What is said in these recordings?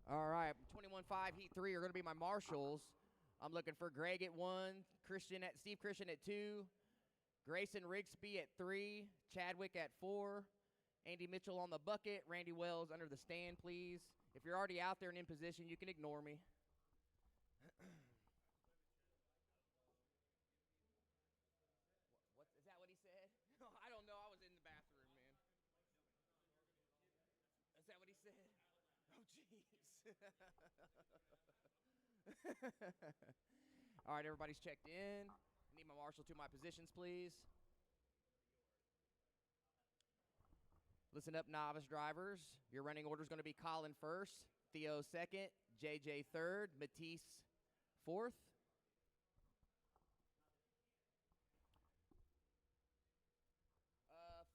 All right, 21-5, Heat 3 are going to be my marshals. I'm looking for Greg at 1, Steve Christian at 2, Grayson Rigsby at 3, Chadwick at 4, Andy Mitchell on the bucket, Randy Wells under the stand, please. If you're already out there and in position, you can ignore me. What is that what he said? I don't know. I was in the bathroom, man. Is that what he said? Oh, jeez. All right, everybody's checked in. I need my marshal to my positions, please. Listen up, novice drivers. Your running order is going to be Colin first, Theo second, JJ third, Matisse fourth.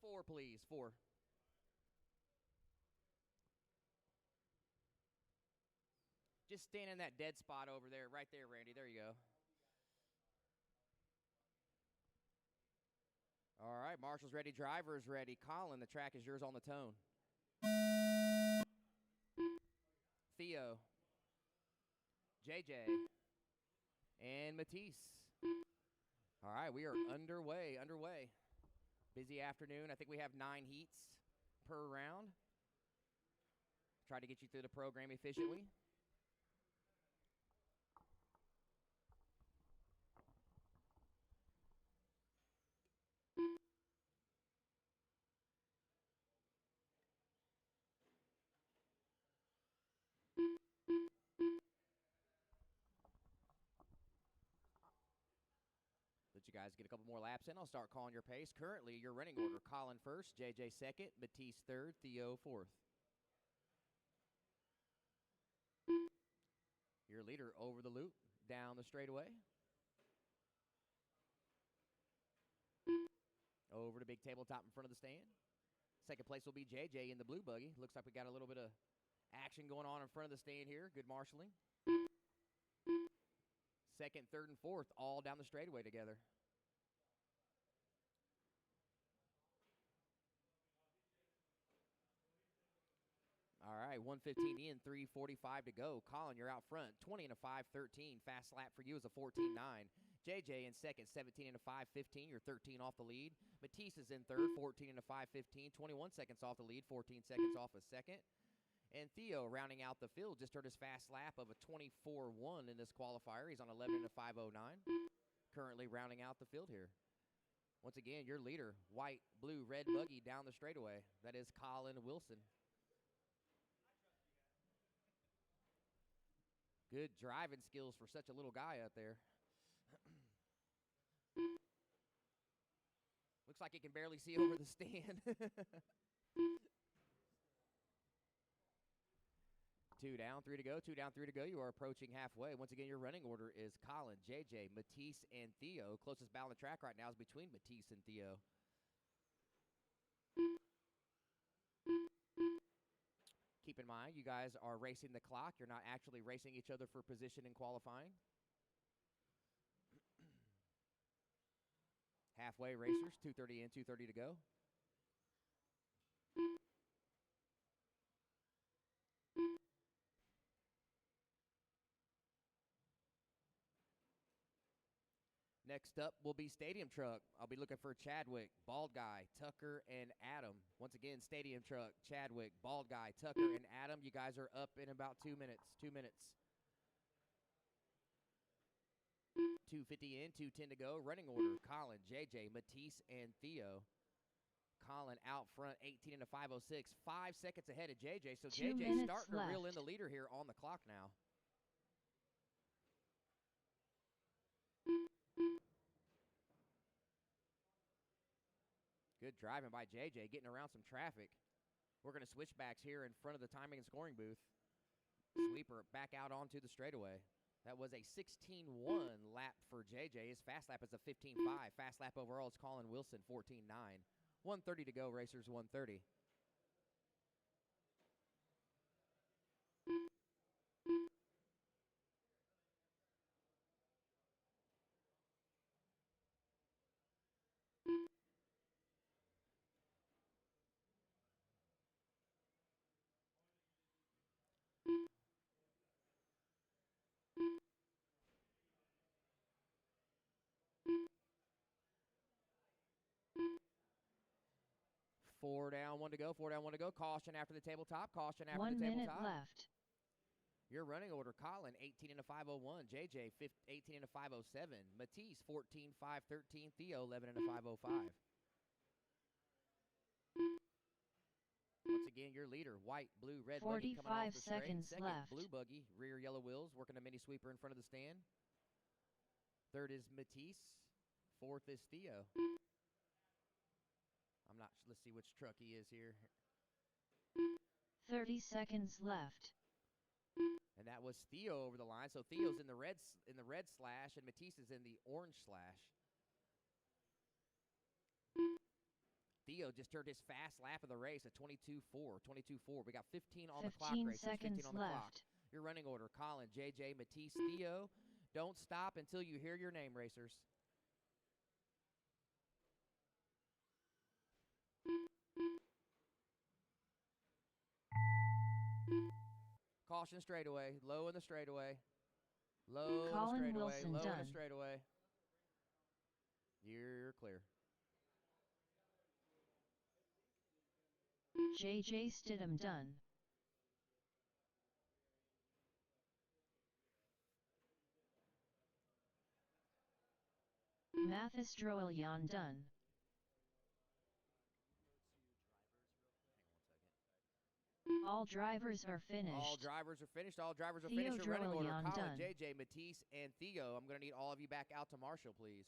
Four, please. Four. Just stand in that dead spot over there, right there, Randy. There you go. All right, marshals ready, drivers ready. Colin, the track is yours on the tone. Theo, JJ, and Matisse. All right, we are underway. Busy afternoon. I think we have 9 heats per round. Try to get you through the program efficiently. Let you guys get a couple more laps in. I'll start calling your pace. Currently, your running order, Colin first, JJ second, Matisse third, Theo fourth. Your leader over the loop, down the straightaway. Over to big tabletop in front of the stand. Second place will be JJ in the blue buggy. Looks like we got a little bit of action going on in front of the stand here. Good marshaling. Second, third, and fourth all down the straightaway together. All right, 1:15 in, 3:45 to go. Colin, you're out front. 20 and a 5:13. Fast lap for you is a 14:9. JJ in second, 17 and a 5:15. You're 13 off the lead. Matisse is in third, 14 and a 5:15. 21 seconds off the lead, 14 seconds off a second. And Theo rounding out the field just earned his fast lap of a 24-1 in this qualifier. He's on 11 and a 5:09. Currently rounding out the field here. Once again, your leader, white, blue, red buggy down the straightaway. That is Colin Wilson. Good driving skills for such a little guy out there. Looks like he can barely see over the stand. 2 down, 3 to go. 2 down, 3 to go. You are approaching halfway. Once again, your running order is Colin, JJ, Matisse, and Theo. Closest battle on the track right now is between Matisse and Theo. Keep in mind, you guys are racing the clock. You're not actually racing each other for position in qualifying. Halfway racers, 2:30 in, 2:30 to go. Next up will be Stadium Truck. I'll be looking for Chadwick, Bald Guy, Tucker, and Adam. Once again, Stadium Truck, Chadwick, Bald Guy, Tucker, and Adam. You guys are up in about 2 minutes. 2 minutes. 2:50 in, 2:10 to go. Running order, Colin, JJ, Matisse, and Theo. Colin out front, 18 and a 5:06. 5 seconds ahead of JJ. So JJ's starting to reel in the leader here on the clock now. Good driving by JJ, getting around some traffic. We're going to switch backs here in front of the timing and scoring booth. Sweeper back out onto the straightaway. That was a 16-1 lap for JJ. His fast lap is a 15-5. Fast lap overall is Colin Wilson, 14-9. 1:30 to go, racers, 1:30. 4 down, 1 to go. 4 down, 1 to go. Caution after the tabletop. Caution after 1 the minute tabletop. left. Your running order: Colin 18 into 501, JJ 18 into 507, Matisse 14 513, Theo 11 into 505. Once again, your leader: white, blue, red buggy coming off the 45 straight. seconds Second, left. blue buggy, rear yellow wheels, working a mini sweeper in front of the stand. Third is Matisse. Fourth is Theo. I'm not. Let's see which truck he is here. 30 seconds left. And that was Theo over the line. So Theo's in the red slash, and Matisse is in the orange slash. Theo just turned his fast lap of the race at 22.4. 22.4. We got 15 on the clock. 15 Racers, 15 seconds on the clock. left. Your running order: Colin, JJ, Matisse, Theo. Don't stop until you hear your name, racers. Caution straightaway. Low in the straightaway. Low in the Colin straightaway. Wilson Low in the done. straightaway. You're clear. JJ Stidham done. Mathis Droeljan done. All drivers are finished. All drivers are finished. All drivers are Theo finished. Your running order: Droeljan Colin, done. JJ, Matisse, and Theo. I'm going to need all of you back out to Marshall, please.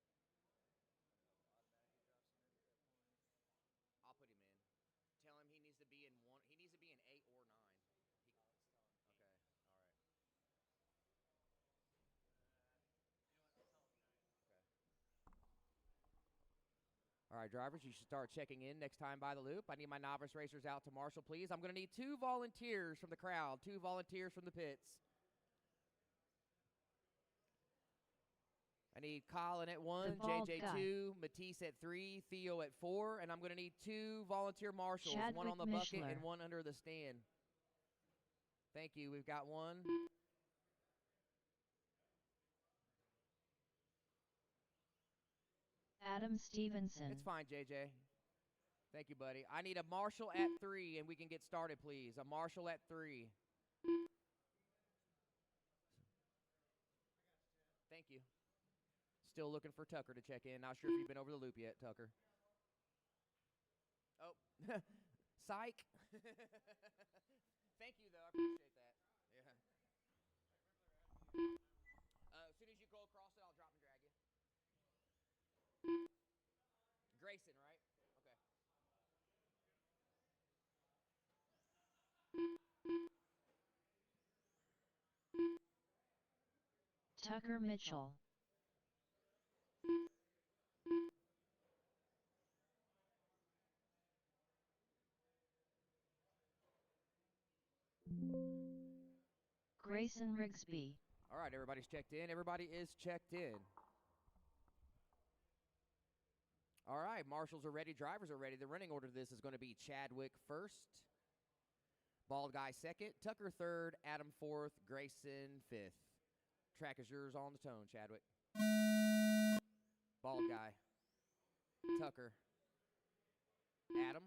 Was he in? Yeah, he wasn't registered. I'll put him in. Tell him he needs to be in one. He needs to be in 8 or 9. Okay. All right. All right, drivers, you should start checking in next time by the loop. I need my novice racers out to Marshall, please. I'm going to need 2 volunteers from the crowd, 2 volunteers from the pits. I need Colin at 1, JJ 2, Matisse at 3, Theo at 4, and I'm going to need 2 volunteer marshals, Chadwick 1 on the bucket Mishler. and 1 under the stand. Thank you. We've got 1. Adam Stevenson. It's fine, JJ. Thank you, buddy. I need a marshal at 3, and we can get started, please. A marshal at 3. Thank you. Still looking for Tucker to check in. Not sure if you've been over the loop yet, Tucker. Oh, psych. Thank you, though. I appreciate that. Yeah. As soon as you go across it, I'll drop and drag you. Grayson, right? Okay. Tucker Mitchell. Grayson Rigsby. All right, everybody's checked in. Everybody is checked in. All right, marshals are ready. Drivers are ready. The running order of this is going to be Chadwick first, Bald Guy second, Tucker third, Adam fourth, Grayson fifth. Track is yours on the tone, Chadwick. Bald Guy, Tucker, Adam,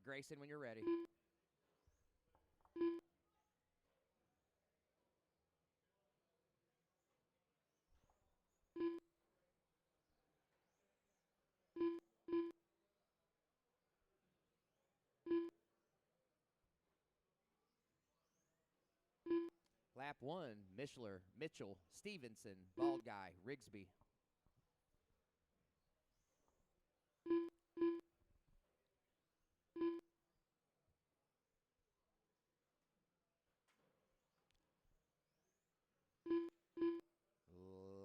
Grayson when you're ready. Lap 1, Mitchell, Stevenson, Bald Guy, Rigsby.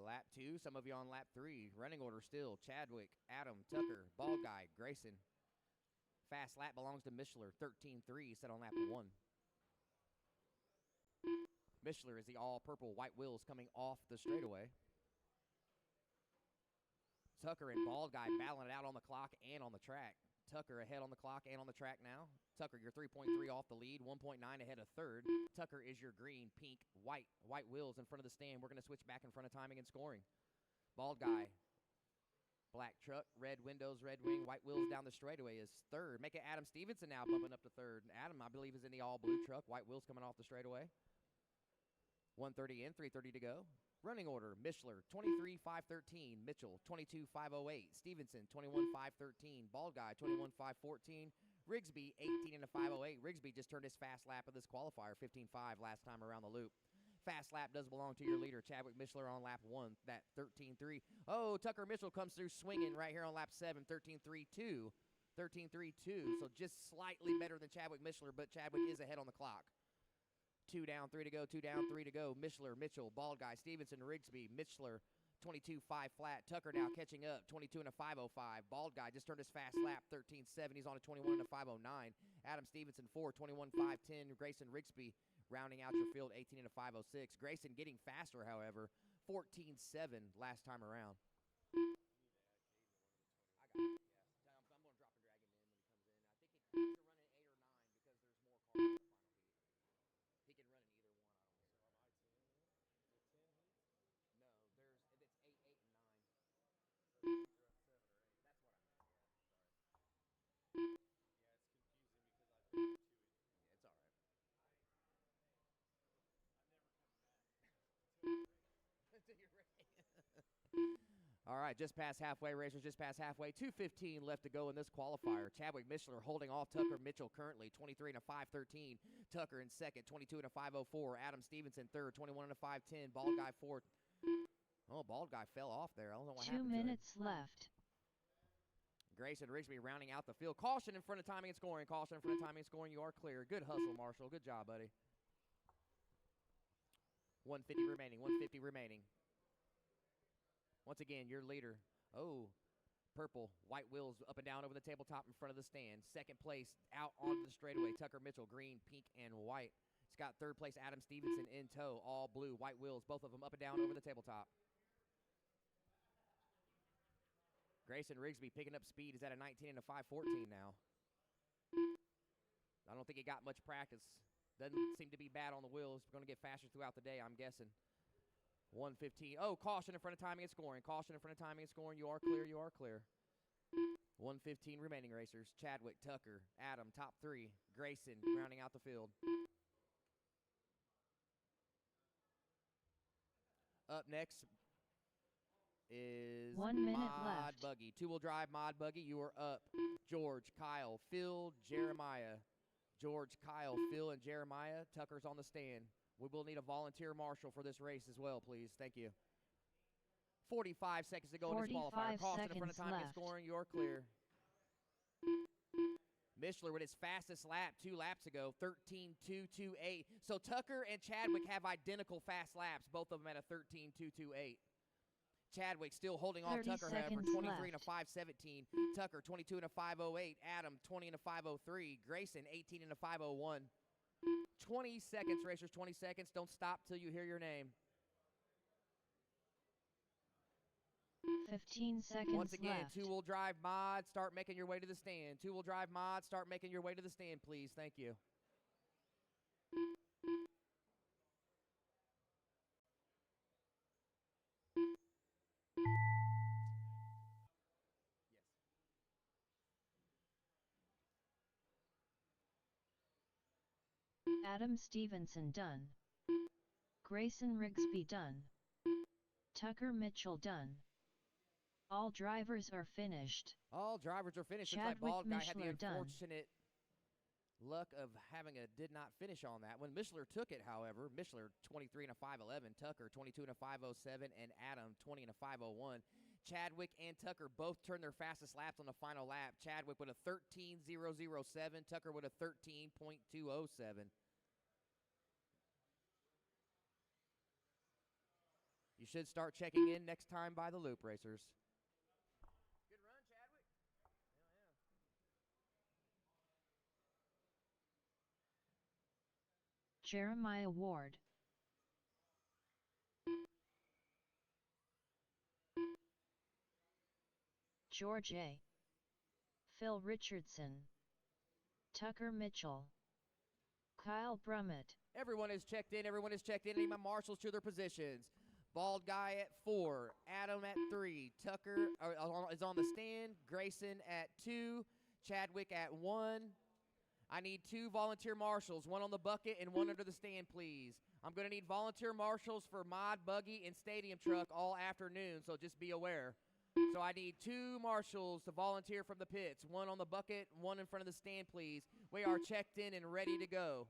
Lap 2, some of you on lap 3. Running order still, Chadwick, Adam, Tucker, Bald Guy, Grayson. Fast lap belongs to Mishler, 13.3, set on lap 1. Mishler is the all-purple white wheels coming off the straightaway. Tucker and Bald Guy battling it out on the clock and on the track. Tucker ahead on the clock and on the track now. Tucker, you're 3.3 off the lead, 1.9 ahead of third. Tucker is your green, pink, white wheels in front of the stand. We're going to switch back in front of timing and scoring. Bald Guy, black truck, red windows, red wing, white wheels down the straightaway is third. Make it Adam Stevenson now bumping up to third. Adam, I believe, is in the all-blue truck. White wheels coming off the straightaway. 1:30 in, 3:30 to go. Running order, Mishler, 23.513. Mitchell, 22.508. Stevenson, 21.513. Bald Guy, 21.514. Rigsby, 18 and a 508. Rigsby just turned his fast lap of this qualifier, 15.5 last time around the loop. Fast lap does belong to your leader, Chadwick Mishler on lap 1, that 13.3. Oh, Tucker Mitchell comes through swinging right here on lap 7, 13.32. 13.32, so just slightly better than Chadwick Mishler, but Chadwick is ahead on the clock. 2 down, 3 to go, 2 down, 3 to go. Mishler, Mitchell, Bald Guy, Stevenson, Rigsby, Mishler, 22.5 flat. Tucker now catching up, 22 and a 505. Bald Guy just turned his fast lap, 13.7. He's on a 21 and a 509. Adam Stevenson, 4, 21.510. Grayson Rigsby rounding out your field, 18 and a 506. Grayson getting faster, however, 14.7 last time around. I got it. Yes. I'm going to drop and drag him in when he comes in. I think he's running 8 or 9 because there's more cars in the final heat. He can run in either one. I don't know. So I might see him. All right, just past halfway, racers, just past halfway. 2:15 left to go in this qualifier. Chadwick Mishler holding off Tucker Mitchell currently, 23 and a 513. Tucker in second, 22 and a 504. Adam Stevenson third, 21 and a 510. Bald Guy fourth. Oh, Bald Guy fell off there. I don't know what happened. 2 minutes left. Grayson Rigsby rounding out the field. Caution in front of timing and scoring. Caution in front of timing and scoring. You are clear. Good hustle, Marshall. Good job, buddy. 150 remaining. 150 remaining. Once again, your leader. Oh, purple, white wheels up and down over the tabletop in front of the stand. Second place out onto the straightaway. Tucker Mitchell, green, pink, and white. It's got third place Adam Stevenson in tow. All blue, white wheels, both of them up and down over the tabletop. Grayson Rigsby picking up speed. Is at a 19 and a 514 now. I don't think he got much practice. Doesn't seem to be bad on the wheels. We're going to get faster throughout the day, I'm guessing. 1:15. Oh, caution in front of timing and scoring. Caution in front of timing and scoring. You are clear. You are clear. 1:15 remaining, racers. Chadwick, Tucker, Adam, top 3. Grayson rounding out the field. Up next is 1 minute Mod left. Buggy. 2-wheel drive Mod Buggy. You are up. George, Kyle, Phil, Jeremiah. George, Kyle, Phil, and Jeremiah. Tucker's on the stand. We will need a volunteer marshal for this race as well, please. Thank you. 45 seconds to go in this qualifier. 45 Caution in front of seconds timing and left. scoring. You're clear. Mishler with his fastest lap 2 laps ago, 13.228. So Tucker and Chadwick have identical fast laps, both of them at a 13.228. Chadwick still holding off 30 Tucker, however, seconds 23 and a left. 517. Tucker, 22 and a 508. Adam, 20 and a 503. Grayson, 18 and a 501. 20 seconds, racers, 20 seconds. Don't stop till you hear your name. 15 seconds Once again, left. 2-wheel drive Mod, start making your way to the stand. 2-wheel drive Mod, start making your way to the stand, please. Thank you. Adam Stevenson done. Grayson Rigsby done. Tucker Mitchell done. All drivers are finished. All drivers are finished. Looks like Chadwick Bald Guy had the Mishler done. unfortunate luck of having a did not finish on that. When Mishler took it, however, Mishler 23 and a 511, Tucker 22 and a 507, and Adam 20 and a 501. Chadwick and Tucker both turned their fastest laps on the final lap. Chadwick with a 13.007, Tucker with a 13.207. You should start checking in next time by the loop, racers. Good run, Chadwick. Jeremiah Ward. George A. Phil Richardson, Tucker Mitchell, Kyle Brummett. Everyone is checked in. Everyone is checked in. I need my marshals to their positions. Bald guy at 4. Adam at 3. Tucker is on the stand. Grayson at 2. Chadwick at 1. I need 2 volunteer marshals, 1 on the bucket and 1 under the stand, please. I'm going to need volunteer marshals for mod, buggy, and stadium truck all afternoon, so just be aware. So I need 2 marshals to volunteer from the pits, 1 on the bucket, 1 in front of the stand, please. We are checked in and ready to go.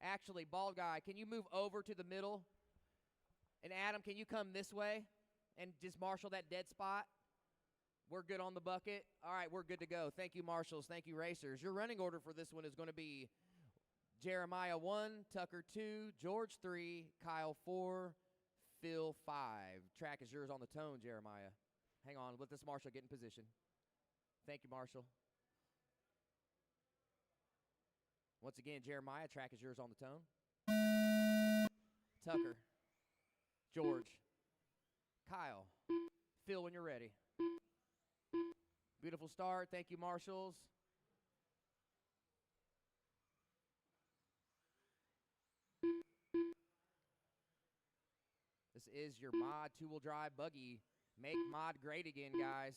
Actually, bald guy, can you move over to the middle? And Adam, can you come this way and just marshal that dead spot? We're good on the bucket. All right, we're good to go. Thank you, marshals. Thank you, racers. Your running order for this one is going to be Jeremiah 1, Tucker 2, George 3, Kyle 4, Phil 5. Track is yours on the tone, Jeremiah. Hang on. Let this marshal get in position. Thank you, Marshall. Once again, Jeremiah, track is yours on the tone. Tucker, George, Kyle, Phil, when you're ready. Beautiful start. Thank you, marshals. This is your mod 2-wheel drive buggy. Make mod great again, guys.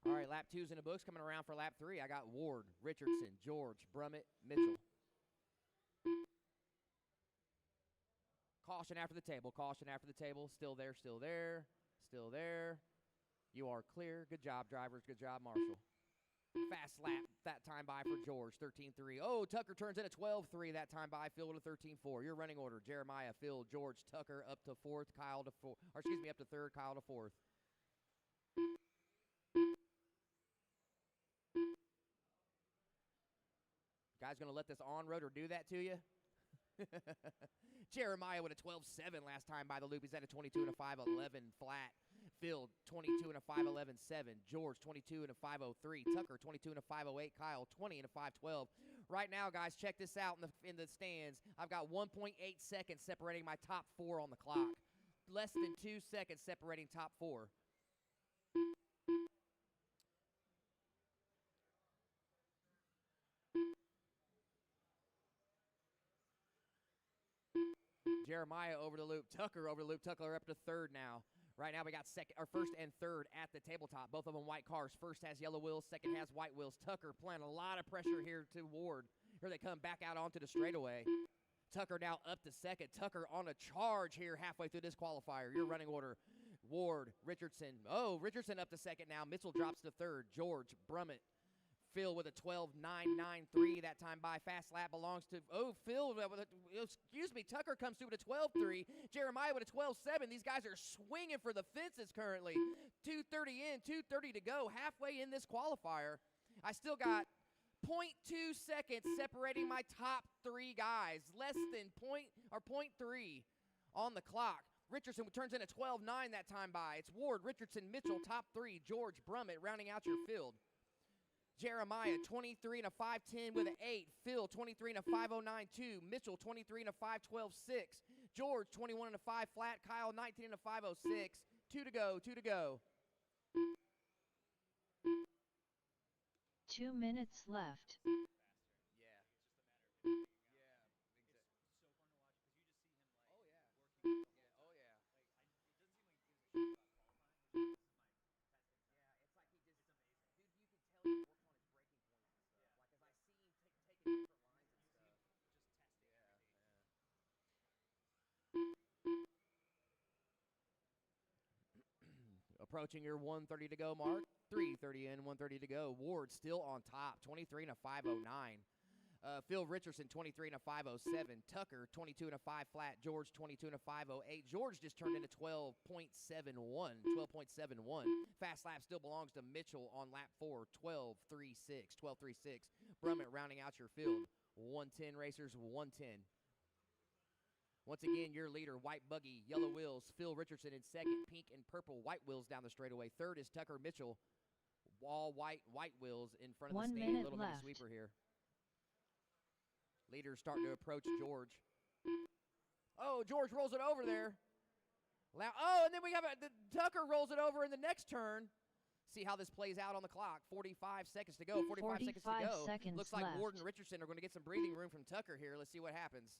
All right, lap 2's in the books. Coming around for lap 3, I got Ward, Richardson, George, Brummett, Mitchell. Caution after the table, caution after the table. Still there, still there, still there. You are clear. Good job, drivers. Good job, Marshall. Fast lap, that time by for George, 13-3. Oh, Tucker turns in a 12-3 that time by. Phil with a 13-4. Your running order, Jeremiah, Phil, George, Tucker up to 4th, Kyle to 4th. Or excuse me, up to 3rd, Kyle to 4th. Guys going to let this on-roader do that to you? Jeremiah with a 12-7 last time by the loop. He's at a 22 and a 5.11 flat. Phil 22 and a 5.11.7. George 22 and a 5.03. Tucker 22 and a 5.08. Kyle 20 and a 5.12. Right now, guys, check this out in the stands. I've got 1.8 seconds separating my top 4 on the clock. Less than 2 seconds separating top 4. Jeremiah over the loop. Tucker over the loop. Tucker up to 3rd now. Right now we got 1st and 3rd at the tabletop. Both of them white cars. 1st has yellow wheels. 2nd has white wheels. Tucker applying a lot of pressure here to Ward. Here they come back out onto the straightaway. Tucker now up to 2nd. Tucker on a charge here halfway through this qualifier. Your running order. Ward, Richardson. Oh, Richardson up to 2nd now. Mitchell drops to 3rd. George, Brummett. Phil with a 12.993 that time by. Fast lap belongs to, Phil with a, excuse me, Tucker comes through with a 12.3. Jeremiah with a 12.7. These guys are swinging for the fences currently. 2:30 in, 2:30 to go, halfway in this qualifier. I still got 0.2 seconds separating my top 3 guys. Less than 0.3 on the clock. Richardson turns in a 12.9 that time by. It's Ward, Richardson, Mitchell, top 3. George, Brummett rounding out your field. Jeremiah, 23 and a 5.10 with an 8. Phil, 23 and a 5.092. Mitchell, 23 and a 5.12.6. George, 21 and a 5 flat. Kyle, 19 and a 5.06. 2 to go, 2 to go. 2 minutes left. Approaching your 1:30 to go mark. 3:30 in, 1:30 to go. Ward still on top, 23 and a 5.09. Phil Richardson, 23 and a 507. Tucker, 22 and a 5 flat. George, 22 and a 508. George just turned into 12.71. 12.71. Fast lap still belongs to Mitchell on lap 4. 12.36. 12.36. Brummett rounding out your field. 110 racers, 110. Once again, your leader, white buggy, yellow wheels. Phil Richardson in second, pink and purple, white wheels down the straightaway. Third is Tucker Mitchell, all white wheels in front of 1 the stand. minute Little left. mini sweeper here. Leaders starting to approach George. Oh, George rolls it over there. Oh, and then we have Tucker rolls it over in the next turn. See how this plays out on the clock. 45 seconds to go. 45 seconds to go. Looks like left. Ward and Richardson are going to get some breathing room from Tucker here. Let's see what happens.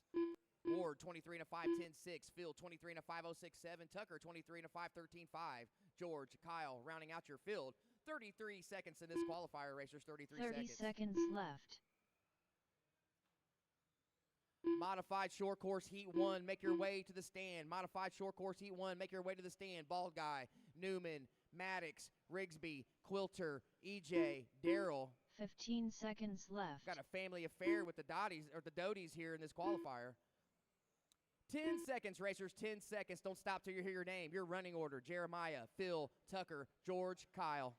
Ward, 23 and a 5.10.6. Phil, 23 and a 5.06.7. Tucker, 23 and a 5.13.5. George, Kyle, rounding out your field. 33 seconds in this qualifier, racers. 33 30 seconds left. Modified short course heat 1, make your way to the stand. Modified short course heat 1, make your way to the stand. Bald guy, Newman, Maddox, Rigsby, Quilter, EJ, Darrell. 15 seconds left. Got a family affair with the Doties here in this qualifier. 10 seconds, racers, 10 seconds. Don't stop till you hear your name. Your running order: Jeremiah, Phil, Tucker, George, Kyle.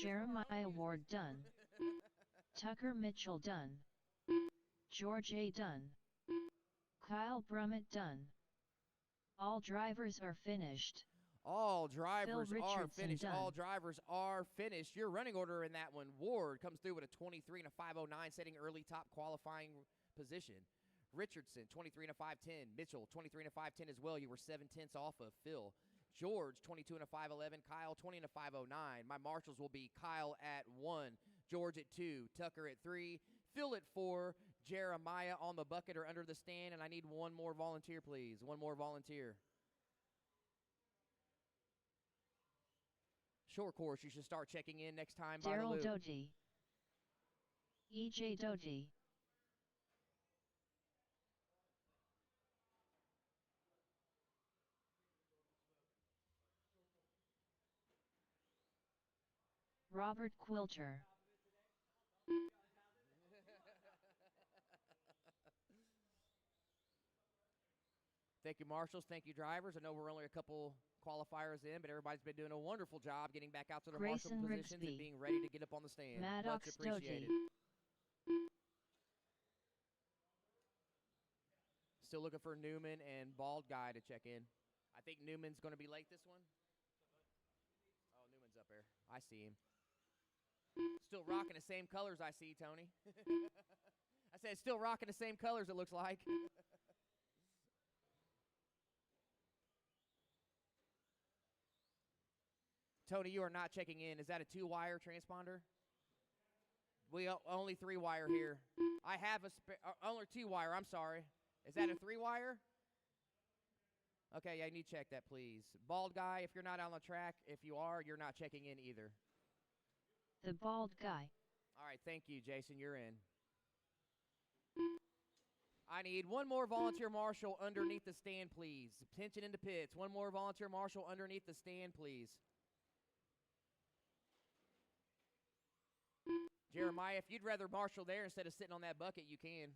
Jeremiah Ward done. Tucker Mitchell done. George A. done. Kyle Brummett done. All drivers are finished. All drivers are finished. Done. All drivers are finished. Your running order in that one: Ward comes through with a 23 and a 5.09, setting early top qualifying position. Richardson, 23 and a 5.10. Mitchell, 23 and a 5.10 as well. You were 7/10 off of Phil. George, 22 and a 5.11. Kyle, 20 and a 5.09. My marshals will be Kyle at 1, George at 2, Tucker at 3, Phil at 4, Jeremiah on the bucket or under the stand, and I need one more volunteer, please. One more volunteer. Short course, you should start checking in next time by the Darrell loop. Doty. EJ Doty. Robert Quilter. Thank you, marshals. Thank you, drivers. I know we're only a couple qualifiers in, but everybody's been doing a wonderful job getting back out to their marshal Grayson positions Rigsby. and being ready to get up on the stand. Maddox Much appreciated. Doty. Still looking for Newman and Bald Guy to check in. I think Newman's going to be late this one. Oh, Newman's up there. I see him. Still rocking the same colors I see, Tony. I said still rocking the same colors, it looks like. Tony, you are not checking in. Is that a 2-wire transponder? We only 3-wire here. I have only 2-wire. I'm sorry. Is that a 3-wire? Okay, yeah, you need to check that, please. Bald Guy, if you're not on the track, if you are, you're not checking in either. The Bald Guy. All right, thank you, Jason. You're in. I need one more volunteer marshal underneath the stand, please. Attention into pits. One more volunteer marshal underneath the stand, please. Jeremiah, if you'd rather marshal there instead of sitting on that bucket, you can.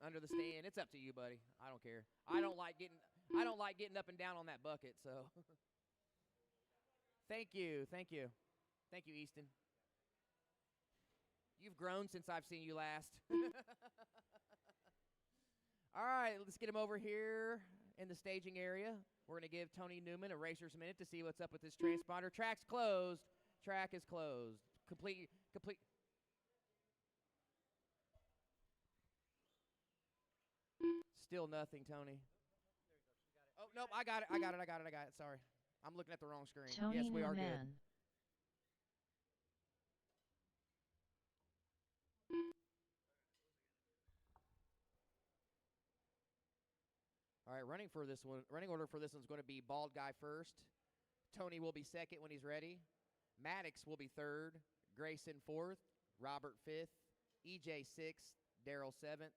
Under the stand. It's up to you, buddy. I don't care. I don't like getting up and down on that bucket, so. Thank you. Thank you. Thank you, Easton. You've grown since I've seen you last. All right, let's get him over here in the staging area. We're going to give Tony Newman a racer's minute to see what's up with this transponder. Track's closed. Track is closed. Complete. Still nothing, Tony. Oh, nope, I got it. Sorry. I'm looking at the wrong screen. Tony yes, we are Newman. good. All right, running order for this one's going to be Bald Guy first. Tony will be second when he's ready. Maddox will be third. Grayson fourth. Robert fifth. EJ sixth. Darrell seventh.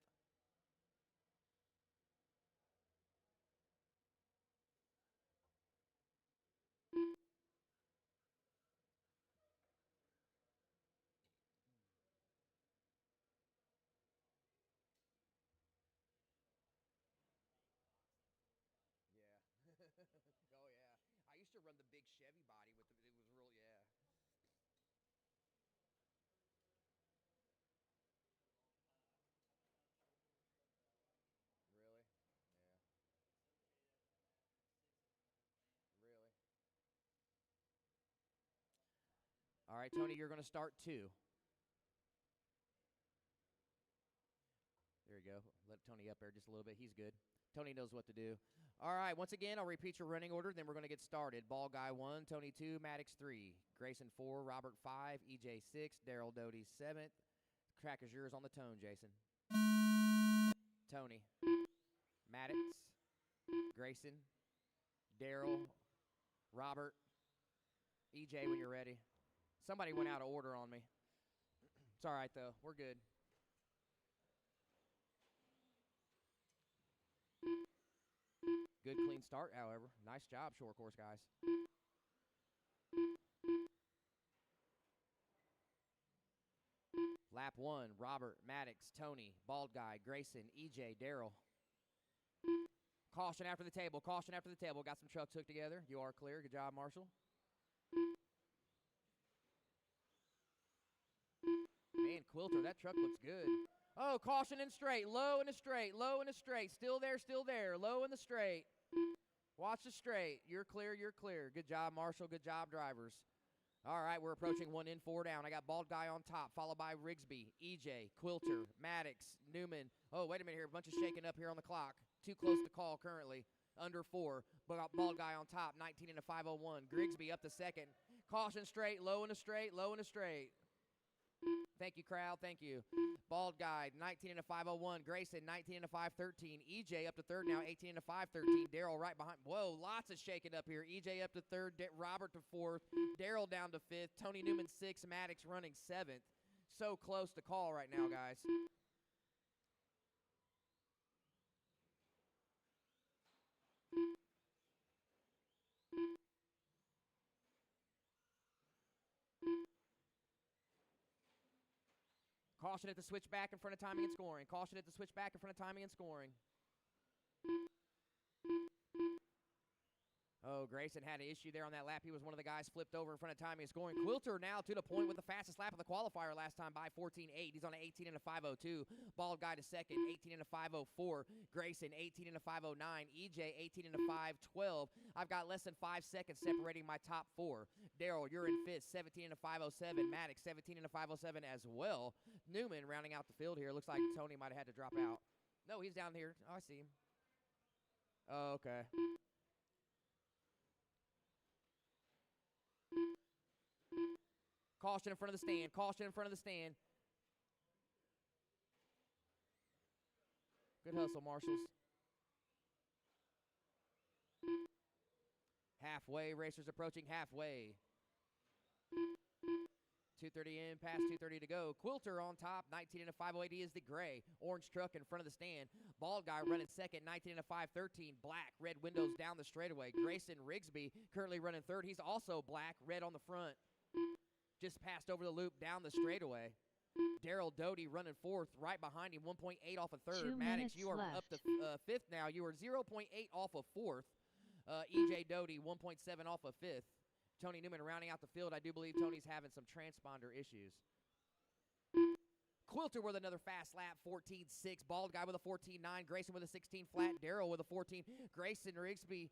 run the big Chevy body with it was real, yeah. Really? Yeah. Really? All right, Tony, you're going to start 2. There you go. Let Tony up there just a little bit. He's good. Tony knows what to do. All right, once again, I'll repeat your running order, then we're going to get started. Ball Guy 1, Tony 2, Maddox 3, Grayson 4, Robert 5, EJ 6, Daryl Doty 7th. Track is yours on the tone, Jason. Tony, Maddox, Grayson, Daryl, Robert, EJ when you're ready. Somebody went out of order on me. It's all right, though. We're good. Good, clean start, however. Nice job, short course guys. Lap 1, Robert, Maddox, Tony, Bald Guy, Grayson, EJ, Daryl. Caution after the table. Caution after the table. Got some trucks hooked together. You are clear. Good job, Marshall. Man, Quilter, that truck looks good. Oh, caution and straight. Low and a straight. Low and a straight. Still there, still there. Low in the straight. Watch the straight. You're clear, you're clear. Good job, Marshall. Good job, drivers. All right, we're approaching 1 in, 4 down. I got Bald Guy on top, followed by Rigsby, EJ, Quilter, Maddox, Newman. Oh, wait a minute here. A bunch of shaking up here on the clock. Too close to call currently. Under 4. Bald Guy on top, 19 into 501. Grigsby up to second. Caution straight, low and a straight, low and a straight. Thank you, crowd. Thank you. Bald Guy, 19 into 501. Grayson, 19 into 513. EJ up to third now, 18 into 513. Daryl right behind. Whoa, lots of shaking up here. EJ up to third. Robert to fourth. Daryl down to fifth. Tony Newman 6th. Maddox running 7th. So close to call right now, guys. Caution at the switchback in front of timing and scoring. Caution at the switchback in front of timing and scoring. Oh, Grayson had an issue there on that lap. He was one of the guys flipped over in front of timing and scoring. Quilter now to the point with the fastest lap of the qualifier last time by 14.8. He's on an 18 into 502. Bald Guy to second, 18 into 504. Grayson, 18 into 509. EJ, 18 into 512. I've got less than 5 seconds separating my top 4. Daryl, you're in 5th, 17 into 507. Maddox, 17 into 507 as well. Newman rounding out the field here. Looks like Tony might have had to drop out. No, he's down here. Oh, I see him. Oh, okay. Caution in front of the stand. Caution in front of the stand. Good hustle, Marshals. Halfway. Racers approaching halfway. 2:30 in, past 2:30 to go. Quilter on top, 19 into 508. He is the gray. Orange truck in front of the stand. Bald Guy running second, 19 into 513. Black, red windows down the straightaway. Grayson Rigsby currently running third. He's also black, red on the front. Just passed over the loop down the straightaway. Daryl Doty running fourth, right behind him, 1.8 off of third. Maddox, you are left. up to fifth now. You are 0.8 off of fourth. EJ Doty, 1.7 off of fifth. Tony Newman rounding out the field. I do believe Tony's having some transponder issues. Quilter with another fast lap, 14.6. Bald Guy with a 14.9. Grayson with a 16 flat. Daryl with a 14. Grayson Rigsby,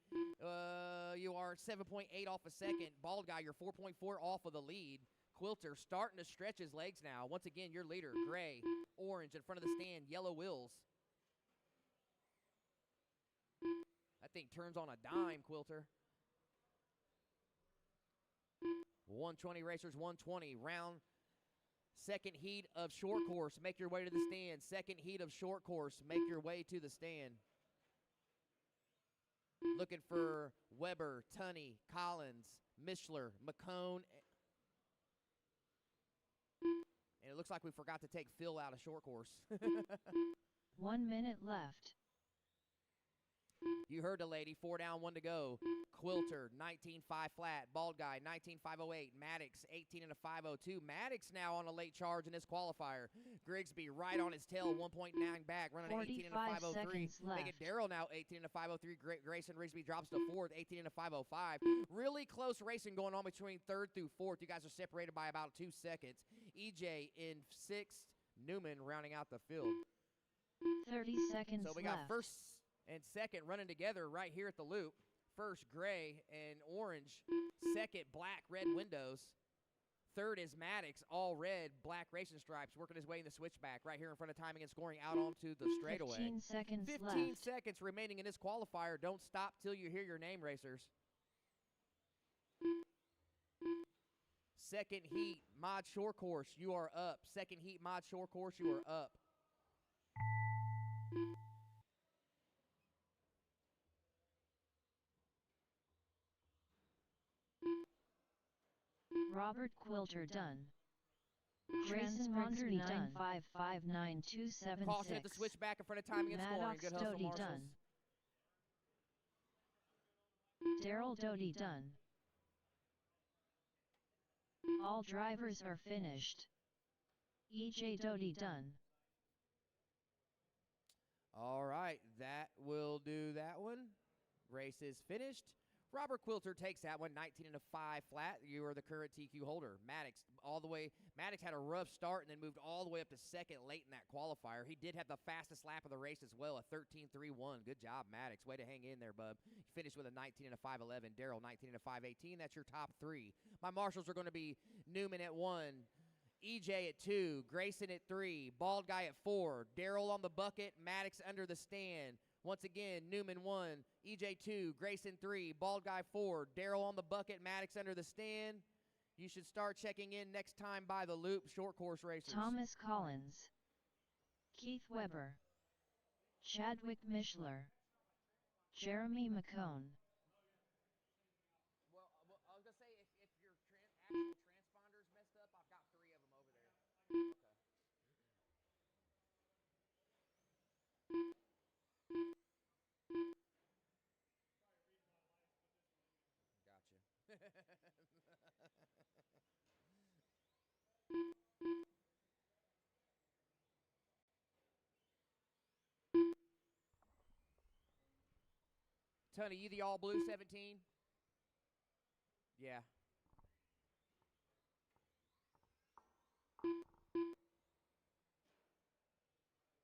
you are 7.8 off a second. Bald Guy, you're 4.4 off of the lead. Quilter starting to stretch his legs now. Once again, your leader, gray, orange in front of the stand, yellow wheels. That thing turns on a dime, Quilter. 120 racers, 120. Round second heat of short course. Make your way to the stand. Second heat of short course. Make your way to the stand. Looking for Weber, Tunney, Collins, Mishler, McCone. And it looks like we forgot to take Phil out of short course. 1 minute left. You heard the lady. 4 down, 1 to go. Quilter, 19.5 flat. Bald Guy, 19.508. Maddox, 18 and a 502. Maddox now on a late charge in this qualifier. Grigsby right on his tail, 1.9 back, running an 18 and a 503. They get Darrell now 18 and a 503. Grayson Rigsby drops to fourth, 18 and a 505. Really close racing going on between third through fourth. You guys are separated by about 2 seconds. EJ in sixth. Newman rounding out the field. 30 seconds So we left. got first and second running together right here at the loop. First, gray and orange. Second, black, red windows. Third is Maddox, all red, black racing stripes, working his way in the switchback right here in front of timing and scoring out onto the straightaway. 15 seconds 15 left. seconds remaining in this qualifier. Don't stop till you hear your name, racers. Second heat, Mod Shore Course, you are up. Second heat, Mod Shore Course, you are up. Robert Quilter done. Grayson Rigsby done. 559.276. Caution at the switchback in front of timing and scoring. Maddox Good hustle, Doty Marshals. done. Darrell Doty done. All drivers are finished. EJ Doty done. All right, that will do that one. Race is finished. Robert Quilter takes that one, 19 and a 5 flat. You are the current TQ holder. Maddox all the way. Maddox had a rough start and then moved all the way up to second late in that qualifier. He did have the fastest lap of the race as well, a 13.31. Good job, Maddox. Way to hang in there, bub. You finished with a 19 and a 5.11. Darrell, 19 and a 5.18. That's your top three. My marshals are going to be Newman at 1, EJ at 2, Grayson at 3, Bald Guy at 4, Darrell on the bucket, Maddox under the stand. Once again, Newman 1, EJ 2, Grayson 3, Bald Guy 4, Darrell on the bucket, Maddox under the stand. You should start checking in next time by the loop, short course racers. Thomas Collins. Keith Weber. Chadwick Mishler. Jeremy McCone. Well, I was going to say, if your actual transponder's messed up, I've got 3 of them over there. Okay. Tony, you the all blue 17? Yeah.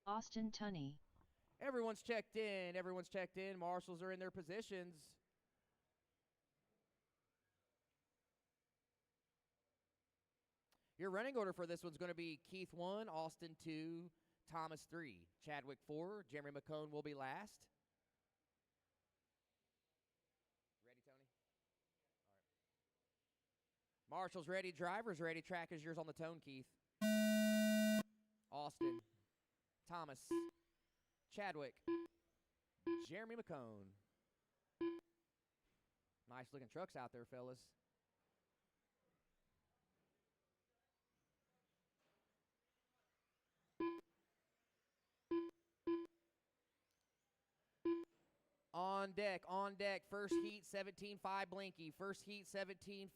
Austin Tunney. Everyone's checked in. Everyone's checked in. Marshals are in their positions. Your running order for this one's going to be Keith 1, Austin 2, Thomas 3, Chadwick 4, Jeremy McCone will be last. Ready, Tony? All right. Marshals ready, drivers ready, track is yours on the tone, Keith. Austin, Thomas, Chadwick, Jeremy McCone. Nice looking trucks out there, fellas. On deck, first heat, 17.5 Blinky. First heat, 17.5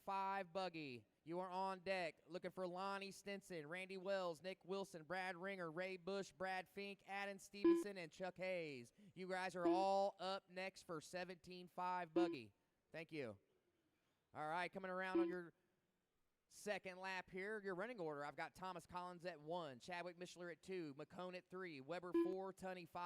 Buggy. You are on deck, looking for Lonnie Stinson, Randy Wells, Nick Wilson, Brad Ringer, Ray Bush, Brad Fink, Adam Stevenson, and Chuck Hayes. You guys are all up next for 17.5 Buggy. Thank you. All right, coming around on your second lap here, your running order. I've got Thomas Collins at 1, Chadwick Mishler at 2, McCone at 3, Weber 4, Tunney 5.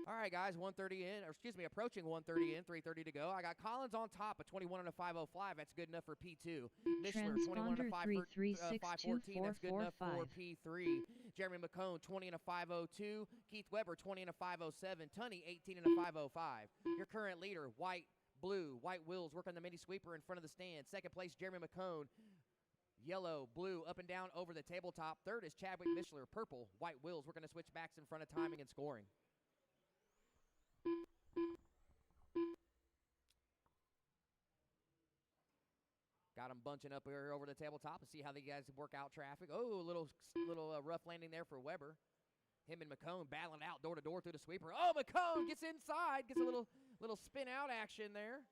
All right, guys, 1:30 in, or excuse me, approaching 1:30 in, 3:30 to go. I got Collins on top, a 21 and a 505. That's good enough for P2. Mishler, 21 and a 514. That's good enough for P3. Jeremy McCone, 20 and a 5.02. Keith Weber, 20 and a 5.07. Tunney, 18 and a 5.05. Your current leader, White Wills, working the mini sweeper in front of the stand. Second place, Jeremy McCone. Yellow, blue, up and down over the tabletop. Third is Chadwick Mishler. Purple, White Wills. We're going to switch backs in front of timing and scoring. Got them bunching up here over the tabletop and see how the guys work out traffic. Oh, a little rough landing there for Weber. Him and McCone battling out door to door through the sweeper. Oh, McCone gets inside, gets a little spin out action there.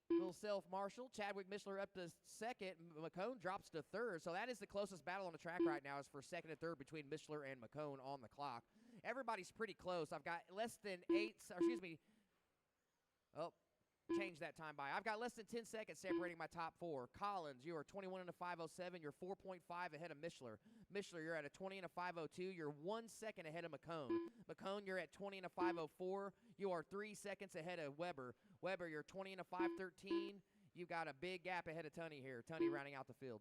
Little self marshal. Chadwick Mishler up to second. McCone drops to third. So that is the closest battle on the track right now is for second and third between Mishler and McCone on the clock. Everybody's pretty close. I've got less than change that time by. I've got less than 10 seconds separating my top four. Collins, you are 21 and a 5.07. You're 4.5 ahead of Mishler. Mishler, you're at a 20 and a 5.02. You're 1 second ahead of McCone. McCone, you're at 20 and a 5.04. You are 3 seconds ahead of Weber. Weber, you're 20 and a 5.13. You've got a big gap ahead of Tunney here. Tunney rounding out the field.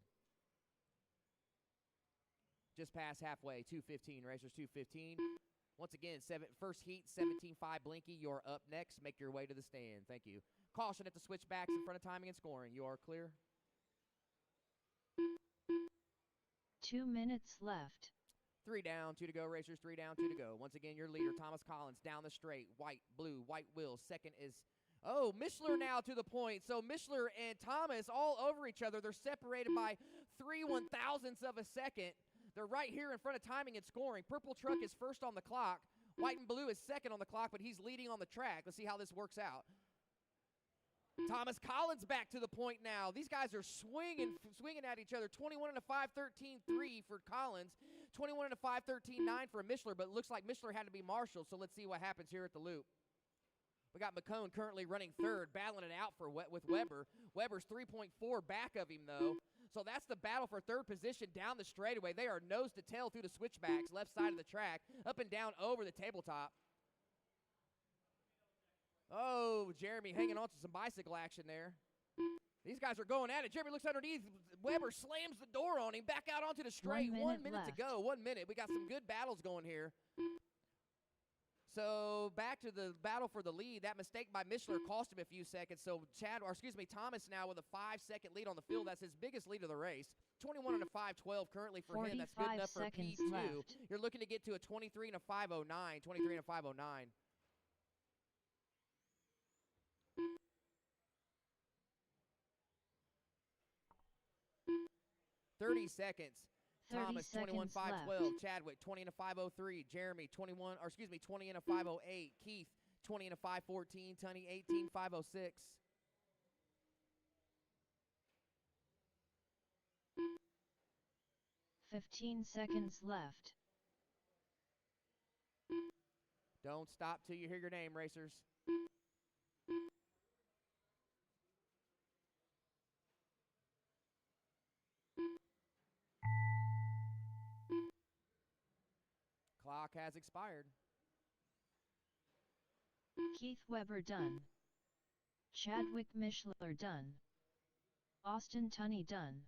Just past halfway, 2:15, racers 2:15. Once again, first heat, 17.5 Blinky. You're up next. Make your way to the stand. Thank you. Caution at the switchbacks in front of timing and scoring. You are clear. 2 minutes left. 3 down, 2 to go, racers. 3 down, 2 to go. Once again, your leader, Thomas Collins, down the straight. White, blue, White Wills. Second is, Mishler now to the point. So Mishler and Thomas all over each other. They're separated by 3/1000ths of a second. They're right here in front of timing and scoring. Purple truck is first on the clock. White and blue is second on the clock, but he's leading on the track. Let's see how this works out. Thomas Collins back to the point now. These guys are swinging at each other. 21 and a 5.13.3 for Collins. 21 and a 5.13.9 for Mishler, but it looks like Mishler had to be marshaled, so let's see what happens here at the loop. We got McCone currently running third, battling it out with Weber. Weber's 3.4 back of him, though. So that's the battle for third position down the straightaway. They are nose to tail through the switchbacks, left side of the track, up and down over the tabletop. Oh, Jeremy hanging on to some bicycle action there. These guys are going at it. Jeremy looks underneath. Weber slams the door on him. Back out onto the straight. 1 minute to go. 1 minute. We got some good battles going here. So back to the battle for the lead. That mistake by Mishler cost him a few seconds. So Thomas now with a 5-second lead on the field. That's his biggest lead of the race. 21 and a 5.12 currently for him. That's good enough for P2. Left. You're looking to get to a 23 and a 5.09. 23 and a 5.09. 30 seconds. Thomas 21 5.12. Chadwick 20 and a 5.03. Jeremy 20 and a 5.08. Keith 20 and a 5.14. Tunney 18 5.06. $15 seconds left. Don't stop till you hear your name, racers. Clock has expired. Keith Weber done. Chadwick Mishler done. Austin Tunney done.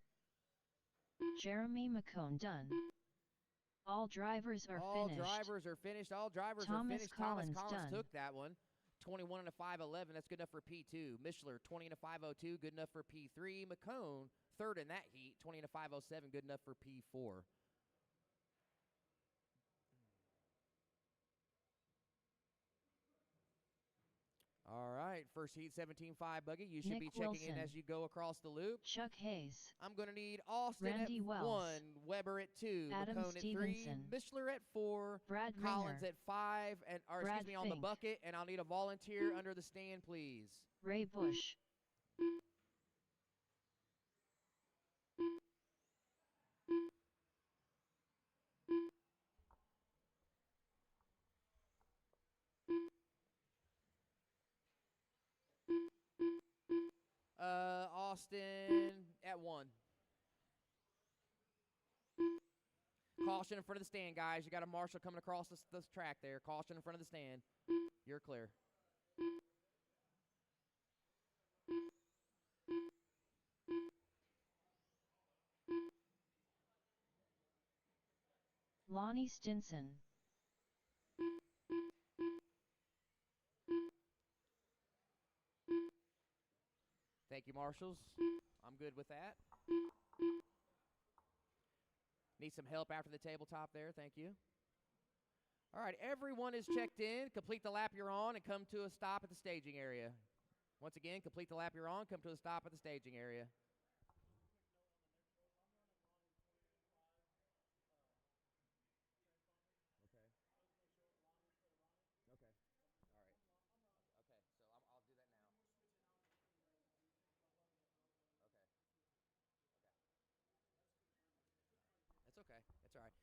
Jeremy McCone done. All drivers are finished. All drivers are finished. Thomas Collins Collins done. took that one. 21 and a 5.11. That's good enough for P2. Mishler 20 and a 5.02. Good enough for P3. McCone third in that heat. 20 and a 5.07. Good enough for P4. All right, first heat 17.5 buggy. You should Nick be checking Wilson. in as you go across the loop. Chuck Hayes. I'm going to need Austin Randy at Wells. 1, Weber at 2, Adam McCone at 3, Stevenson. Mishler at 4, Brad Collins Ringer. at 5, Brad on the Fink. bucket, and I'll need a volunteer under the stand, please. Ray Bush. Austin at 1. Caution in front of the stand, guys. You got a marshal coming across this track there. Caution in front of the stand. You're clear. Lonnie Stinson. Thank you, marshals. I'm good with that. Need some help after the tabletop there. Thank you. All right, everyone is checked in. Complete the lap you're on and come to a stop at the staging area. Once again, complete the lap you're on, come to a stop at the staging area. That's okay. That's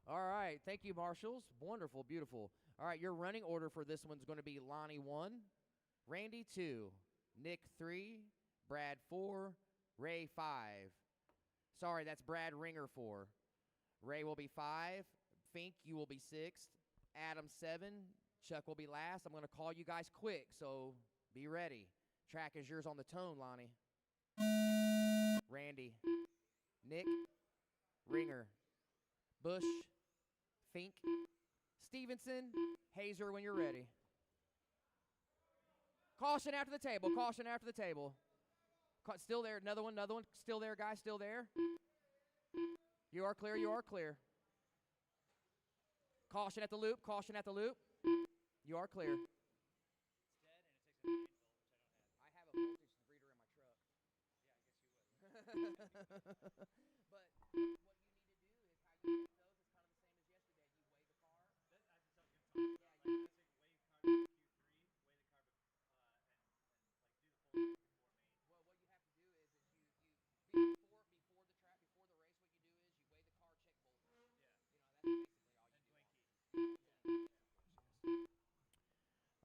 all right. All right. Thank you, marshals. Wonderful, beautiful. All right, your running order for this one's going to be Lonnie 1, Randy 2, Nick 3, Brad 4, Ray 5. Sorry, that's Brad Ringer 4. Ray will be 5. Fink, you will be 6th. Adam 7. Chuck will be last. I'm going to call you guys quick, so be ready. Track is yours on the tone, Lonnie. Randy, Nick, Ringer, Bush, Fink, Stevenson, Hazer when you're ready. Caution after the table, caution after the table. Still there, another one, still there, guys, still there. You are clear, you are clear. Caution at the loop, caution at the loop. You are clear. I have a voltage reader in my truck. Yeah, I guess you would. But what you need to do is how you get those is kind of the same as yesterday. You weigh the car. Well, what you have to do is you before the track, before the race, what you do is you weigh the car, check voltage. You know, that's basically all you do.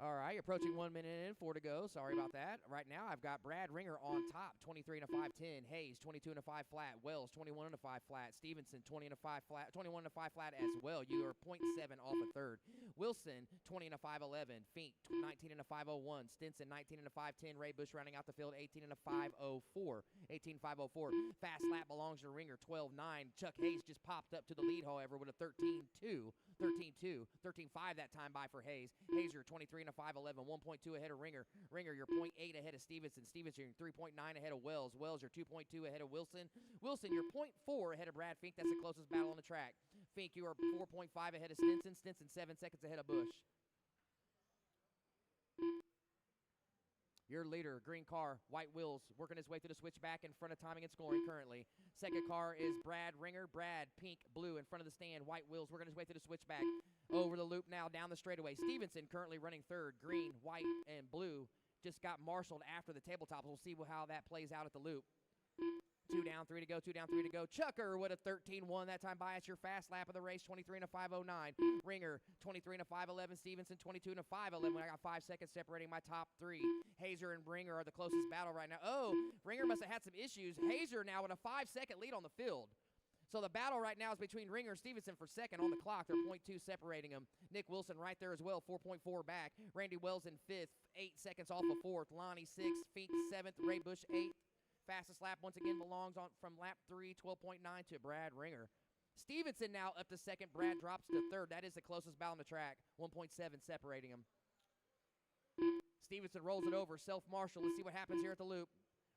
All right, approaching 1 minute in, 4 to go. Sorry about that. Right now, I've got Brad Ringer on top, 23 and a 5.10. Hayes, 22 and a 5 flat. Wells, 21 and a 5 flat. Stevenson, 20 and a 5 flat. 21 and a 5 flat as well. You are 0.7 off a third. Wilson, 20 and a 5.11. Fink, 19 and a 5.01. Stinson, 19 and a 5.10. Ray Bush rounding out the field, 18 and a 5.04. 18.504. Fast lap belongs to Ringer, 12.9. Chuck Hayes just popped up to the lead, however, with a 13.2. 13.2. 13.5 that time by for Hayes. Hazer, 23 and a 5.11. 1.2 ahead of Ringer. Ringer, you're 0.8 ahead of Stevenson. Stevenson, you're 3.9 ahead of Wells. Wells, you're 2.2 ahead of Wilson. Wilson, you're 0.4 ahead of Brad Fink. That's the closest battle on the track. Fink, you are 4.5 ahead of Stinson. Stinson, 7 seconds ahead of Bush. Your leader, green car, white wheels, working his way through the switchback in front of timing and scoring currently. Second car is Brad Ringer. Brad, pink, blue in front of the stand. White wheels working his way through the switchback. Over the loop now, down the straightaway. Stevenson currently running third. Green, white, and blue just got marshaled after the tabletops. We'll see how that plays out at the loop. 2 down, 3 to go, 2 down, 3 to go. Chucker with a 13.1 that time by. It's your fast lap of the race, 23 and a 5.09. Ringer, 23 and a 5.11. Stevenson, 22 and a 5.11. I got 5 seconds separating my top three. Hazer and Ringer are the closest battle right now. Oh, Ringer must have had some issues. Hazer now with a 5-second lead on the field. So the battle right now is between Ringer and Stevenson for second on the clock. They're 0.2 separating them. Nick Wilson right there as well, 4.4 back. Randy Wells in fifth, 8 seconds off of fourth. Lonnie 6th, Fink 7th, Ray Bush 8th. Fastest lap once again belongs on from lap 3, 12.9 to Brad Ringer. Stevenson now up to second. Brad drops to third. That is the closest battle on the track. 1.7 separating them. Stevenson rolls it over. Self-marshal. Let's see what happens here at the loop.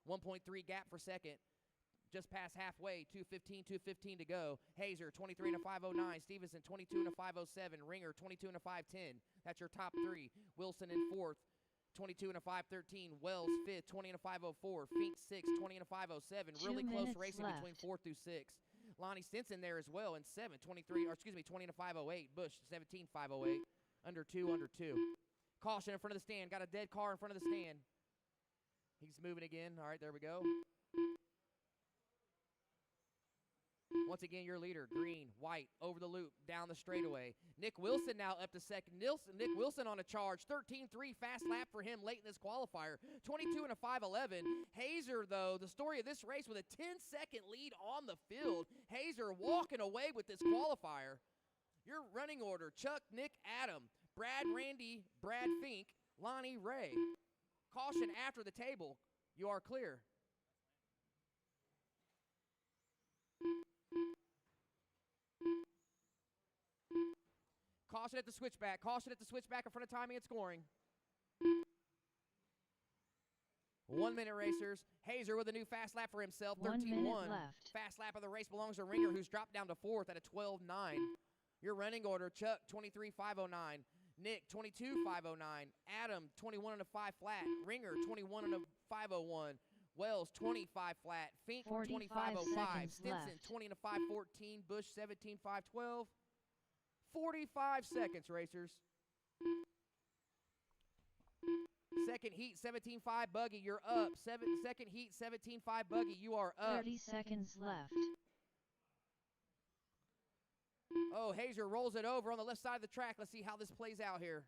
1.3 gap for second. Just past halfway. 2.15 to go. Hazer, 23 and a 5.09. Stevenson, 22 and a 5.07. Ringer, 22 and a 5.10. That's your top three. Wilson in fourth. 22 and a 5.13. Wells 5th, 20 and a 5.04. Fink 6th, 20 and a 5.07. Really close racing left. between 4th through 6th. Lonnie Stinson there as well in 7th, 20 and a 5.08. Bush 17, 5.08. Under 2. Caution in front of the stand. Got a dead car in front of the stand. He's moving again. All right, there we go. Once again, your leader, green, white, over the loop, down the straightaway. Nick Wilson now up to second. Nick Wilson on a charge. 13.3 fast lap for him late in this qualifier. 22 and a 5.11. Hazer, though, the story of this race with a 10-second lead on the field. Hazer walking away with this qualifier. Your running order, Chuck, Nick, Adam, Brad, Randy, Brad, Fink, Lonnie, Ray. Caution after the table. You are clear. Caution at the switchback. Caution at the switchback in front of timing and scoring. 1 minute, racers. Hazer with a new fast lap for himself. 1 13-1. minute left. Fast lap of the race belongs to Ringer, who's dropped down to 4th at a 12-9. Your running order, Chuck, 23.509. Nick, 22.509. Adam, 21 and a 5 flat. Ringer, 21 and a 501. Wells, 25 flat. Fink, 25.05. Stinson, 20 and a 514. Bush, 17.512. 45 seconds, racers. Second heat, 17.5 Buggy, you're up. Second heat, 17.5 Buggy, you are up. 30 seconds left. Oh, Hazer rolls it over on the left side of the track. Let's see how this plays out here.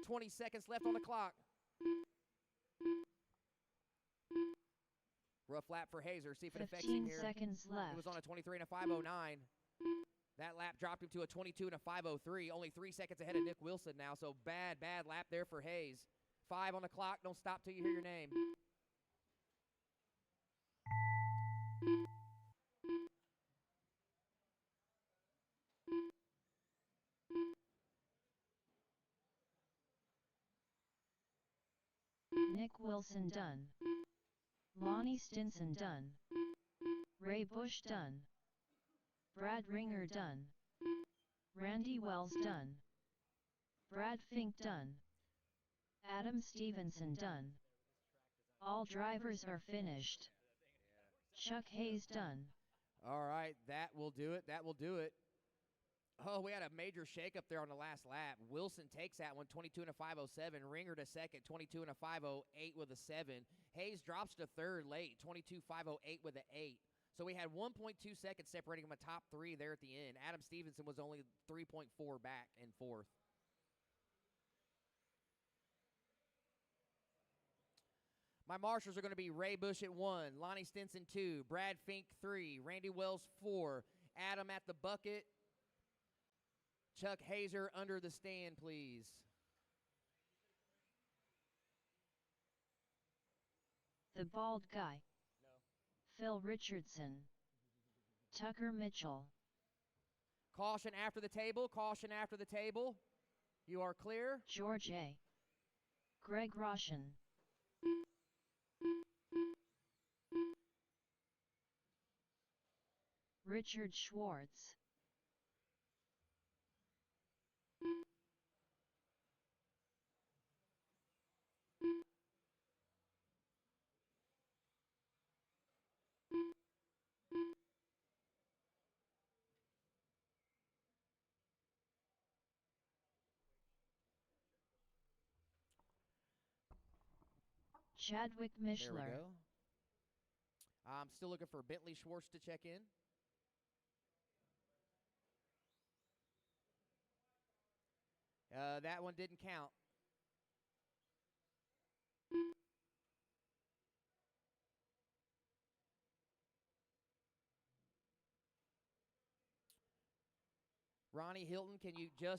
20 seconds left on the clock. Rough lap for Hazer. See if it affects him 15 here. seconds left. He was on a 23 and a 509. That lap dropped him to a 22 and a 503. Only 3 seconds ahead of Nick Wilson now. So bad lap there for Hayes. 5 on the clock. Don't stop till you hear your name. Nick Wilson done. Lonnie Stinson done. Ray Bush done. Brad Ringer done. Randy Wells done. Brad Fink done. Adam Stevenson done. All drivers are finished. Chuck Hayes done. All right, that will do it. That will do it. Oh, we had a major shakeup there on the last lap. Wilson takes that one, 22 and a 507. Ringer to second, 22 and a 508 with a 7. Hayes drops to third late, 22.508 with an 8. So we had 1.2 seconds separating them a top 3 there at the end. Adam Stevenson was only 3.4 back in 4th. My marshals are going to be Ray Bush at 1, Lonnie Stinson 2, Brad Fink 3, Randy Wells 4, Adam at the bucket, Chuck Hazer under the stand, please. The Bald Guy. No. Phil Richardson. Tucker Mitchell. Caution after the table. Caution after the table. You are clear. George A. Greg Roshan. Richard Schwartz. Chadwick Mishler. There we go. I'm still looking for Bentley Schwartz to check in. That one didn't count. Ronnie Hilton,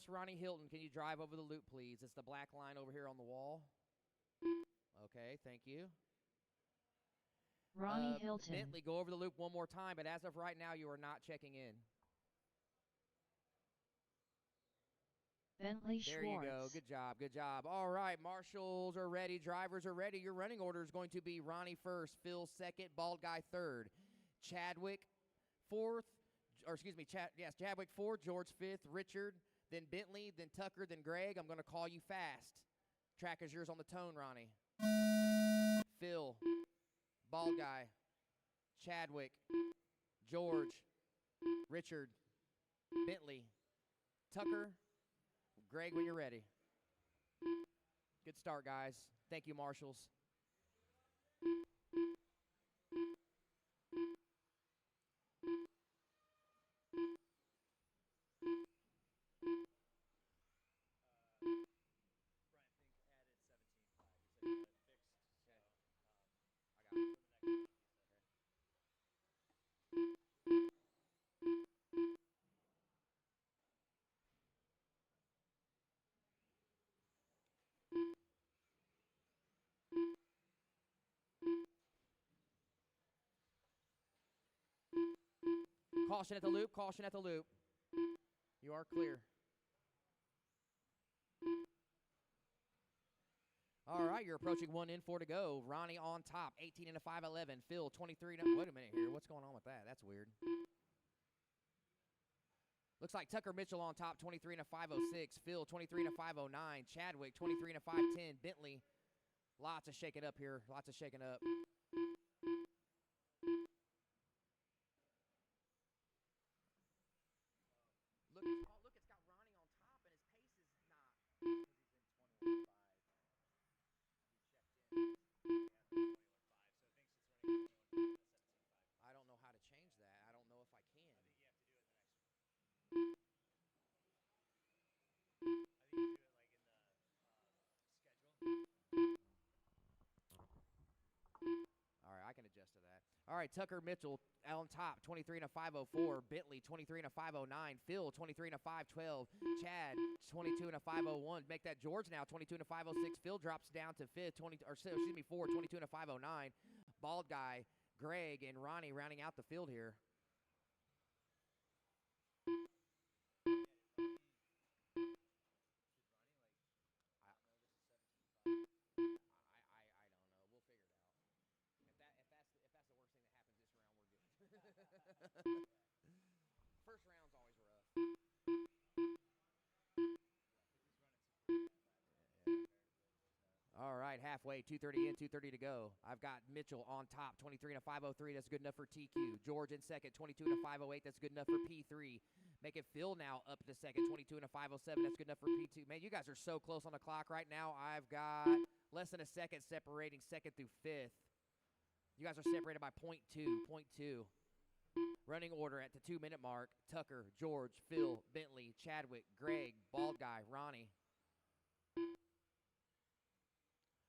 Ronnie Hilton, can you drive over the loop, please? It's the black line over here on the wall. Okay, thank you. Ronnie Hilton. Bentley, go over the loop one more time, but as of right now, you are not checking in. Bentley There Schwartz. you go. Good job. Good job. All right. Marshals are ready. Drivers are ready. Your running order is going to be Ronnie first, Phil second, Bald Guy third, Chadwick fourth, Chadwick fourth, George fifth, Richard, then Bentley, then Tucker, then Greg. I'm going to call you fast. Track is yours on the tone, Ronnie. Phil, Bald Guy, Chadwick, George, Richard, Bentley, Tucker, Greg, when you're ready. Good start, guys. Thank you, marshals. Caution at the loop, caution at the loop. You are clear. All right, you're approaching 1 in, 4 to go. Ronnie on top, 18 and a 511. Phil, 23 and wait a minute here. What's going on with that? That's weird. Looks like Tucker Mitchell on top, 23 and a 506. Phil, 23 and a 509. Chadwick, 23 and a 510. Bentley, lots of shaking up here. Lots of shaking up. Look, it's got Ronnie on top, and his pace is not. Because he's in 21.5. I don't know how to change that. I don't know if I can. All right, I can adjust to that. All right, Tucker Mitchell on top, 23 and a 504. Bentley, 23 and a 509. Phil, 23 and a 512. Chad, 22 and a 501. Make that George now, 22 and a 506. Phil drops down to fifth, 4, 22 and a 509. Bald guy, Greg, and Ronnie rounding out the field here. I don't know. We'll figure it out. If that's the worst thing that happens this round, we're good. First round's always rough. All right, halfway, 2:30 in, 2:30 to go. I've got Mitchell on top, 23 and a 503. That's good enough for TQ. George in second, 22 and a 508. That's good enough for P3. Make it Phil now up to second, 22 and a 507. That's good enough for P2. Man, you guys are so close on the clock right now. I've got less than a second separating second through fifth. You guys are separated by 0.2. Running order at the 2-minute mark. Tucker, George, Phil, Bentley, Chadwick, Greg, Bald Guy, Ronnie.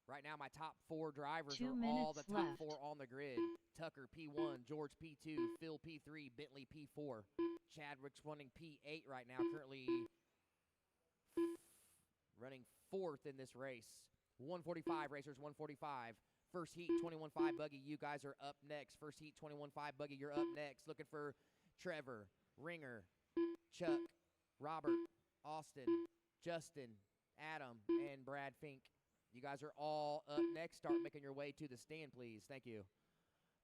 Right now, my top 4 drivers are all the top 4 on the grid. Tucker, P1, George, P2, Phil, P3, Bentley, P4. Chadwick's running P8 right now, currently running 4th in this race. 145, racers, 145. First heat, 21.5 buggy. You guys are up next. First heat, 21.5 buggy. You're up next. Looking for Trevor, Ringer, Chuck, Robert, Austin, Justin, Adam, and Brad Fink. You guys are all up next. Start making your way to the stand, please. Thank you.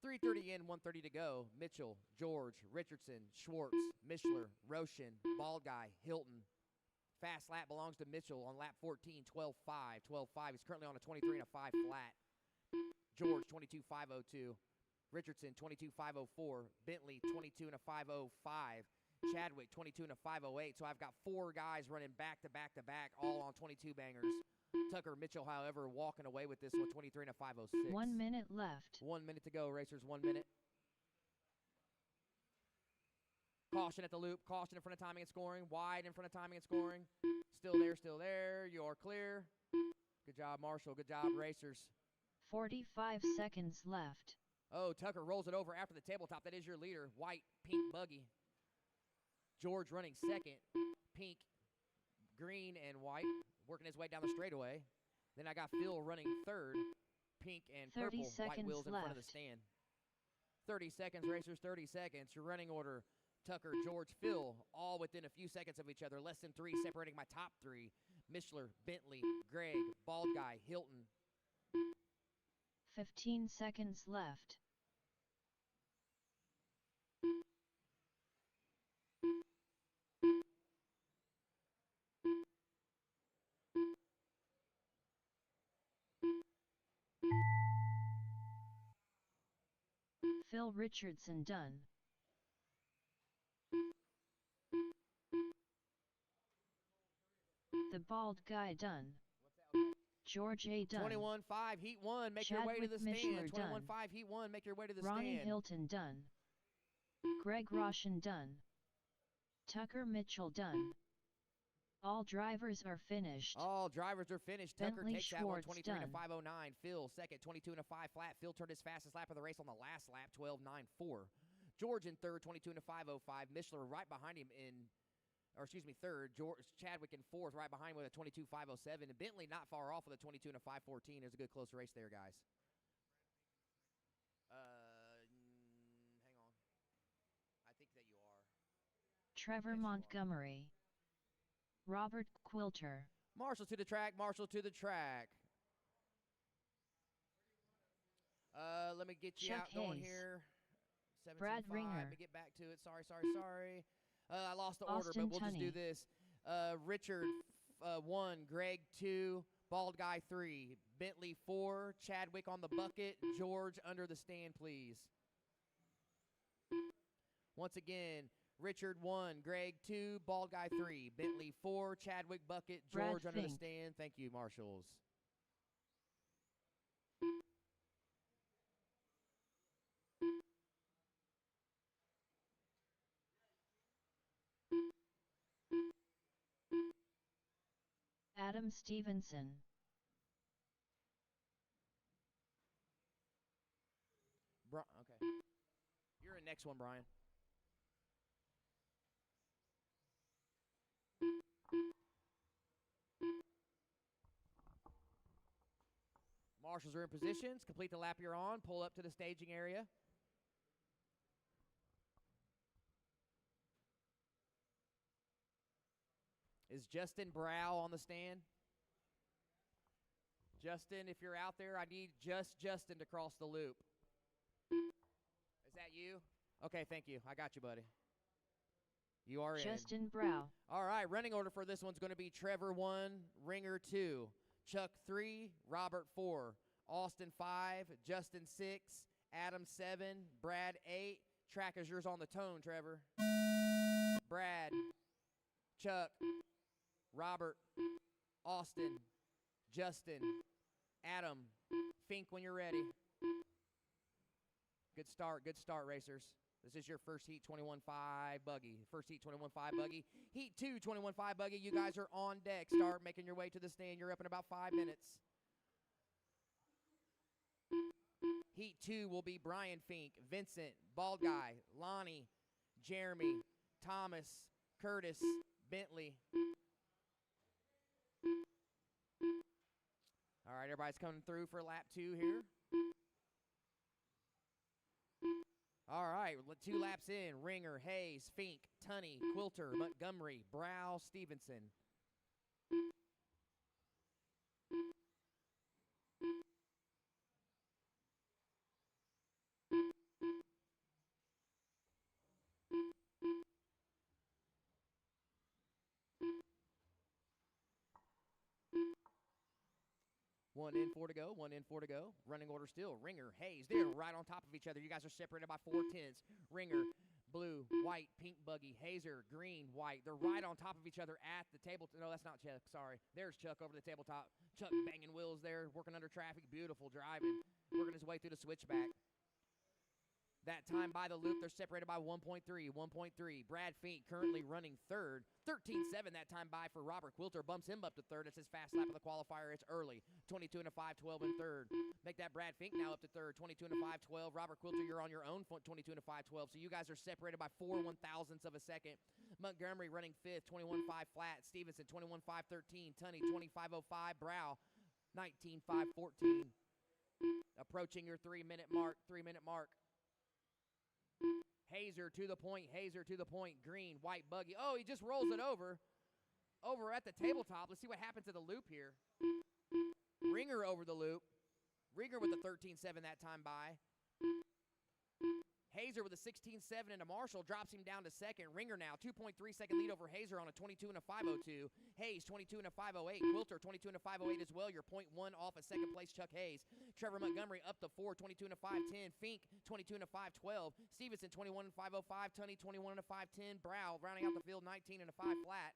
3:30 in, 1:30 to go. Mitchell, George, Richardson, Schwartz, Mishler, Roshan, Bald Guy, Hilton. Fast lap belongs to Mitchell on lap 14, 12.5. 12.5. He's currently on a 23 and a 5 flat. George, 22.502. Richardson, 22.504. Bentley, 22 and a 505. Chadwick, 22 and a 508. So I've got 4 guys running back to back to back, all on 22 bangers. Tucker Mitchell, however, walking away with this one, 23 and a 506. 1 minute left. 1 minute to go, racers. 1 minute. Caution at the loop. Caution in front of timing and scoring. Wide in front of timing and scoring. Still there, still there. You're clear. Good job, Marshall. Good job, racers. 45 seconds left. Oh, Tucker rolls it over after the tabletop. That is your leader. White, pink buggy. George running second. Pink, green, and white. Working his way down the straightaway. Then I got Phil running third. Pink and purple. White wheels in front of the stand. 30 seconds, racers. 30 seconds. Your running order. Tucker, George, Phil, all within a few seconds of each other. Less than 3 separating my top 3. Mishler, Bentley, Greg, Bald Guy, Hilton. 15 seconds left. Phil Richardson done. The Bald Guy done. George A. done. 21.5, heat 1, make your way to the stand. 21.5, heat 1, make your way to the stand. Ronnie Hilton done. Greg Roshan done. Tucker Mitchell done. All drivers are finished. All drivers are finished. Tucker Bentley takes that one, Schwartz 23 and a done. 509. Phil second, 22 and a 5 flat. Phil turned his fastest lap of the race on the last lap, 12.94. George in third, 22 and a 505. Mishler right behind him third. Chadwick in fourth, right behind him with a 22.507. And Bentley not far off with a 22 and a 514. It was a good close race there, guys. Hang on. I think that you are. Trevor Yes, Montgomery. Robert Quilter. Marshall to the track. Marshall to the track. Let me get you Chuck out going Hayes. here. 17-5. Brad Ringer. Let me get back to it. Sorry. I lost the order, Austin but we'll just do Tunney. this. Richard 1, Greg 2, Bald Guy 3, Bentley 4, Chadwick on the bucket, George under the stand, please. Once again, Richard 1, Greg 2, Bald Guy 3, Bentley 4, Chadwick bucket, George Brad under the Fink. stand. Thank you, marshals. Adam Stevenson. Okay. You're in next one, Brian. Marshals are in positions. Complete the lap you're on. Pull up to the staging area. Is Justin Brow on the stand? Justin, if you're out there, I need just Justin to cross the loop. Is that you? Okay, thank you. I got you, buddy. You are in. Justin Brow. All right, running order for this one's going to be Trevor 1, Ringer 2, Chuck 3, Robert 4, Austin 5, Justin 6, Adam 7, Brad 8. Track is yours on the tone, Trevor. Brad, Chuck, Robert, Austin, Justin, Adam, Fink when you're ready. Good start, racers. This is your first heat 21.5 buggy. First heat 21.5 buggy. Heat 2 21.5 buggy. You guys are on deck. Start making your way to the stand. You're up in about 5 minutes. Heat 2 will be Brian Fink, Vincent, Bald Guy, Lonnie, Jeremy, Thomas, Curtis, Bentley. All right, everybody's coming through for lap 2 here. All right, 2 laps in. Ringer, Hayes, Fink, Tunney, Quilter, Montgomery, Brow, Stevenson. One in, 4 to go. Running order still. Ringer, Hayes, they're right on top of each other. You guys are separated by 4 tenths. Ringer, blue, white, pink buggy. Hazer, green, white. They're right on top of each other at the table. No, that's not Chuck. Sorry. There's Chuck over the tabletop. Chuck banging wheels there, working under traffic. Beautiful driving. Working his way through the switchback. That time by the loop, they're separated by 1.3. Brad Fink currently running third. 13.7 that time by for Robert Quilter. Bumps him up to third. It's his fast lap of the qualifier. It's early. 22 and a 5.12 in third. Make that Brad Fink now up to third. 22 and a 5.12. Robert Quilter, you're on your own. 22 and a 5.12. So you guys are separated by 4 1,000ths of a second. Montgomery running fifth. 21.5 flat. Stevenson 21.5.13. Tunney 25.05. Brow 19.5.14. Approaching your 3 minute mark. Hazer to the point. Green, white buggy. Oh, he just rolls it over at the tabletop. Let's see what happens to the loop here. Ringer over the loop. Ringer with the 13.7 that time by. Hazer with a 16.7 into Marshall drops him down to second. Ringer now 2.3 second lead over Hazer on a 22 and a 5.02. Hayes 22 and a 5.08. Quilter 22 and a 5.08 as well. You're 0.1 off of second place Chuck Hayes. Trevor Montgomery up to 4, 22 and a 5.10. Fink 22 and a 5.12. Stevenson 21 and 5.05. Tunney 21 and a 5.10. Brow rounding out the field 19 and a 5 flat.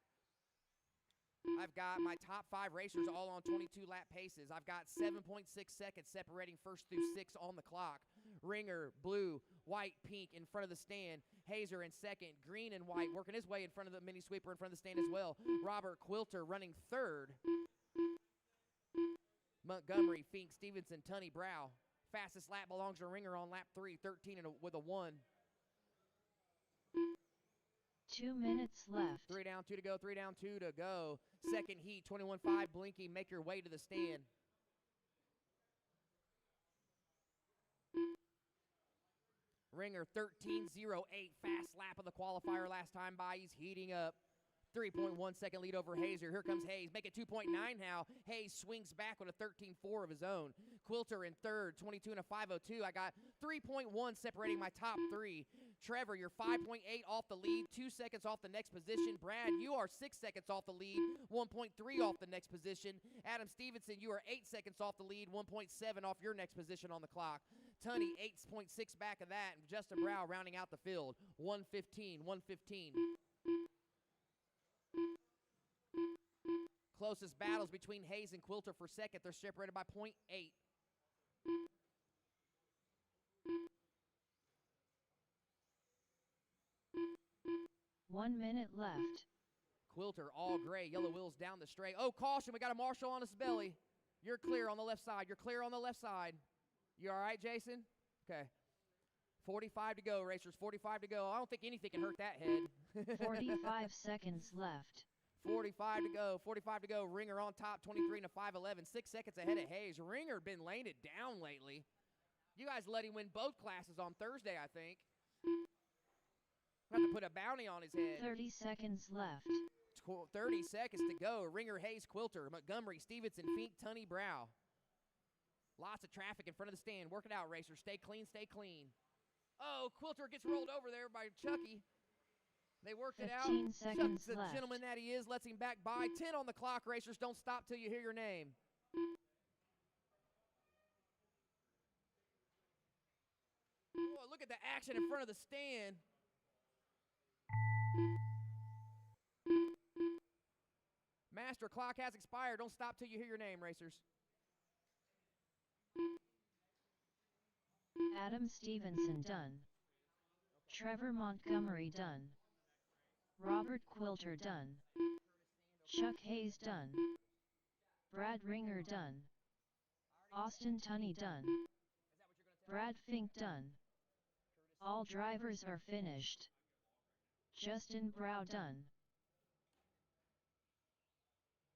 I've got my top 5 racers all on 22 lap paces. I've got 7.6 seconds separating first through 6 on the clock. Ringer, blue, white, pink in front of the stand. Hazer in second, green and white working his way in front of the mini sweeper in front of the stand as well. Robert Quilter running third. Montgomery, Fink, Stevenson, Tunney, Brow. Fastest lap belongs to Ringer on lap 3, 13 and with a 1. 2 minutes left. 3 down, 2 to go. Second heat, 21.5 Blinky. Make your way to the stand. Ringer 13.08. Fast lap of the qualifier last time by. He's heating up. 3.1 second lead over Hazer. Here comes Hayes. Make it 2.9 now. Hayes swings back with a 13.4 of his own. Quilter in third, 22 and a 5.02. I got 3.1 separating my top three. Trevor, you're 5.8 off the lead, 2 seconds off the next position. Brad, you are 6 seconds off the lead, 1.3 off the next position. Adam Stevenson, you are 8 seconds off the lead, 1.7 off your next position on the clock. Tunney, 8.6 back of that, and Justin Brow rounding out the field, 115, 115. Closest battles between Hayes and Quilter for second. They're separated by 0.8. 1 minute left. Quilter, all gray, yellow wheels down the straight. Oh, caution, we got a Marshall on his belly. You're clear on the left side. You're clear on the left side. You all right, Jason? Okay. 45 to go, racers. 45 to go. I don't think anything can hurt that head. 45 seconds left. 45 to go. 45 to go. Ringer on top, 23 and a 5.11. 6 seconds ahead of Hayes. Ringer been laying it down lately. You guys let him win both classes on Thursday, I think. Have to put a bounty on his head. 30 seconds left. 30 seconds to go. Ringer, Hayes, Quilter, Montgomery, Stevenson, Fink, Tunney, Brow. Lots of traffic in front of the stand. Work it out, racers. Stay clean, stay clean. Oh, Quilter gets rolled over there by Chucky. They worked it out. 15 seconds Chuck, the left. gentleman that he is, lets him back by. 10 on the clock, racers. Don't stop till you hear your name. Boy, look at the action in front of the stand. Master clock has expired. Don't stop till you hear your name, racers. Adam Stevenson done. Trevor Montgomery done. Robert Quilter done. Chuck Hayes done. Brad Ringer done. Austin Tunney done. Brad Fink done. All drivers are finished. Justin Brow done.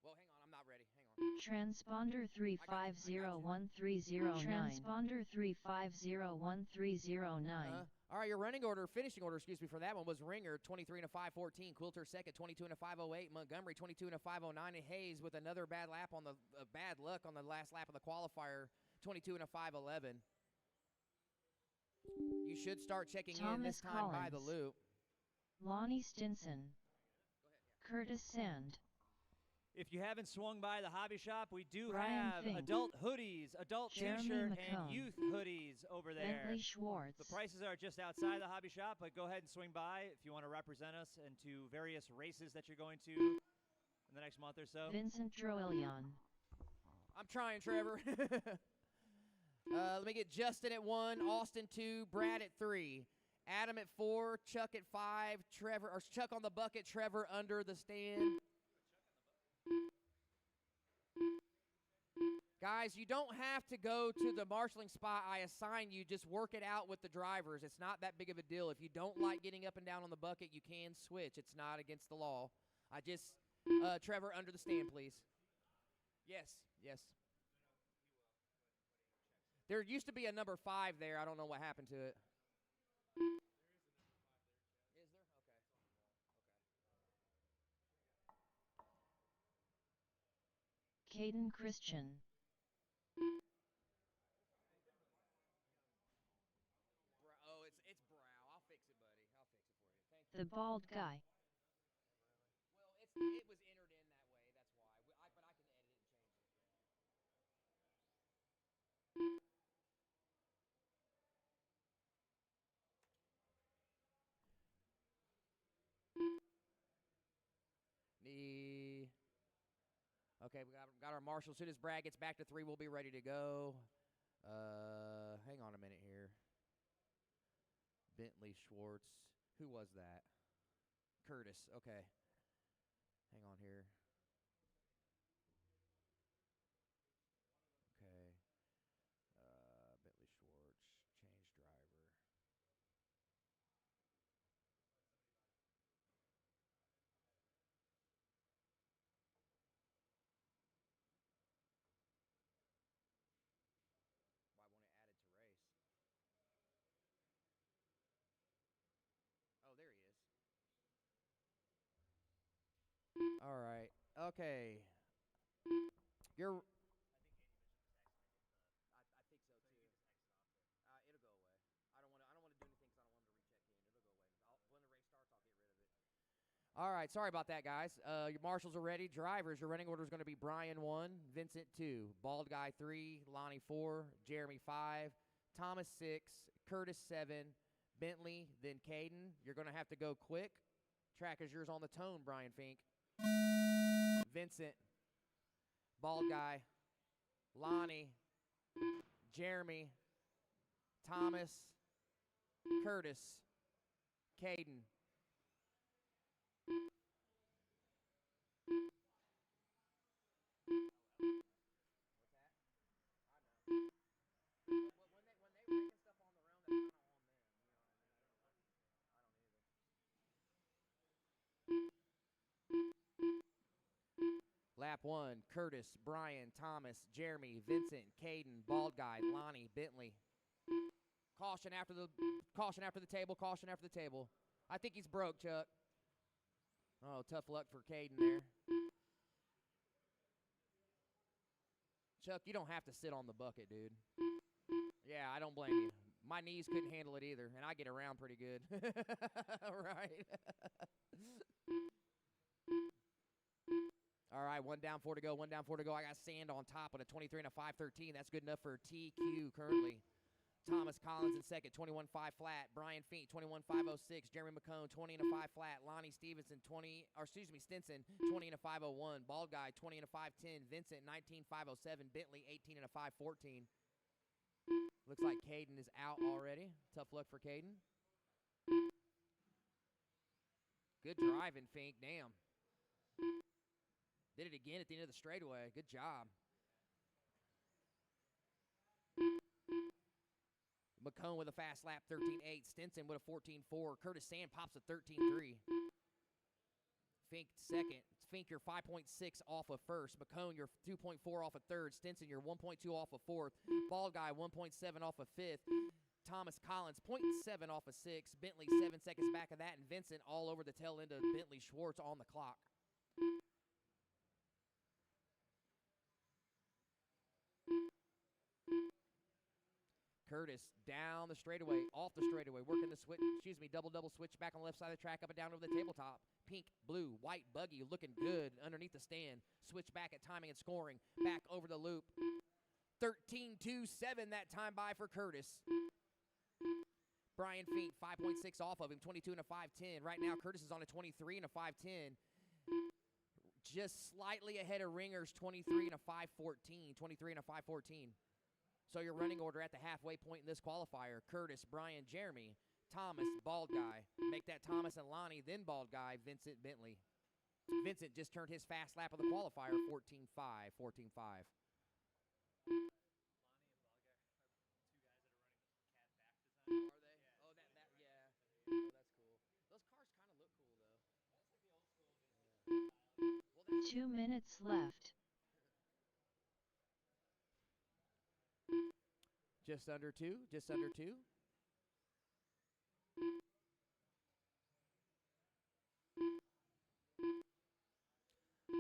Well, hang on, I'm not ready. Hang on. Transponder 3501309. Transponder 3501309. All right, your running order, finishing order, excuse me, for that one was Ringer, 23 and a 5.14. Quilter second, 22 and a 5.08. Montgomery, 22 and a 5.09. And Hayes with another bad lap on the bad luck on the last lap of the qualifier, 22 and a 5.11. You should start checking in this time by the loop. Lonnie Stinson. Curtis Sand. If you haven't swung by the hobby shop, we do Brian have Fink. adult hoodies, adult Jeremy t-shirt, and McComb. youth hoodies over there. Bentley Schwartz. The prices are just outside the hobby shop, but go ahead and swing by if you want to represent us into various races that you're going to in the next month or so. Vincent Droilion. I'm trying, Trevor. Let me get Justin at 1, Austin 2, Brad at 3, Adam at 4, Chuck at 5, Chuck on the bucket, Trevor under the stand. Guys, you don't have to go to the marshaling spot I assign you. Just work it out with the drivers. It's not that big of a deal. If you don't like getting up and down on the bucket, you can switch. It's not against the law. Trevor, under the stand, please. Yes, yes. There used to be a number 5 there. I don't know what happened to it. Is there? Okay. Caden Christian. It's Brow. I'll fix it, buddy. I'll fix it for you. Thank you. The bald guy. Well, it was entered in that way. That's why. But I can edit it and change it. Okay, we got our marshal. As soon as Brad gets back to 3, we'll be ready to go. Hang on a minute here. Bentley Schwartz. Who was that? Curtis. Okay. Hang on here. Okay. Bentley Schwartz. Change driver. Why won't it add it to race? Oh, there he is. All right. Okay. You're. I think so too. It'll go away. I don't want to. I don't want to do anything because I don't want them to recheck in. It'll go away. When the race starts, I'll get rid of it. All right. Sorry about that, guys. Your marshals are ready. Drivers. Your running order is going to be Brian 1, Vincent 2, Bald Guy 3, Lonnie 4, Jeremy 5, Thomas 6, Curtis 7, Bentley, then Caden. You're going to have to go quick. Track is yours on the tone, Brian Fink. Vincent, Bald Guy, Lonnie, Jeremy, Thomas, Curtis, Caden. Lap 1, Curtis, Brian, Thomas, Jeremy, Vincent, Caden, Bald Guy, Lonnie, Bentley. Caution after the table, caution after the table. I think he's broke, Chuck. Oh, tough luck for Caden there. Chuck, you don't have to sit on the bucket, dude. Yeah, I don't blame you. My knees couldn't handle it either, and I get around pretty good. Right. All right, 1 down, 4 to go, 1 down, 4 to go. I got Sand on top on a 23 and a 5:13. That's good enough for TQ currently. Thomas Collins in second, 21.5 flat. Brian Fink, 21.506. Jeremy McCone, 20 and a 5 flat. Lonnie Stevenson, Stinson, 20 and a 5:01. Bald Guy, 20 and a 5:10. Vincent, 19.507. Bentley, 18 and a 5:14. Looks like Caden is out already. Tough luck for Caden. Good driving, Fink. Damn. Did it again at the end of the straightaway. Good job. McCone with a fast lap, 13.8. Stinson with a 14.4. Curtis Sand pops a 13.3. Fink second. Fink, you're 5.6 off of first. McCone, you're 2.4 off of third. Stinson, you're 1.2 off of fourth. Bald Guy, 1.7 off of fifth. Thomas Collins, 0.7 off of sixth. Bentley, 7 seconds back of that. And Vincent all over the tail end of Bentley Schwartz on the clock. Curtis down the straightaway, off the straightaway, working the switch, double switch back on the left side of the track, up and down over the tabletop. Pink, blue, white buggy looking good underneath the stand. Switch back at timing and scoring, back over the loop. 13.27 that time by for Curtis. Brian Fink, 5.6 off of him, 22 and a 5.10. Right now, Curtis is on a 23 and a 5.10. Just slightly ahead of Ringer's 23 and a 5.14, 23 and a 5.14. So your running order at the halfway point in this qualifier: Curtis, Brian, Jeremy, Thomas, Bald Guy. Make that Thomas and Lonnie, then Bald Guy, Vincent, Bentley. Vincent just turned his fast lap of the qualifier, 14.5, 14.5. Are they? Oh, yeah. Oh, that's cool. Those cars kind of look cool, though. Well, 2 minutes left. Just under two.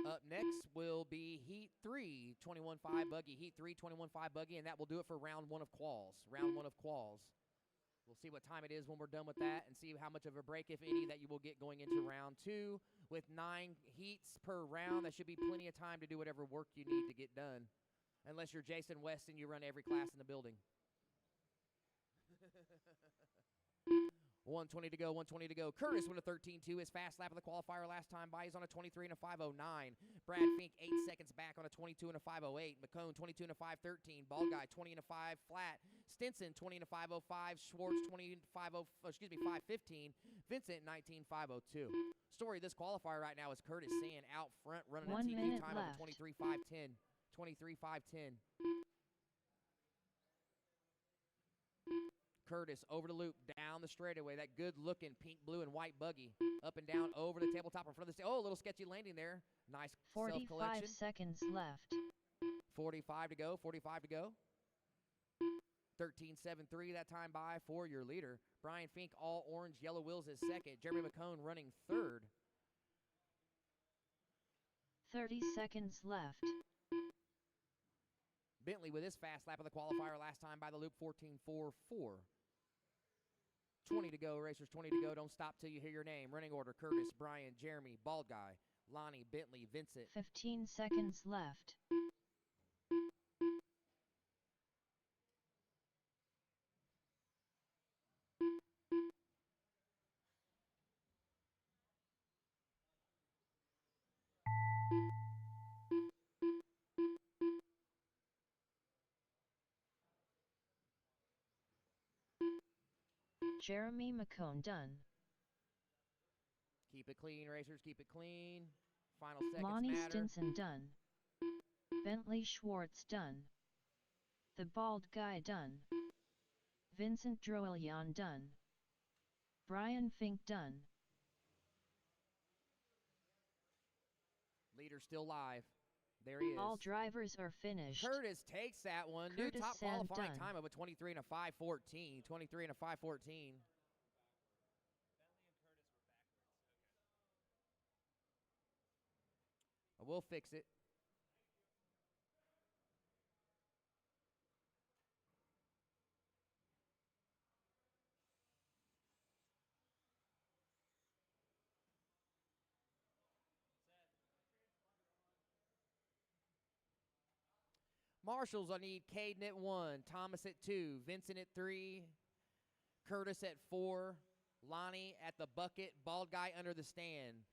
Up next will be Heat 3, 21.5 buggy. Heat 3, 21.5 buggy, and that will do it for round 1 of quals. We'll see what time it is when we're done with that and see how much of a break, if any, that you will get going into round 2. With 9 heats per round, that should be plenty of time to do whatever work you need to get done. Unless you're Jason West and you run every class in the building. 120 to go. Curtis with a 13.2. His fast lap of the qualifier last time by. He's on a 23 and a 5.09. Brad Fink, 8 seconds back on a 22 and a 5.08. McCone, 22 and a 5.13. Bald Guy, 20 and a 5 flat. Stinson, 20 and a 5.05. Schwartz, 20 and 5.15. Vincent, 19.5.02. Story of this qualifier right now is Curtis Sand out front running a 1 TQ minute time left. of 23.510. 23.510. Curtis over the loop, down the straightaway. That good-looking pink, blue, and white buggy. Up and down over the tabletop in front of the stage. Oh, a little sketchy landing there. Nice 45 self-collection. seconds left. 45 to go. 13.73 that time by for your leader. Brian Fink, all orange, yellow wheels is second. Jeremy McCone running third. 30 seconds left. Bentley with his fast lap of the qualifier last time by the loop, 14.44. 20 to go, racers, 20 to go. Don't stop till you hear your name. Running order, Curtis, Brian, Jeremy, Bald Guy, Lonnie, Bentley, Vincent. 15 seconds left. Jeremy McCone done. Keep it clean, racers, keep it clean. Final seconds Lonnie matter. Stinson done. Bentley Schwartz done. The Bald Guy done. Vincent Droelian done. Brian Fink done. Leader still live. There he is. All drivers are finished. Curtis takes that one. Curtis New top Sand qualifying done. time of a 23 and a 5:14. 23 and a 5:14. We'll fix it. Marshals, I need Caden at 1, Thomas at 2, Vincent at 3, Curtis at 4, Lonnie at the bucket, Bald Guy under the stand.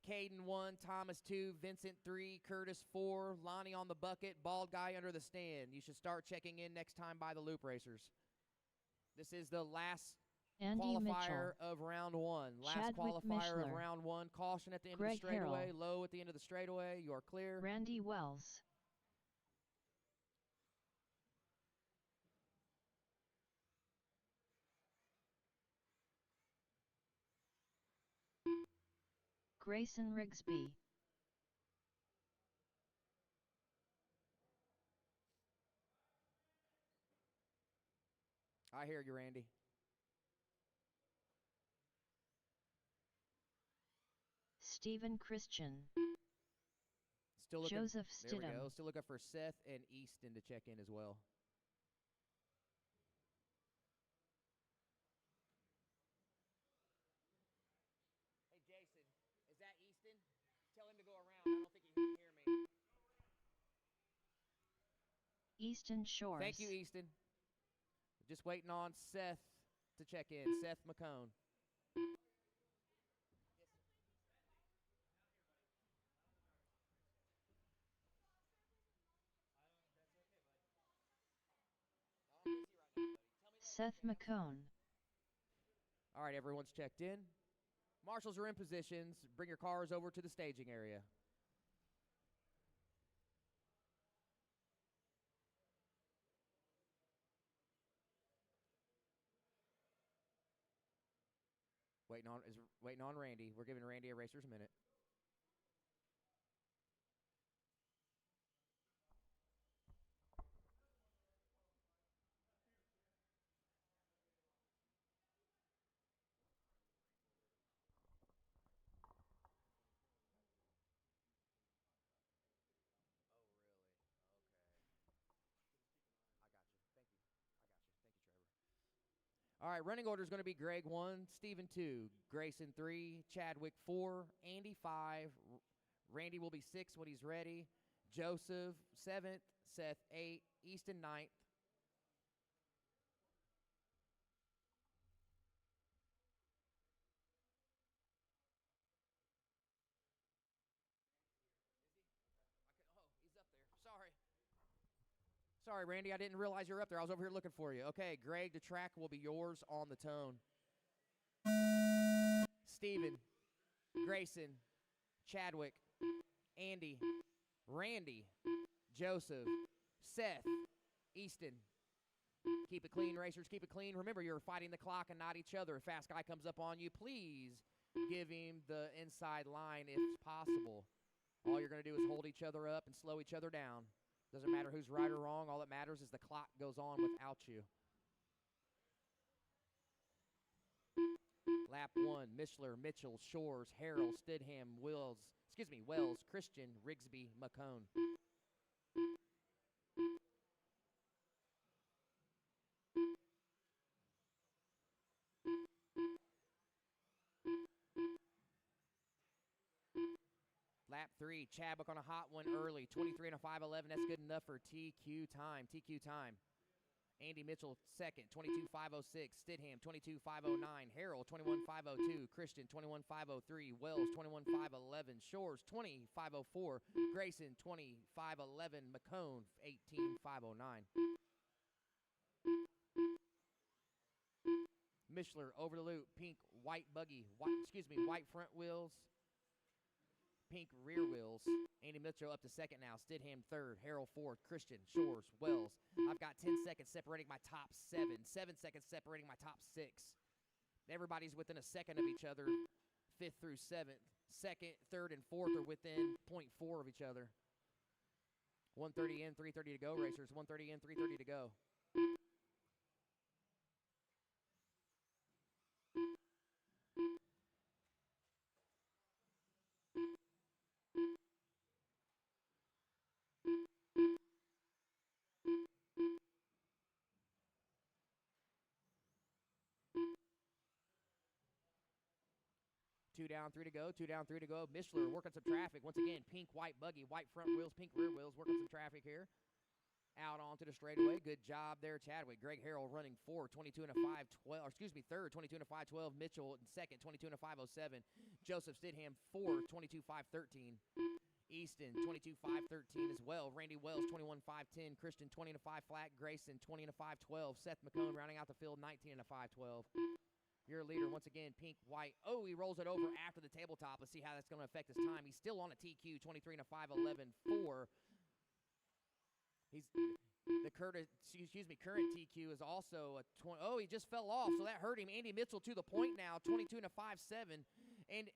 Caden 1, Thomas 2, Vincent 3, Curtis 4, Lonnie on the bucket, Bald Guy under the stand. You should start checking in next time by the loop, racers. This is the last Andy qualifier Mitchell. of round 1. Last Chadwick qualifier of Mishler. round 1. Caution at the end Greg of the straightaway, Harrell. low at the end of the straightaway. You are clear. Randy Wells. Grayson Rigsby. I hear you, Randy. Stephen Christian. Still looking. Joseph There we go. Stidham. Still looking for Seth and Easton to check in as well. Hey, Jason, is that Easton? Tell him to go around. I don't think he can hear me. Easton Shores. Thank you, Easton. Just waiting on Seth to check in. Seth McCone. Seth McCone. All right, everyone's checked in. Marshals are in positions. Bring your cars over to the staging area. Waiting on Randy. We're giving Randy a racer's minute. All right, running order is going to be Greg 1, Steven 2, Grayson 3, Chadwick 4, Andy 5, Randy will be 6 when he's ready, Joseph 7th, Seth 8, Easton 9th. He's up there. Sorry, Randy, I didn't realize you were up there. I was over here looking for you. Okay, Greg, the track will be yours on the tone. Steven, Grayson, Chadwick, Andy, Randy, Joseph, Seth, Easton. Keep it clean, racers. Keep it clean. Remember, you're fighting the clock and not each other. If fast guy comes up on you, please give him the inside line if possible. All you're going to do is hold each other up and slow each other down. Doesn't matter who's right or wrong. All that matters is the clock goes on without you. Lap 1, Mishler, Mitchell, Shores, Harrell, Stidham, Wills, Wells, Christian, Rigsby, McCone. Lap 3, Chadwick on a hot one early, 23 and a 5:11. That's good enough for TQ time. Andy Mitchell second, 22.506. Stidham, 22.509. Harrell, 21.502. Christian, 21.503. Wells, 21.511. Shores, 20.504. Grayson, 20.511. McCone, 18.509. Mishler over the loop, pink, white buggy, white front wheels, pink rear wheels. Andy Mitchell up to second now. Stidham third. Harrell fourth. Christian, Shores, Wells. I've got 10 seconds separating my top 7. 7 seconds separating my top 6. Everybody's within a second of each other, 5th through 7th. Second, third, and fourth are within 0.4 of each other. 1:30 in, 3:30 to go, racers. 1:30 in, 3:30 to go. Two down, three to go. Mishler working some traffic. Once again, pink, white buggy, white front wheels, pink rear wheels, working some traffic here. Out onto the straightaway. Good job there, Chadwick. Greg Harrell running third, 22 and a 5:12. Mitchell in second, 22 and a 5:07. Joseph Stidham fourth, 22.513. Easton, 22.513 as well. Randy Wells, 21.510. Christian, 20 and a 5 flat. Grayson, 20 and a 5:12. Seth McCone rounding out the field, 19 and a 5:12. Your leader, once again, pink, white. Oh, he rolls it over after the tabletop. Let's see how that's going to affect his time. He's still on a TQ, 23 and a 5:11.4. He's the current TQ is also a 20. Oh, he just fell off, so that hurt him. Andy Mitchell to the point now, 22 and a 5:7. And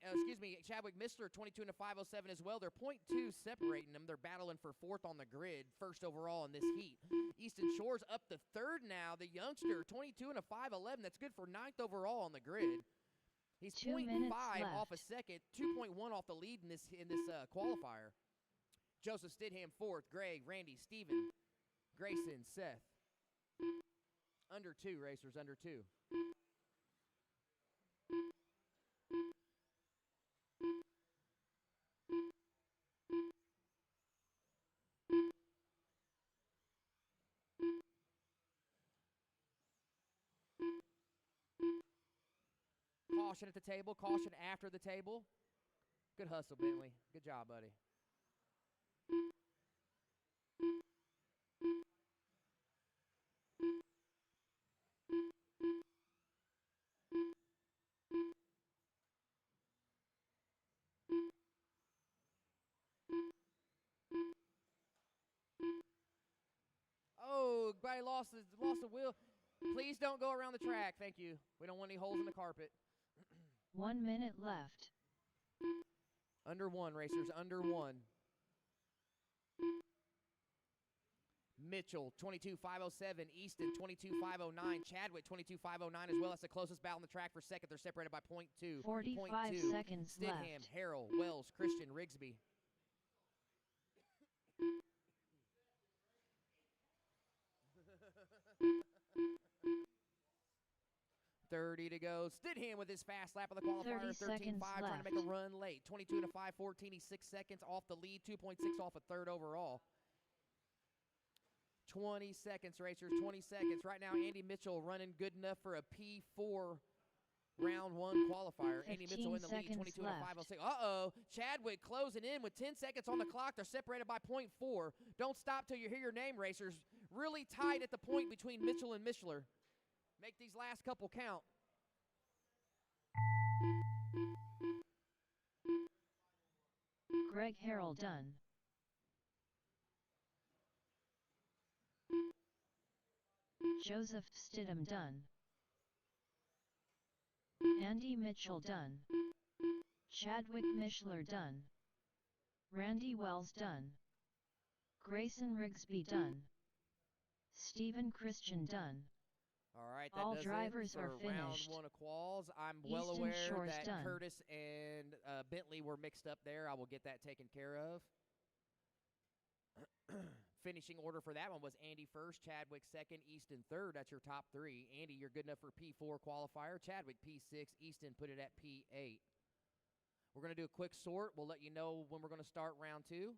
Chadwick Mishler, 22 and a 5:07 as well. They're 0.2 separating them. They're battling for fourth on the grid, first overall in this heat. Easton Shores up to third now. The youngster, 22 and a 5:11. That's good for ninth overall on the grid. He's 0.5 off a second, 2.1 off the lead in this qualifier. Joseph Stidham fourth. Greg, Randy, Steven, Grayson, Seth. Under 2 racers, under 2. Caution at the table, caution after the table. Good hustle, Bentley. Good job, buddy. Oh, everybody lost the wheel. Please don't go around the track. Thank you. We don't want any holes in the carpet. 1 minute left. Under 1, racers, under 1. Mitchell, 22.507. Easton, 22.509. Chadwick, 22.509 as well. That's the closest battle on the track for second. They're separated by 0.2. 45 seconds Stidham, left. Harrell, Wells, Christian, Rigsby. $30 to go. Stidham with his fast lap of the qualifier. 13.5, trying to make a run late. 22 and a 5:14. He's 6 seconds off the lead. 2.6 off a third overall. 20 seconds, racers. 20 seconds. Right now, Andy Mitchell running good enough for a P4 round 1 qualifier. Andy Mitchell in the lead. 22 and a 5:06. Uh-oh. Chadwick closing in with 10 seconds on the clock. They're separated by 0.4. Don't stop till you hear your name, racers. Really tight at the point between Mitchell and Mishler. Make these last couple count. Greg Harrell done. Joseph Stidham done. Andy Mitchell done. Chadwick Mishler done. Randy Wells done. Grayson Rigsby done. Stephen Christian done. All right, that All does drivers it are for round finished. 1 of quals. I'm well Easton aware Shore's that done. Curtis and Bentley were mixed up there. I will get that taken care of. Finishing order for that one was Andy first, Chadwick second, Easton third. That's your top three. Andy, you're good enough for P4 qualifier. Chadwick P6, Easton put it at P8. We're going to do a quick sort. We'll let you know when we're going to start round 2.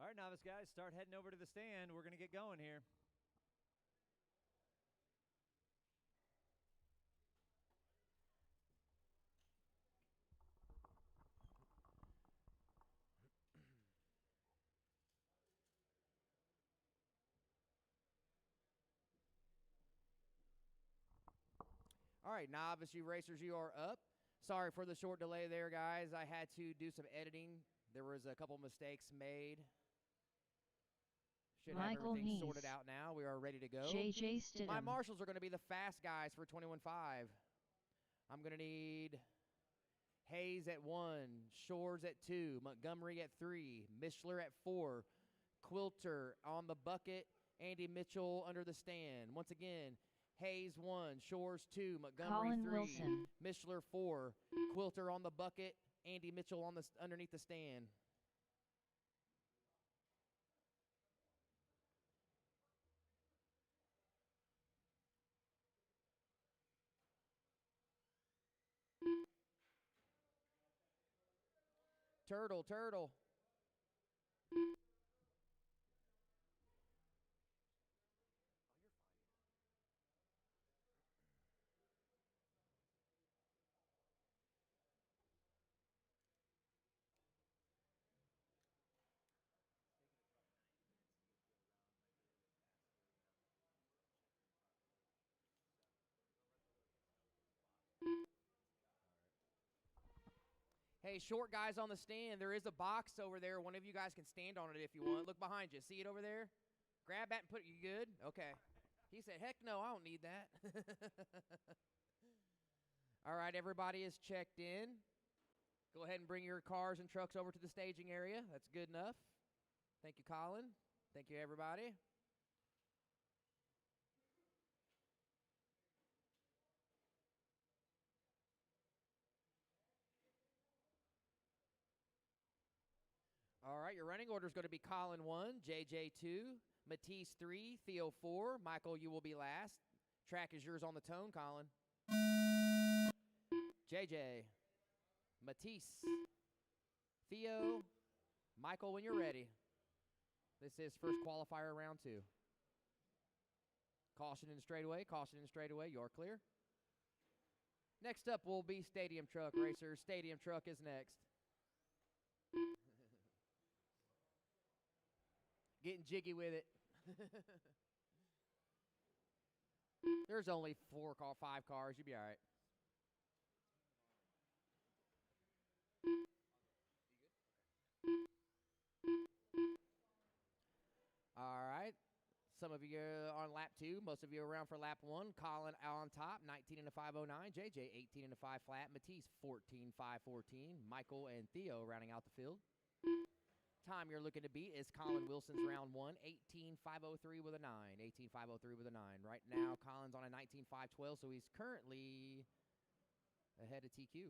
All right, novice guys, start heading over to the stand. We're going to get going here. All right, novice you racers, you are up. Sorry for the short delay there, guys. I had to do some editing. There was a couple mistakes made. Should have Michael everything Neese. sorted out now. We are ready to go. JJ My Stidham. marshals are going to be the fast guys for 21.5. I'm going to need Hayes at 1, Shores at 2, Montgomery at 3, Mishler at 4, Quilter on the bucket, Andy Mitchell under the stand. Once again, Hayes 1, Shores 2, Montgomery Colin 3, Wilson. Mishler 4, Quilter on the bucket, Andy Mitchell on the underneath the stand. Turtle. Hey, short guys on the stand, there is a box over there. One of you guys can stand on it if you want. Look behind you. See it over there? Grab that and put it. You good? Okay. He said, heck no, I don't need that. All right, everybody is checked in. Go ahead and bring your cars and trucks over to the staging area. That's good enough. Thank you, Colin. Thank you, everybody. All right, your running order is going to be Colin 1, JJ 2, Matisse 3, Theo 4. Michael, you will be last. Track is yours on the tone, Colin. JJ, Matisse, Theo, Michael, when you're ready. This is first qualifier round 2. Caution in straightaway, you're clear. Next up will be Stadium Truck Racers. Stadium Truck is next. Getting jiggy with it. There's only 5 cars. You'll be all right. All right. Some of you are on lap 2. Most of you are around for lap 1. Colin on top, 19 and a 509. JJ, 18 and a 5 flat. Matisse, 14, 514. Michael and Theo rounding out the field. Time you're looking to beat is Colin Wilson's round 1, 18.503 with a 9. 18.503 with a 9. Right now, Colin's on a 19.512, so he's currently ahead of TQ.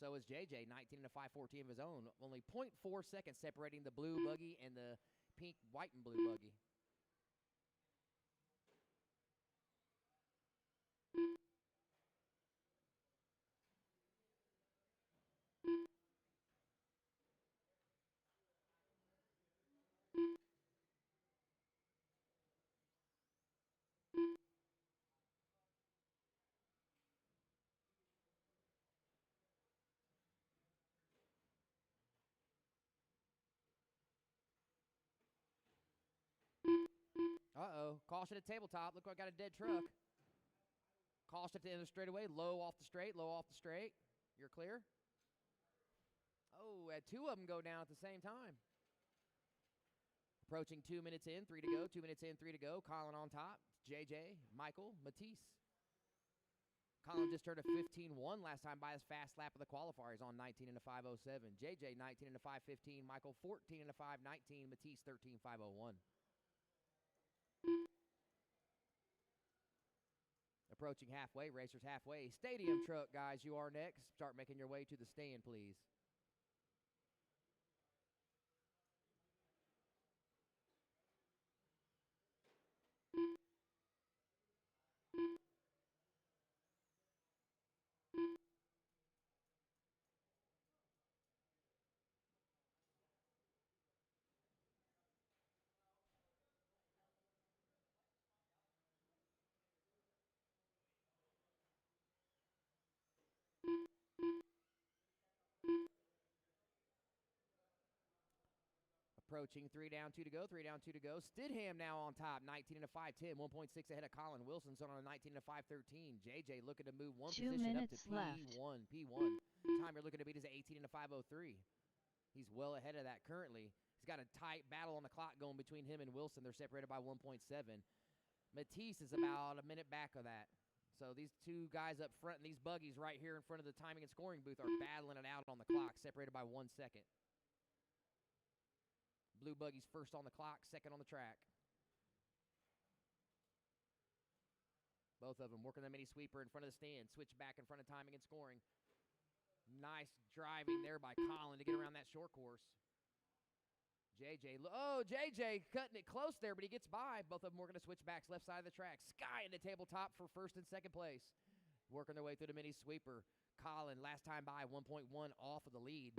So is JJ, 19 and a 514 of his own. Only 0.4 seconds separating the blue buggy and the pink, white, and blue buggy. Uh-oh. Caution at tabletop. Look like I got a dead truck. Caution at the end of the straightaway. Low off the straight. You're clear. Oh, had 2 of them go down at the same time. Approaching 2 minutes in, 3 to go. 2 minutes in, 3 to go. Colin on top. JJ, Michael, Matisse. Colin just turned a 15-1 last time by his fast lap of the qualifiers on 19 and a 507. JJ, 19 and a 515. Michael, 14 and a 519. Matisse, 13.501. Approaching halfway, racers halfway. Stadium Truck, guys, you are next. Start making your way to the stand, please. Approaching 3 down, 2 to go, 3 down, 2 to go. Stidham now on top, 19 and a 5-10, 1.6 ahead of Colin Wilson's on a 19 and a 5-13. JJ looking to move 1 2 position up to minutes left. P1. Time you're looking to beat is 18 and a 5:03. He's well ahead of that currently. He's got a tight battle on the clock going between him and Wilson. They're separated by 1.7. Matisse is about a minute back of that. So these two guys up front and these buggies right here in front of the timing and scoring booth are battling it out on the clock, separated by 1 second. Blue buggies first on the clock, second on the track. Both of them working the mini sweeper in front of the stand. Switch back in front of timing and scoring. Nice driving there by Colin to get around that short course. JJ cutting it close there, but he gets by. Both of them working to switch backs left side of the track. Sky in the tabletop for first and second place. Working their way through the mini sweeper. Colin, last time by, 1.1 off of the lead.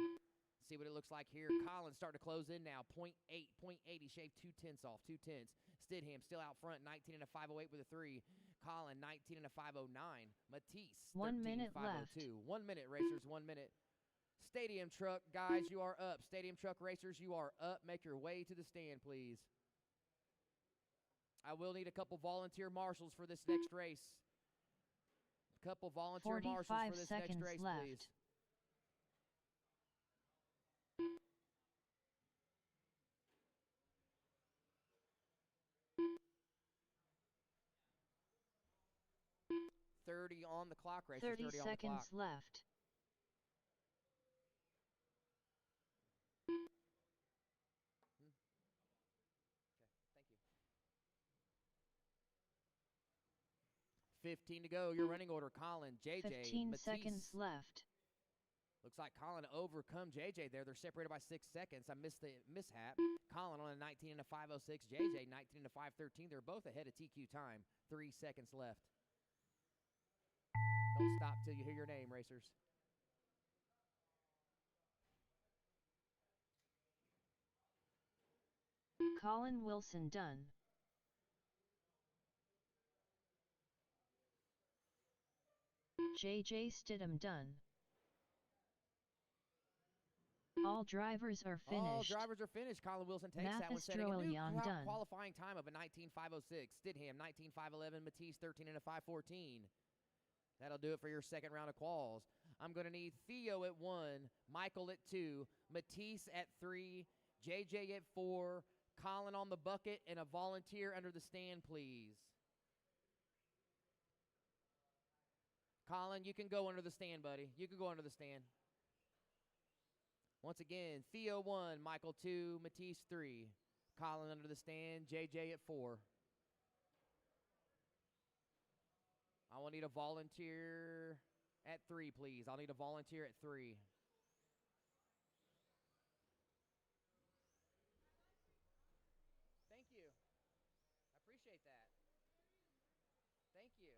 See what it looks like here. Collins starting to close in now. 0.8. He shaved 2/10 off. 2/10. Stidham still out front. 19 and a 5:08 with a 3. Colin 19 and a 5:09. Matisse 1 minute 5:02. 1 minute, racers. 1 minute. Stadium truck guys, you are up. Stadium truck racers, you are up. Make your way to the stand, please. I will need a couple volunteer marshals for this next race. A couple volunteer marshals for this next race, left. please. .30 on the clock, racers. 30 on the seconds clock. left. Thank you. 15 to go. Your running order, Colin, JJ, 15 Matisse. seconds left. Looks like Colin overcome JJ there. They're separated by 6 seconds. I missed the mishap. Colin on a 19 and a 5:06. JJ 19 and a 5:13. They're both ahead of TQ time. 3 seconds left. Don't stop till you hear your name, racers. Colin Wilson done. JJ Stidham done. All drivers are finished. All drivers are finished. Colin Wilson takes that one, Mathis setting a new Droyan done. qualifying time of a 19.506. Stidham 19.511. Matisse 13 and a 5:14. That'll do it for your second round of quals. I'm going to need Theo at 1, Michael at 2, Matisse at 3, JJ at 4, Colin on the bucket, and a volunteer under the stand, please. Colin, you can go under the stand, buddy. You can go under the stand. Once again, Theo 1, Michael 2, Matisse 3, Colin under the stand, JJ at 4. I will need a volunteer at 3, please. I'll need a volunteer at 3. Thank you. I appreciate that. Thank you.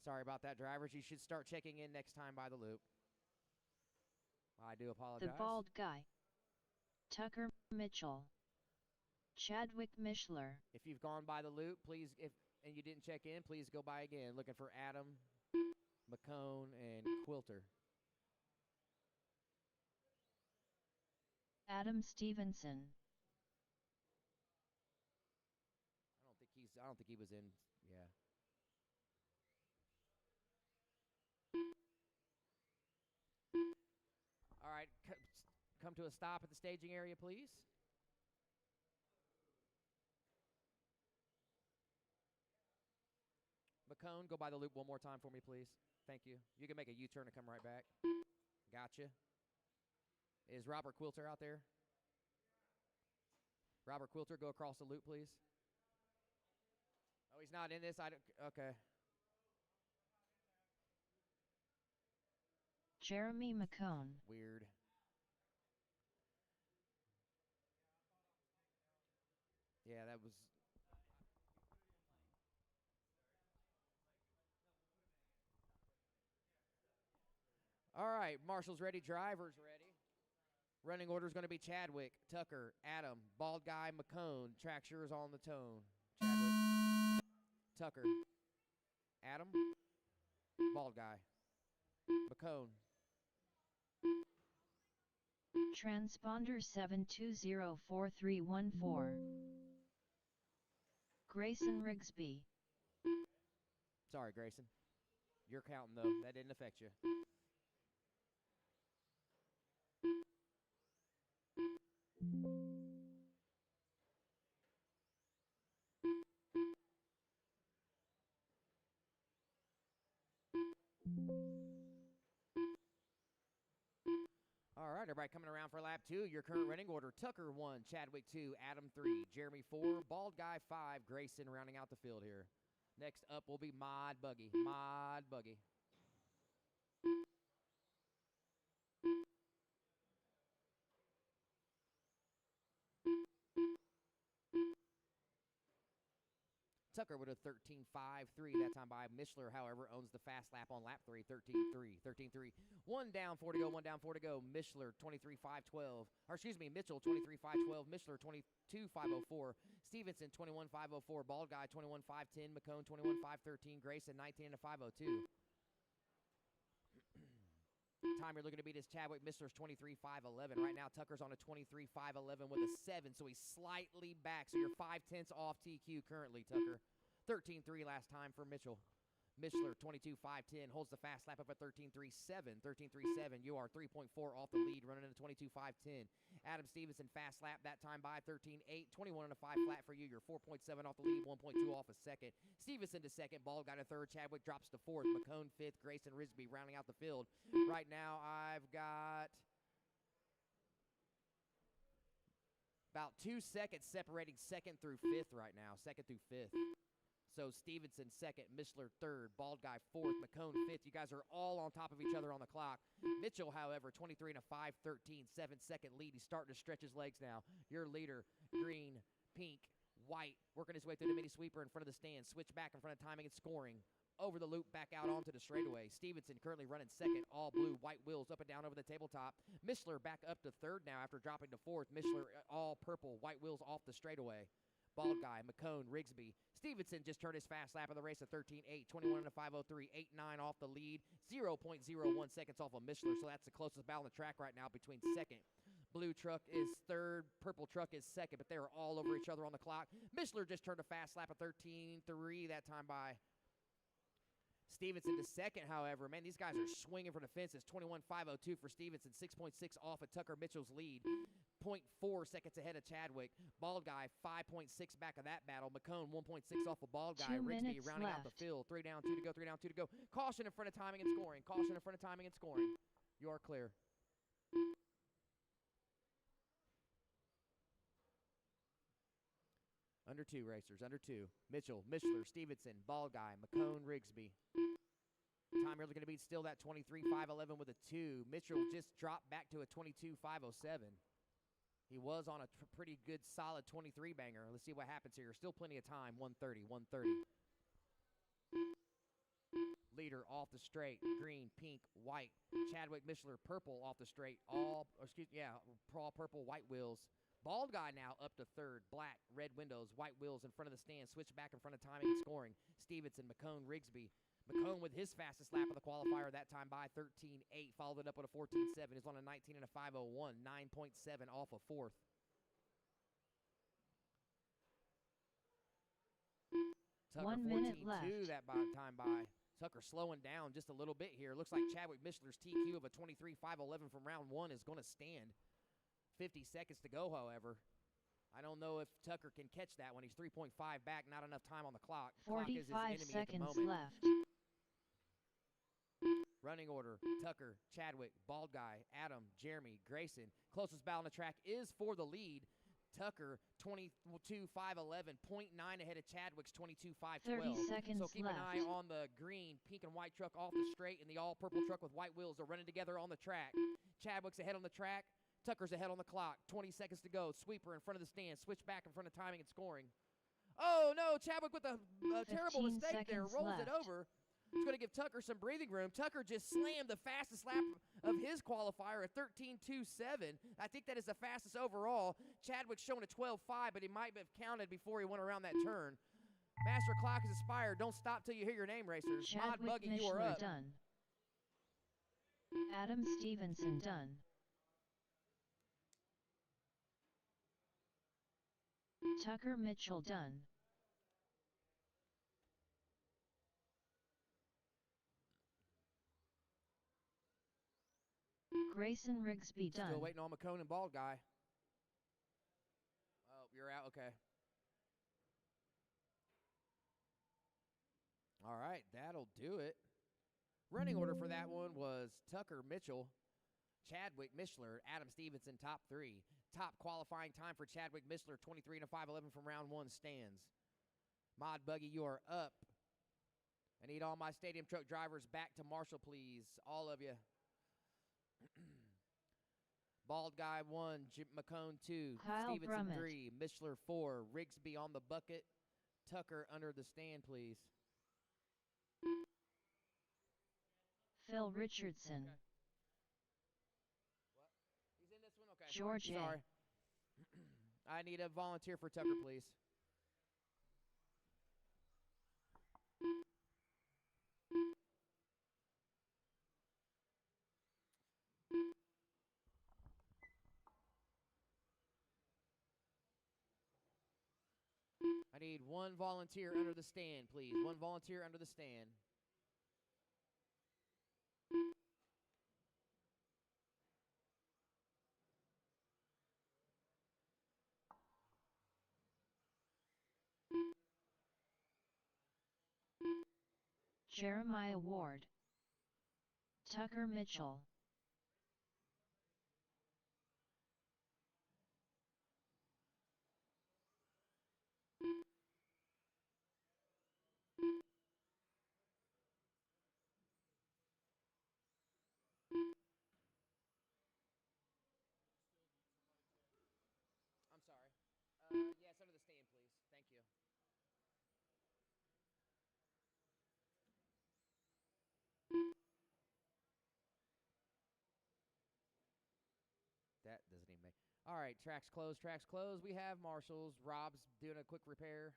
Sorry about that, drivers. You should start checking in next time by the loop. I do apologize. The bald guy. Tucker Mitchell. Chadwick Mishler. If you've gone by the loop, please, and you didn't check in, please go by again. Looking for Adam, McCone, and Quilter. Adam Stevenson. I don't think he was in. Yeah. All right, come to a stop at the staging area, please. McCone, go by the loop one more time for me, please. Thank you. You can make a U-turn and come right back. Gotcha. Is Robert Quilter out there? Robert Quilter, go across the loop, please. Oh, he's not in this? Okay. Jeremy McCone. Weird. Yeah, that was... All right, marshals ready, drivers ready. Running order is going to be Chadwick, Tucker, Adam, bald guy, McCone. Track sure is on the tone. Chadwick, Tucker, Adam, bald guy. McCone. Transponder 7204314. Grayson Rigsby. Sorry, Grayson. You're counting, though. That didn't affect you. All right, everybody coming around for lap 2. Your current running order: Tucker 1, Chadwick 2, Adam 3, Jeremy 4, Bald Guy 5, Grayson rounding out the field here. Next up will be Mod Buggy. Mod Buggy. Tucker with a 13.53 that time by. Mishler, however, owns the fast lap on lap 3, 13.3. 13.3. 1 down, 4 to go, 1 down, 4 to go. Mishler, 23.512. Or excuse me, Mitchell, 23.512. Mishler, 22.504. Stevenson, 21.504. Bald Guy, 21.510. McCone, 21.513. Grayson, 19.502. Time you're looking to beat is Chadwick. Mishler's 23.511. Right now, Tucker's on a 23.511 with a 7, so he's slightly back. So you're 0.5 off TQ currently, Tucker. 13.3 last time for Mitchell. Mishler, 22.510, holds the fast lap up at 13.37. 13.37. You are 3.4 off the lead, running into 22.510. Adam Stevenson, fast lap that time by 13.8. 21 and a 5 flat for you. You're 4.7 off the lead, 1.2 off a second. Stevenson to second. Bald Guy to third. Chadwick drops to fourth. McCone fifth. Grayson Rigsby rounding out the field. Right now, I've got about 2 seconds separating second through fifth right now. Second through fifth. So Stevenson second, Mishler third, Bald Guy fourth, McCone fifth. You guys are all on top of each other on the clock. Mitchell, however, 23 and a 5.13, 7-second lead. He's starting to stretch his legs now. Your leader, green, pink, white, working his way through the mini sweeper in front of the stand. Switch back in front of timing and scoring. Over the loop, back out onto the straightaway. Stevenson currently running second, all blue, white wheels up and down over the tabletop. Mishler back up to third now after dropping to fourth. Mishler all purple, white wheels off the straightaway. Bald Guy, McCone, Rigsby. Stevenson just turned his fast lap of the race at 13.8, 21 and a 5.03, 8.9 off the lead, 0.01 seconds off of Mishler, so that's the closest battle on the track right now between second. Blue truck is third, purple truck is second, but they are all over each other on the clock. Mishler just turned a fast lap of 13.3 that time by. Stevenson to second, however. Man, these guys are swinging for the fences. 21.502 for Stevenson, 6.6 off of Tucker Mitchell's lead. 0.4 seconds ahead of Chadwick. Bald Guy, 5.6 back of that battle. McCone, 1.6 off of Bald Guy. 2 Rigsby minutes rounding out left. the field. 3 down, 2 to go, 3 down, 2 to go. Caution in front of timing and scoring. Caution in front of timing and scoring. You are clear. Under 2 racers, under 2. Mitchell, Mishler, Stevenson, Bald Guy, McCone, Rigsby. Time you're looking to beat still that 23.511 with a 2. Mitchell just dropped back to a 22.507. He was on a pretty good, solid 23 banger. Let's see what happens here. Still plenty of time. 1:30, 1:30. Leader off the straight. Green, pink, white. Chadwick, Mishler, purple off the straight. All purple, white wheels. Bald Guy now up to third. Black, red windows, white wheels in front of the stand. Switch back in front of timing and scoring. Stevenson, McCone, Rigsby. McCone with his fastest lap of the qualifier that time by 13.8. Followed it up with a 14.7. He's on a 19 and a 5.01. 9.7 off of fourth. Tucker 1 minute 14.2 left. that time by. Tucker slowing down just a little bit here. Looks like Chadwick Mishler's TQ of a 23.511 from round 1 is going to stand. 50 seconds to go, however. I don't know if Tucker can catch that when he's 3.5 back, not enough time on the clock. Clock is his 45 enemy at the seconds moment. left. Running order: Tucker, Chadwick, Bald Guy, Adam, Jeremy, Grayson. Closest battle on the track is for the lead. Tucker, 22.511, 0.9 ahead of Chadwick's 22.512. 30 seconds So keep an eye left. on the green, pink, and white truck off the straight, and the all-purple truck with white wheels are running together on the track. Chadwick's ahead on the track. Tucker's ahead on the clock. 20 seconds to go. Sweeper in front of the stand. Switch back in front of timing and scoring. Oh, no. Chadwick with a terrible 15 mistake there. seconds Rolls it left. over. It's going to give Tucker some breathing room. Tucker just slammed the fastest lap of his qualifier at 13.27. I think that is the fastest overall. Chadwick's showing a 12.5, but he might have counted before he went around that turn. Master clock is expired. Don't stop till you hear your name, racers. Mod Chadwick Buggy, you are Mishler up. done. Adam Stevenson done. Tucker Mitchell done. Grayson Rigsby done. Still waiting on McCone and Bald Guy. Oh, you're out? Okay. All right, that'll do it. Running order for that one was Tucker Mitchell, Chadwick Mishler, Adam Stevenson, top 3. Top qualifying time for Chadwick Mishler, 23 and a 5.11 from round 1 stands. Mod Buggy, you are up. I need all my stadium truck drivers back to Marshall, please. All of you. Bald Guy 1, McCone 2, Kyle Stevenson Brummett. 3, Mishler 4, Rigsby on the bucket, Tucker under the stand, please. Phil Richardson. Okay. What? He's in this one? Okay. George A. Sorry. I need a volunteer for Tucker, please. I need one volunteer under the stand, please. One volunteer under the stand. Jeremiah Ward. Tucker Mitchell. I'm sorry. Yes, under the stand, please. Thank you. That doesn't even make. All right, tracks closed. Tracks closed. We have Marshall's. Rob's doing a quick repair.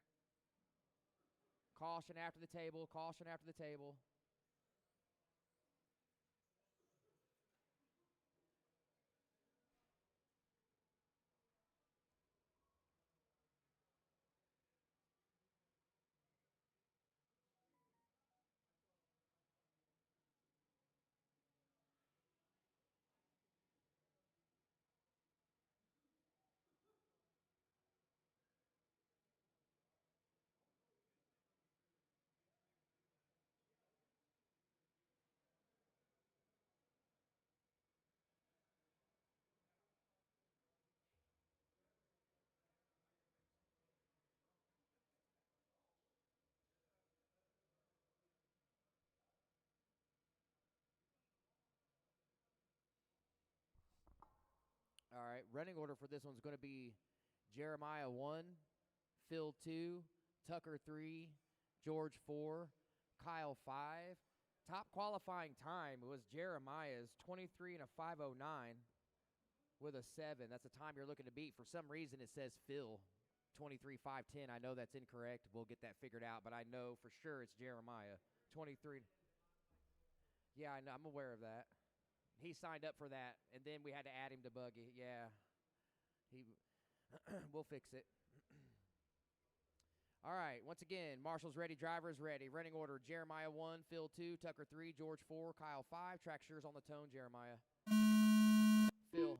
Caution after the table. Caution after the table. All right, running order for this one's going to be Jeremiah 1, Phil 2, Tucker 3, George 4, Kyle 5. Top qualifying time was Jeremiah's 23 and a 5.09 with a 7. That's the time you're looking to beat. For some reason, it says Phil 23 5.10. I know that's incorrect. We'll get that figured out, but I know for sure it's Jeremiah 23. Yeah, I know. I'm aware of that. He signed up for that, and then we had to add him to Buggy. Yeah, we'll fix it. All right, once again, Marshall's ready, drivers ready. Running order, Jeremiah 1, Phil 2, Tucker 3, George 4, Kyle 5. Track sure's on the tone, Jeremiah. Phil,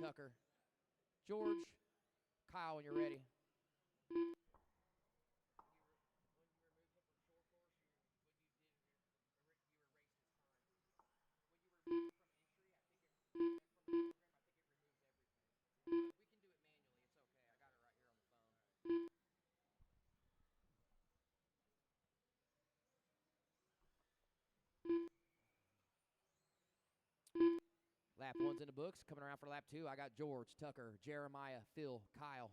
Tucker, George, Kyle, when you're ready. Lap 1's in the books. Coming around for lap 2, I got George, Tucker, Jeremiah, Phil, Kyle.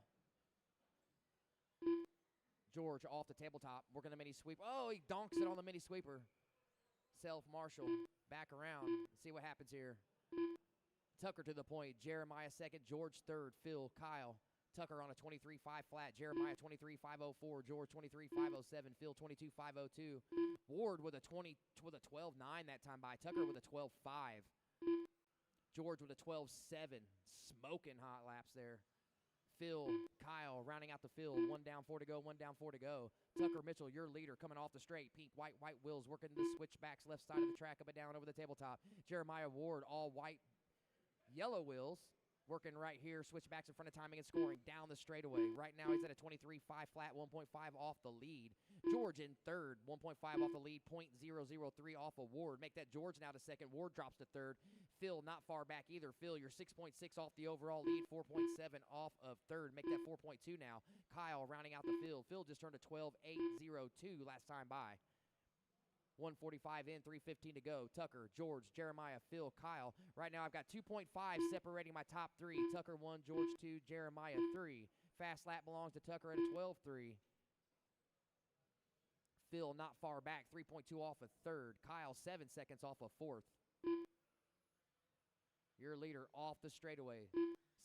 George off the tabletop, working the mini sweep. Oh, he donks it on the mini sweeper. Self Marshall back around. See what happens here. Tucker to the point. Jeremiah second, George third, Phil, Kyle. Tucker on a 23.5 flat. Jeremiah 23.504. George 23.507. Phil 22.502. Ward with a 12.9 that time by. Tucker with a 12.5. George with a 12.7. Smoking hot laps there. Phil, Kyle rounding out the field. 1 down, 4 to go, 1 down, 4 to go. Tucker Mitchell, your leader, coming off the straight. Pink, white wheels, working the switchbacks left side of the track, up and down over the tabletop. Jeremiah Ward, all white, yellow wheels, working right here. Switchbacks in front of timing and scoring down the straightaway. Right now he's at a 23.5 flat, 1.5 off the lead. George in third, 1.5 off the lead, 0.003 off of Ward. Make that George now to second. Ward drops to third. Phil not far back either. Phil, you're 6.6 off the overall lead, 4.7 off of third. Make that 4.2 now. Kyle rounding out the field. Phil just turned a 12.802 last time by. 1:45 in, 3:15 to go. Tucker, George, Jeremiah, Phil, Kyle. Right now I've got 2.5 separating my top three. Tucker 1, George 2, Jeremiah 3. Fast lap belongs to Tucker at a 12.3. Phil not far back, 3.2 off of third. Kyle 7 seconds off of fourth. Your leader off the straightaway.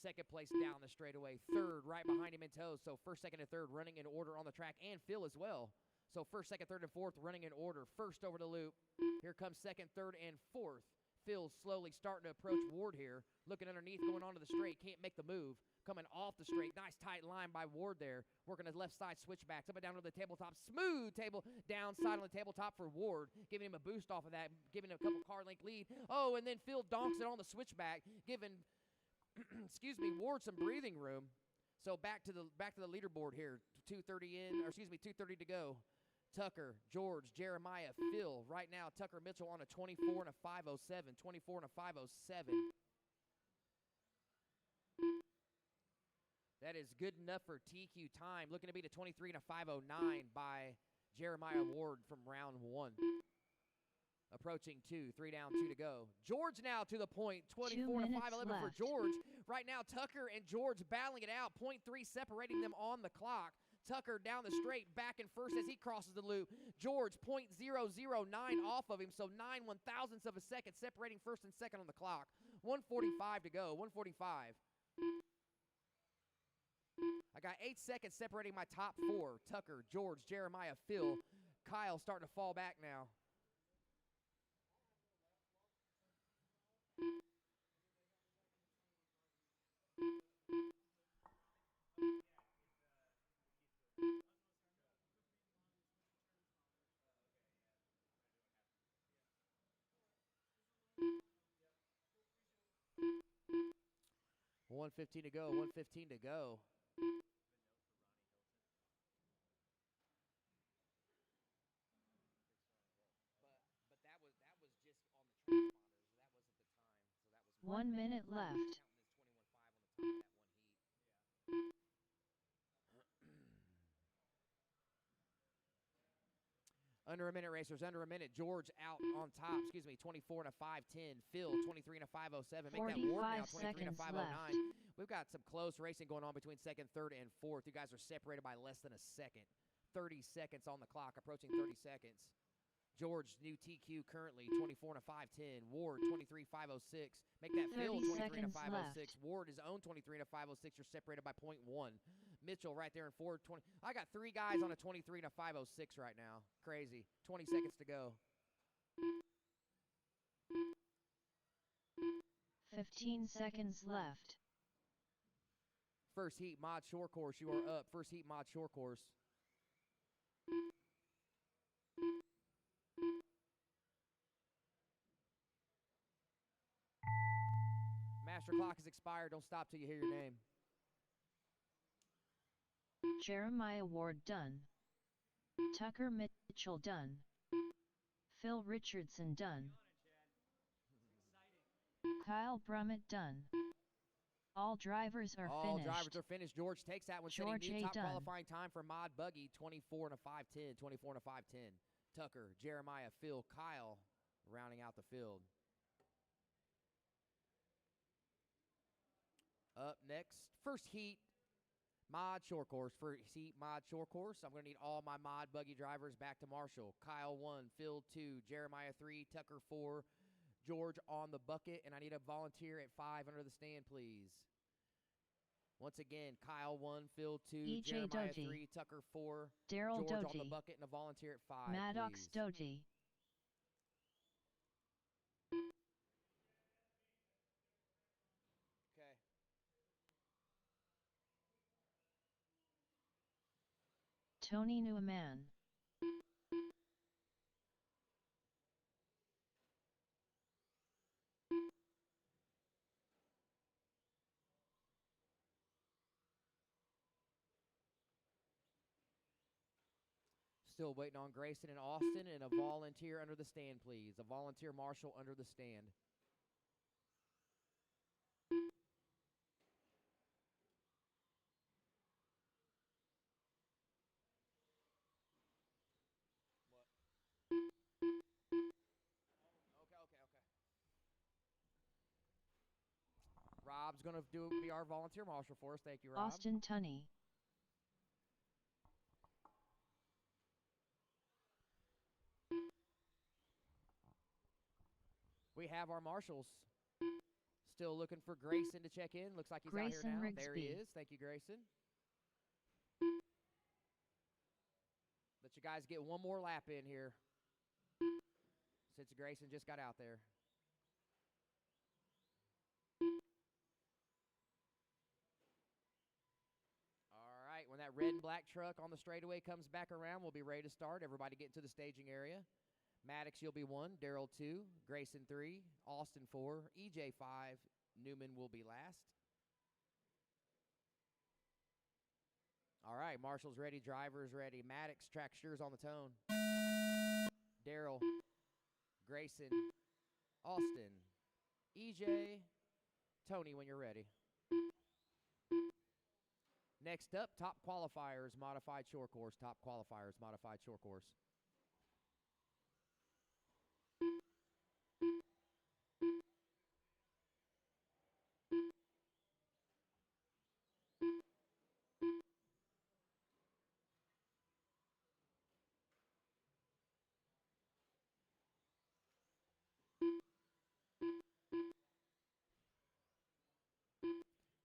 Second place down the straightaway. Third right behind him in tow. So first, second, and third running in order on the track. And Phil as well. So first, second, third, and fourth running in order. First over the loop. Here comes second, third, and fourth. Phil slowly starting to approach Ward here. Looking underneath, going onto the straight. Can't make the move. Coming off the straight. Nice tight line by Ward there. Working his left side switchbacks. Up and down to the tabletop. Smooth table downside on the tabletop for Ward. Giving him a boost off of that. Giving him a couple car length lead. Oh, and then Phil donks it on the switchback. Giving, excuse me, Ward some breathing room. So back to the leaderboard here. 2:30 to go. Tucker, George, Jeremiah, Phil. Right now, Tucker Mitchell on a 24 and a 5:07. 24 and a 5:07. That is good enough for TQ time. Looking to be to 23 and a 5:09 by Jeremiah Ward from round 1. Approaching 2, 3 down, 2 to go. George now to the point, 24 and a 5:11 for George. Right now, Tucker and George battling it out, 0.3 separating them on the clock. Tucker down the straight, back in first as he crosses the loop. George, 0.009 off of him, so 9 one-thousandths of a second separating first and second on the clock. 1:45 to go, 1:45. I got 8 seconds separating my top 4. Tucker, George, Jeremiah, Phil. Kyle starting to fall back now. $1:15 to go, 1:15 to go. But that was just on the transponders. That wasn't the time. So that was 1 minute left. Counting as 21.5 on the top of that one heat. Under a minute, racers. Under a minute. George out on top. Excuse me. 24 and a 5:10. Phil 23 and a 5:07. Make that Ward now 23 and a 5:09. We've got some close racing going on between second, third, and fourth. You guys are separated by less than a second. 30 seconds on the clock. Approaching 30 seconds. George, new TQ currently 24 and a 5:10. Ward 23.506. Make that Phil 23 and a 5:06. Ward his own 23 and a 5:06. You're separated by 0.1. Mitchell right there in forward 20. I got 3 guys on a 23 and a 5:06 right now. Crazy. 20 seconds to go. 15 seconds left. First heat mod shore course. You are up. First heat mod shore course. Master clock is expired. Don't stop till you hear your name. Jeremiah Ward done. Tucker Mitchell done. Phil Richardson done. Kyle Brummett done. All drivers are All finished. drivers are finished. George takes that one. George setting new A. top done. qualifying time for Mod Buggy, 24 and a 5:10. 24 and a 5:10. Tucker, Jeremiah, Phil, Kyle rounding out the field. Up next, first heat, mod shore course. First heat, mod shore course. I'm going to need all my Mod Buggy drivers back to Marshall. Kyle 1, Phil 2, Jeremiah 3, Tucker 4, George on the bucket, and I need a volunteer at 5 under the stand, please. Once again, Kyle 1, Phil 2, EJ Jeremiah Doty. 3, Tucker 4, Daryl George on the Doty. bucket, and a volunteer at 5, Maddox please. Doty. Okay. Tony Newman. Still waiting on Grayson and Austin, and a volunteer under the stand, please. A volunteer marshal under the stand. Okay. Rob's going to be our volunteer marshal for us. Thank you, Rob. Austin Tunney. We have our marshals. Still looking for Grayson to check in. Looks like he's Grayson out here now. There he Rigsby. is. Thank you, Grayson. Let you guys get one more lap in here, since Grayson just got out there. All right, when that red and black truck on the straightaway comes back around, we'll be ready to start. Everybody get into the staging area. Maddox, you'll be 1, Daryl 2, Grayson 3, Austin 4, EJ 5, Newman will be last. All right, marshals ready, drivers ready. Maddox, track steers on the tone. Daryl, Grayson, Austin, EJ, Tony when you're ready. Next up, top qualifiers, modified short course. Top qualifiers, modified short course.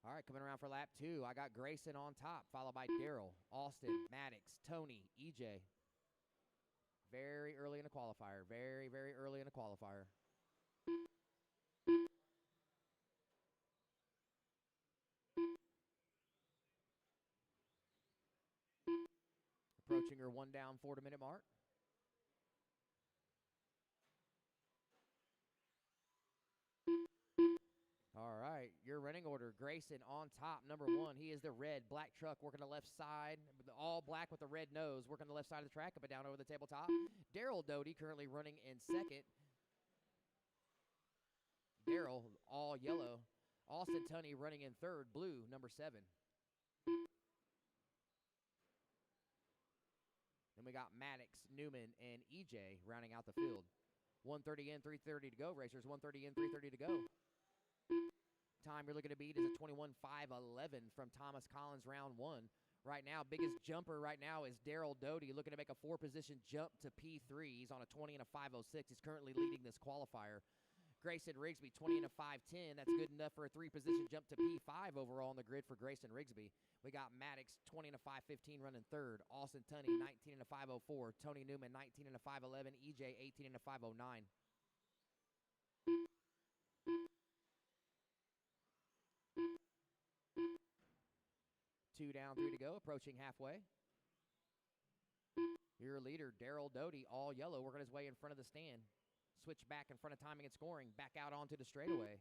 All right, coming around for lap 2, I got Grayson on top, followed by Daryl, Austin, Maddox, Tony, EJ. Very early in the qualifier. Very early in the qualifier. Approaching her 1 down, 4-minute mark. All right, your running order. Grayson on top, number 1. He is the red, black truck working the left side. All black with the red nose, working the left side of the track, up and down over the tabletop. Daryl Doty currently running in second. Daryl, all yellow. Austin Tunney running in third, blue, number 7. Then we got Maddox, Newman, and EJ rounding out the field. 1:30 in, 3:30 to go, racers. 1:30 in, 3:30 to go. Time you're looking to beat is a 21:5:11 from Thomas Collins, round 1. Right now, biggest jumper right now is Daryl Doty, looking to make a 4-position jump to P3. He's on a 20 and a 5:06. He's currently leading this qualifier. Grayson Rigsby, 20 and a 5:10. That's good enough for a 3-position jump to P5 overall on the grid for Grayson Rigsby. We got Maddox, 20 and a 5:15, running third. Austin Tunney, 19 and a 5:04. Tony Newman, 19 and a 5:11. EJ, 18 and a 5:09. 2 down, 3 to go, approaching halfway. Your leader, Daryl Doty, all yellow, working his way in front of the stand. Switch back in front of timing and scoring, back out onto the straightaway.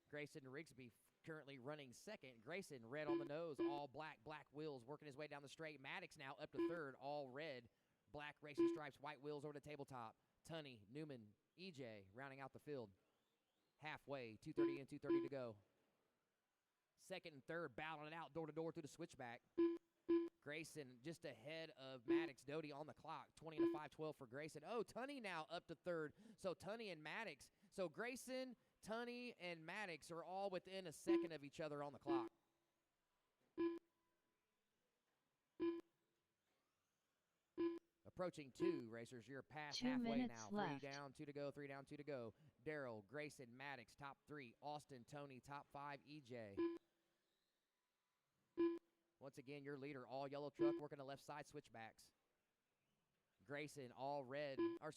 Grayson Rigsby currently running second. Grayson, red on the nose, all black, black wheels, working his way down the straight. Maddox now up to third, all red, black racing stripes, white wheels over the tabletop. Tunney, Newman, EJ rounding out the field. Halfway, 2:30 in, 2:30 to go. Second and third, battling it out door to door through the switchback. Grayson just ahead of Maddox Doty on the clock. 20 and a 5:12 for Grayson. Oh, Tunney now up to third. So Tunney and Maddox. So Grayson, Tunney, and Maddox are all within a second of each other on the clock. Approaching 2, racers. You're past 2 halfway minutes now. left. 3 down, 2 to go, 3 down, 2 to go. Daryl, Grayson, Maddox, top 3. Austin, Tony, top 5. EJ. Once again, your leader, all yellow truck, working the left side switchbacks. Grayson, all red, or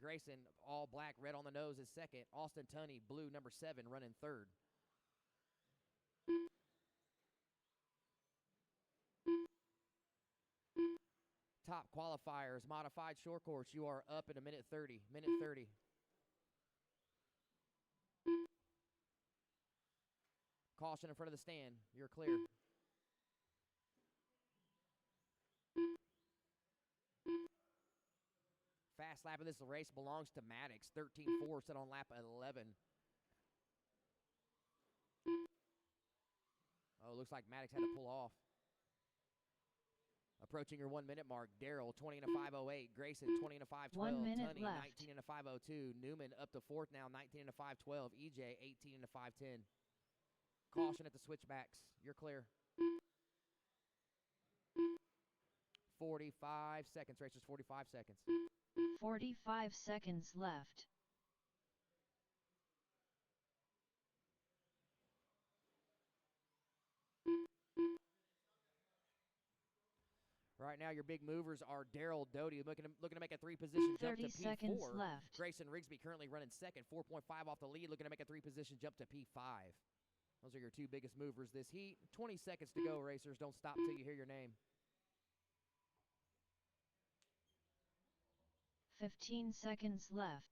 Grayson, all black, red on the nose is second. Austin Tunney, blue, number 7, running third. Top qualifiers, modified short course, you are up in a minute 30. Caution in front of the stand, you're clear. Fast lap of this race belongs to Maddox. 13.4 set on lap 11. Oh, looks like Maddox had to pull off. Approaching your 1 minute mark, Darrell 20 and a 5:08, Grayson 20 and a 5:12, 1 minute Tunney left. 19 and a 5:02, Newman up to fourth now, 19 and a 5:12, EJ 18 and a 5:10. Caution at the switchbacks, you're clear. 45 seconds, racers, 45 seconds. 45 seconds left. Right now, your big movers are Darrell Doty looking to make a 3-position jump to 30 seconds P4. left. Grayson Rigsby currently running second, 4.5 off the lead, looking to make a 3-position jump to P5. Those are your 2 biggest movers this heat. 20 seconds to go, racers. Don't stop till you hear your name. 15 seconds left.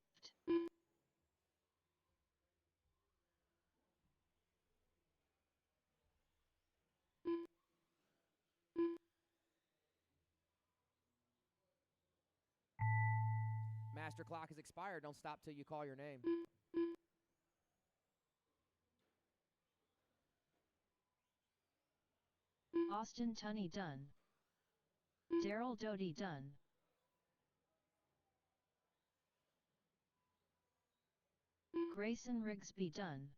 Master clock has expired. Don't stop till you call your name. Austin Tunney done. Darrell Doty done. Grayson Rigsby done.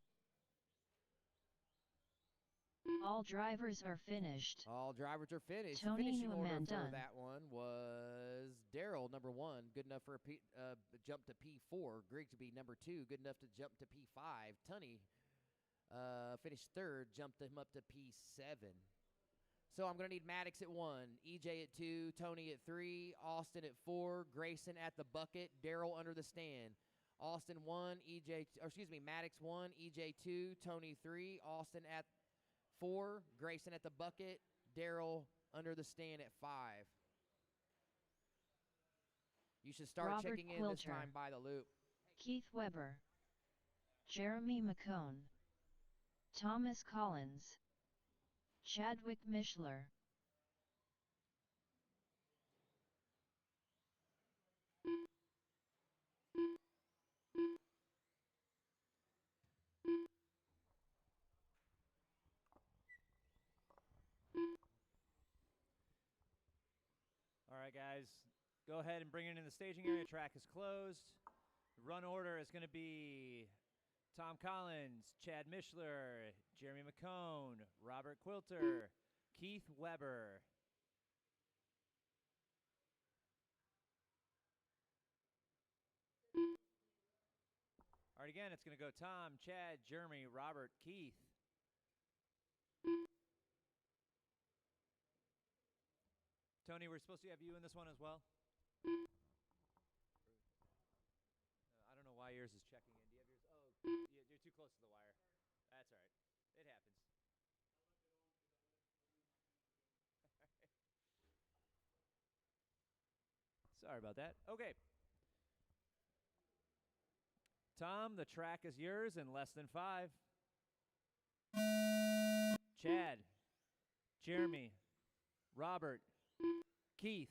All drivers are finished. All drivers are finished. Tony Finishing Newman order for done. that one was Darrell, number 1, good enough for a jump to P4. Grigsby, number 2, good enough to jump to P5. Tunney finished third, jumped him up to P7. So I'm going to need Maddox at 1, EJ at 2, Tony at 3, Austin at 4, Grayson at the bucket, Darrell under the stand. Austin 1, Maddox 1, EJ 2, Tony 3, Austin at 4, Grayson at the bucket, Darrell under the stand at 5. You should start Robert checking in Quilter. this time by the loop. Keith Weber. Jeremy McCone. Thomas Collins. Chadwick Mishler. All right, guys, go ahead and bring it in the staging area. Track is closed. The run order is going to be Tom Collins, Chad Mishler, Jeremy McCone, Robert Quilter, Keith Weber. All right, again, it's going to go Tom, Chad, Jeremy, Robert, Keith. Tony, we're supposed to have you in this one as well? I don't know why yours is checking in. Do you have yours? Oh, you're too close to the wire. That's all right. It happens. Sorry about that. Okay. Tom, the track is yours in less than 5. Chad, Jeremy, Robert, Keith.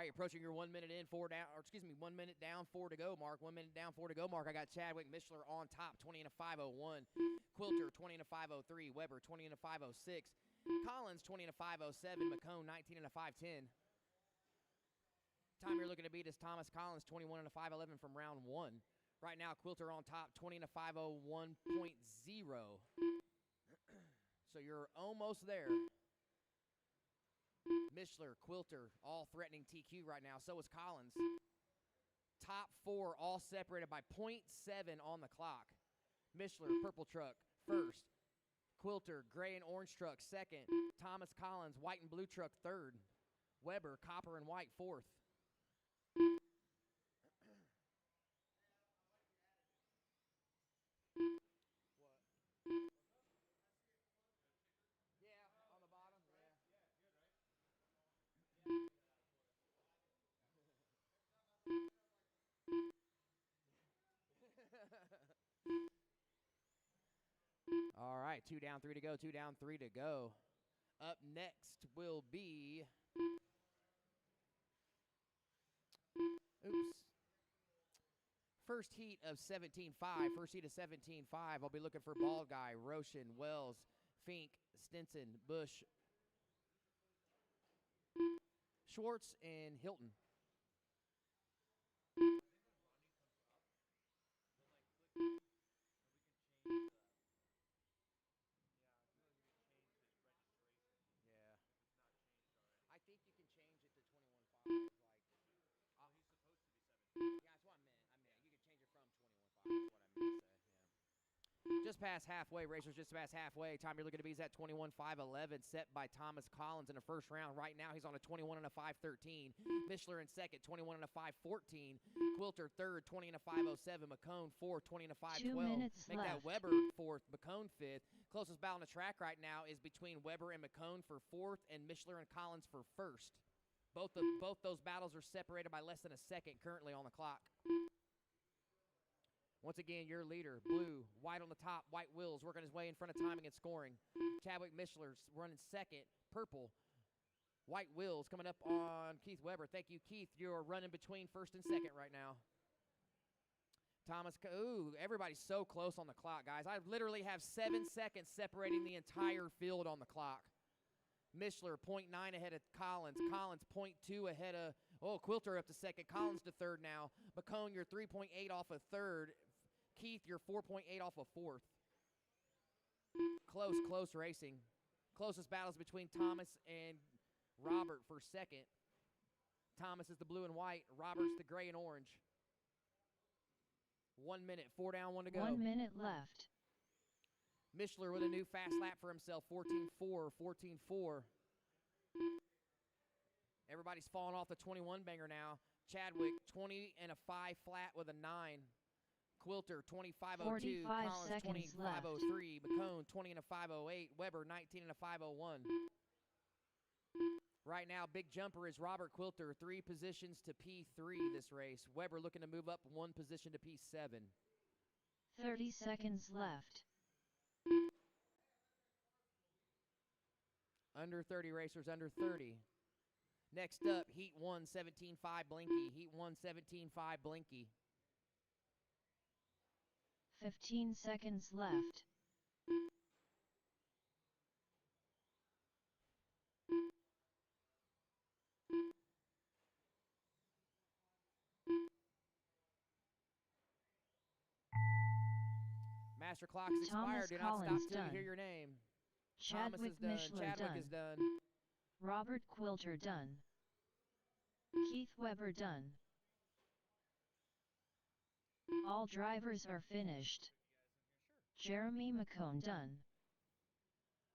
right, approaching your 1 minute in, 4 down, or excuse me, 1 minute down, 4 to go mark. 1 minute down, 4 to go mark. I got Chadwick Mishler on top, 20 and a 5:01. Quilter, 20 and a 5:03. Weber, 20 and a 5:06. Collins, 20 and a 5:07. McCone, 19 and a 5:10. Time you're looking to beat is Thomas Collins, 21 and a 5:11 from round 1. Right now, Quilter on top, 20 and a 5:01.0. So you're almost there. Mishler, Quilter, all threatening TQ right now. So is Collins. Top 4 all separated by .7 on the clock. Mishler, purple truck, first. Quilter, gray and orange truck, second. Thomas Collins, white and blue truck, third. Weber, copper and white, fourth. All right, 2 down, 3 to go, 2 down, 3 to go. Up next will be, first heat of 17.5. First heat of 17.5. I'll be looking for Bald Guy, Roshan, Wells, Fink, Stinson, Bush, Schwartz, and Hilton. I think you can change it to 21.5. Yeah, that's what I meant. You can change it from 21.5. That's what I meant to say. Yeah. Just past halfway, racers. Just past halfway. Time you're looking to be is at 21.511, set by Thomas Collins in the first round. Right now, he's on a 21 and a 5:13. Mishler in second, 21 and a 5:14. Quilter third, 20 and a 5:07. McCone fourth, 20 and a 5:12. 2 minutes Make left. that Weber fourth, McCone fifth. Closest battle on the track right now is between Weber and McCone for fourth, and Mishler and Collins for first. Both those battles are separated by less than a second currently on the clock. Once again, your leader, blue, white on the top, white wheels, working his way in front of timing and scoring. Chadwick Mishler's running second, purple. White wheels coming up on Keith Weber. Thank you, Keith. You're running between first and second right now. Thomas, ooh, everybody's so close on the clock, guys. I literally have 7 seconds separating the entire field on the clock. Mishler, 0.9 ahead of Collins. Collins, 0.2 ahead of, Quilter up to second. Collins to third now. McCone, you're 3.8 off of third. Keith, you're 4.8 off of fourth. Close racing. Closest battles between Thomas and Robert for second. Thomas is the blue and white. Robert's the gray and orange. 1 minute, 4 down, 1 to go. 1 minute left. Mishler with a new fast lap for himself, 14.4, 14.4. Everybody's falling off the 21 banger now. Chadwick, 20 and a 5 flat with a 9. Quilter, 25.02. 45 Collins, seconds 25.03. McCone, 20 and a 5.08. Weber, 19 and a 5.01. Right now, big jumper is Robert Quilter, 3 positions to P3 this race. Weber looking to move up 1 position to P7. 30 seconds left. Under 30 racers, under 30. Next up, Heat 1, 17.5 Blinky. Heat 1, 17.5 Blinky. 15 seconds left. Master clock is expired. Thomas Do not stop Collins till you done. hear your name. Chadwick Thomas is done. Mishler Chadwick done. is done. Robert Quilter done. Keith Weber done. All drivers are finished. Jeremy McCone done.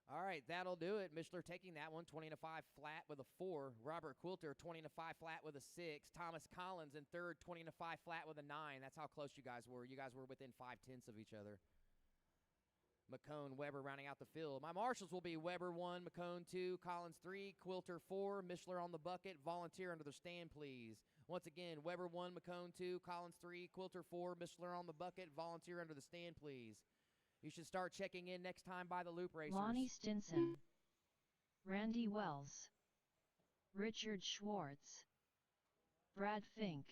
All right, that'll do it. Mishler taking that one, 20 and a 5 flat with a 4. Robert Quilter, 20 and a 5 flat with a 6. Thomas Collins in third, 20 and a 5 flat with a 9. That's how close you guys were. You guys were within 5/10 of each other. McCone, Weber rounding out the field. My marshals will be Weber 1, McCone 2, Collins 3, Quilter 4, Mishler on the bucket. Volunteer under the stand, please. Once again, Weber 1, McCone 2, Collins 3, Quilter 4, Mishler on the bucket. Volunteer under the stand, please. You should start checking in next time by the loop racers. Lonnie Stinson. Randy Wells. Richard Schwartz. Brad Fink.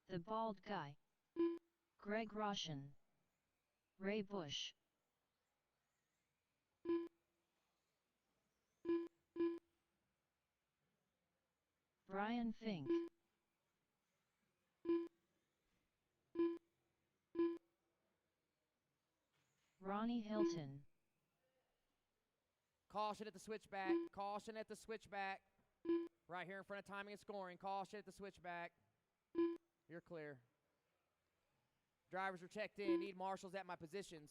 The Bald Guy. Greg Roshan. Ray Bush. Brian Fink. Ronnie Hilton. Caution at the switchback. Caution at the switchback. Right here in front of timing and scoring. Caution at the switchback. You're clear. Drivers are checked in. Need marshals at my positions.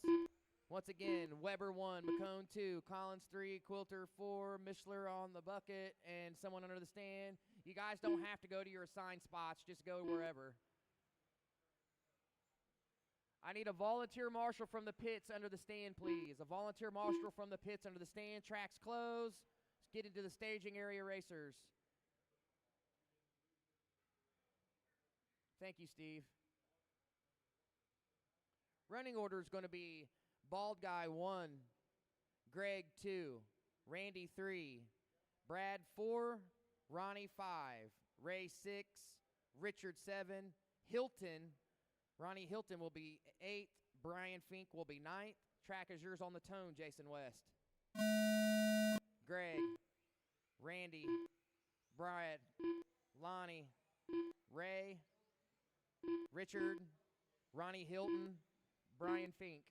Once again, Weber 1, McCone 2, Collins 3, Quilter 4, Mishler on the bucket, and someone under the stand. You guys don't have to go to your assigned spots. Just go wherever. I need a volunteer marshal from the pits under the stand, please. A volunteer marshal from the pits under the stand. Tracks closed. Let's get into the staging area, racers. Thank you, Steve. Running order is going to be Bald Guy 1, Greg 2, Randy 3, Brad 4, Ronnie 5, Ray 6, Richard 7, Hilton. Ronnie Hilton will be 8th. Brian Fink will be 9th. Track is yours on the tone, Jason West. Greg, Randy, Brad, Lonnie, Ray, Richard, Ronnie Hilton, Brian Fink.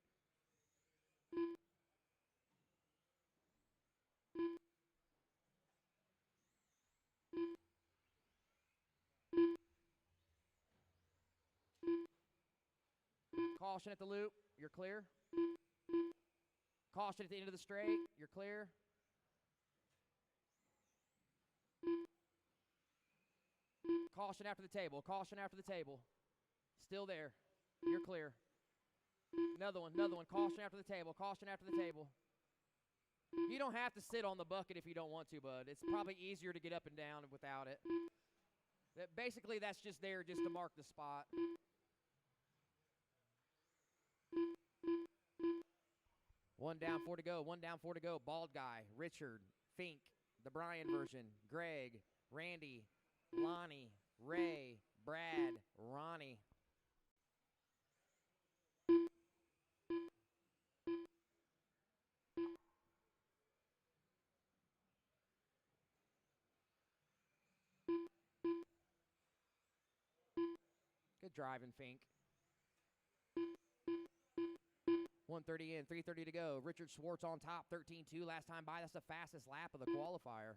Caution at the loop, you're clear. Caution at the end of the straight, you're clear. Caution after the table, caution after the table. Still there, you're clear. Another one, caution after the table, caution after the table. You don't have to sit on the bucket if you don't want to, bud. It's probably easier to get up and down without it. Basically, that's just there just to mark the spot. One down, 4 to go. One down, 4 to go. Bald Guy, Richard, Fink, the Brian version, Greg, Randy, Lonnie, Ray, Brad, Ronnie. Good driving, Fink. 1:30 in, 3:30 to go. Richard Schwartz on top, 13-2 last time by. That's the fastest lap of the qualifier.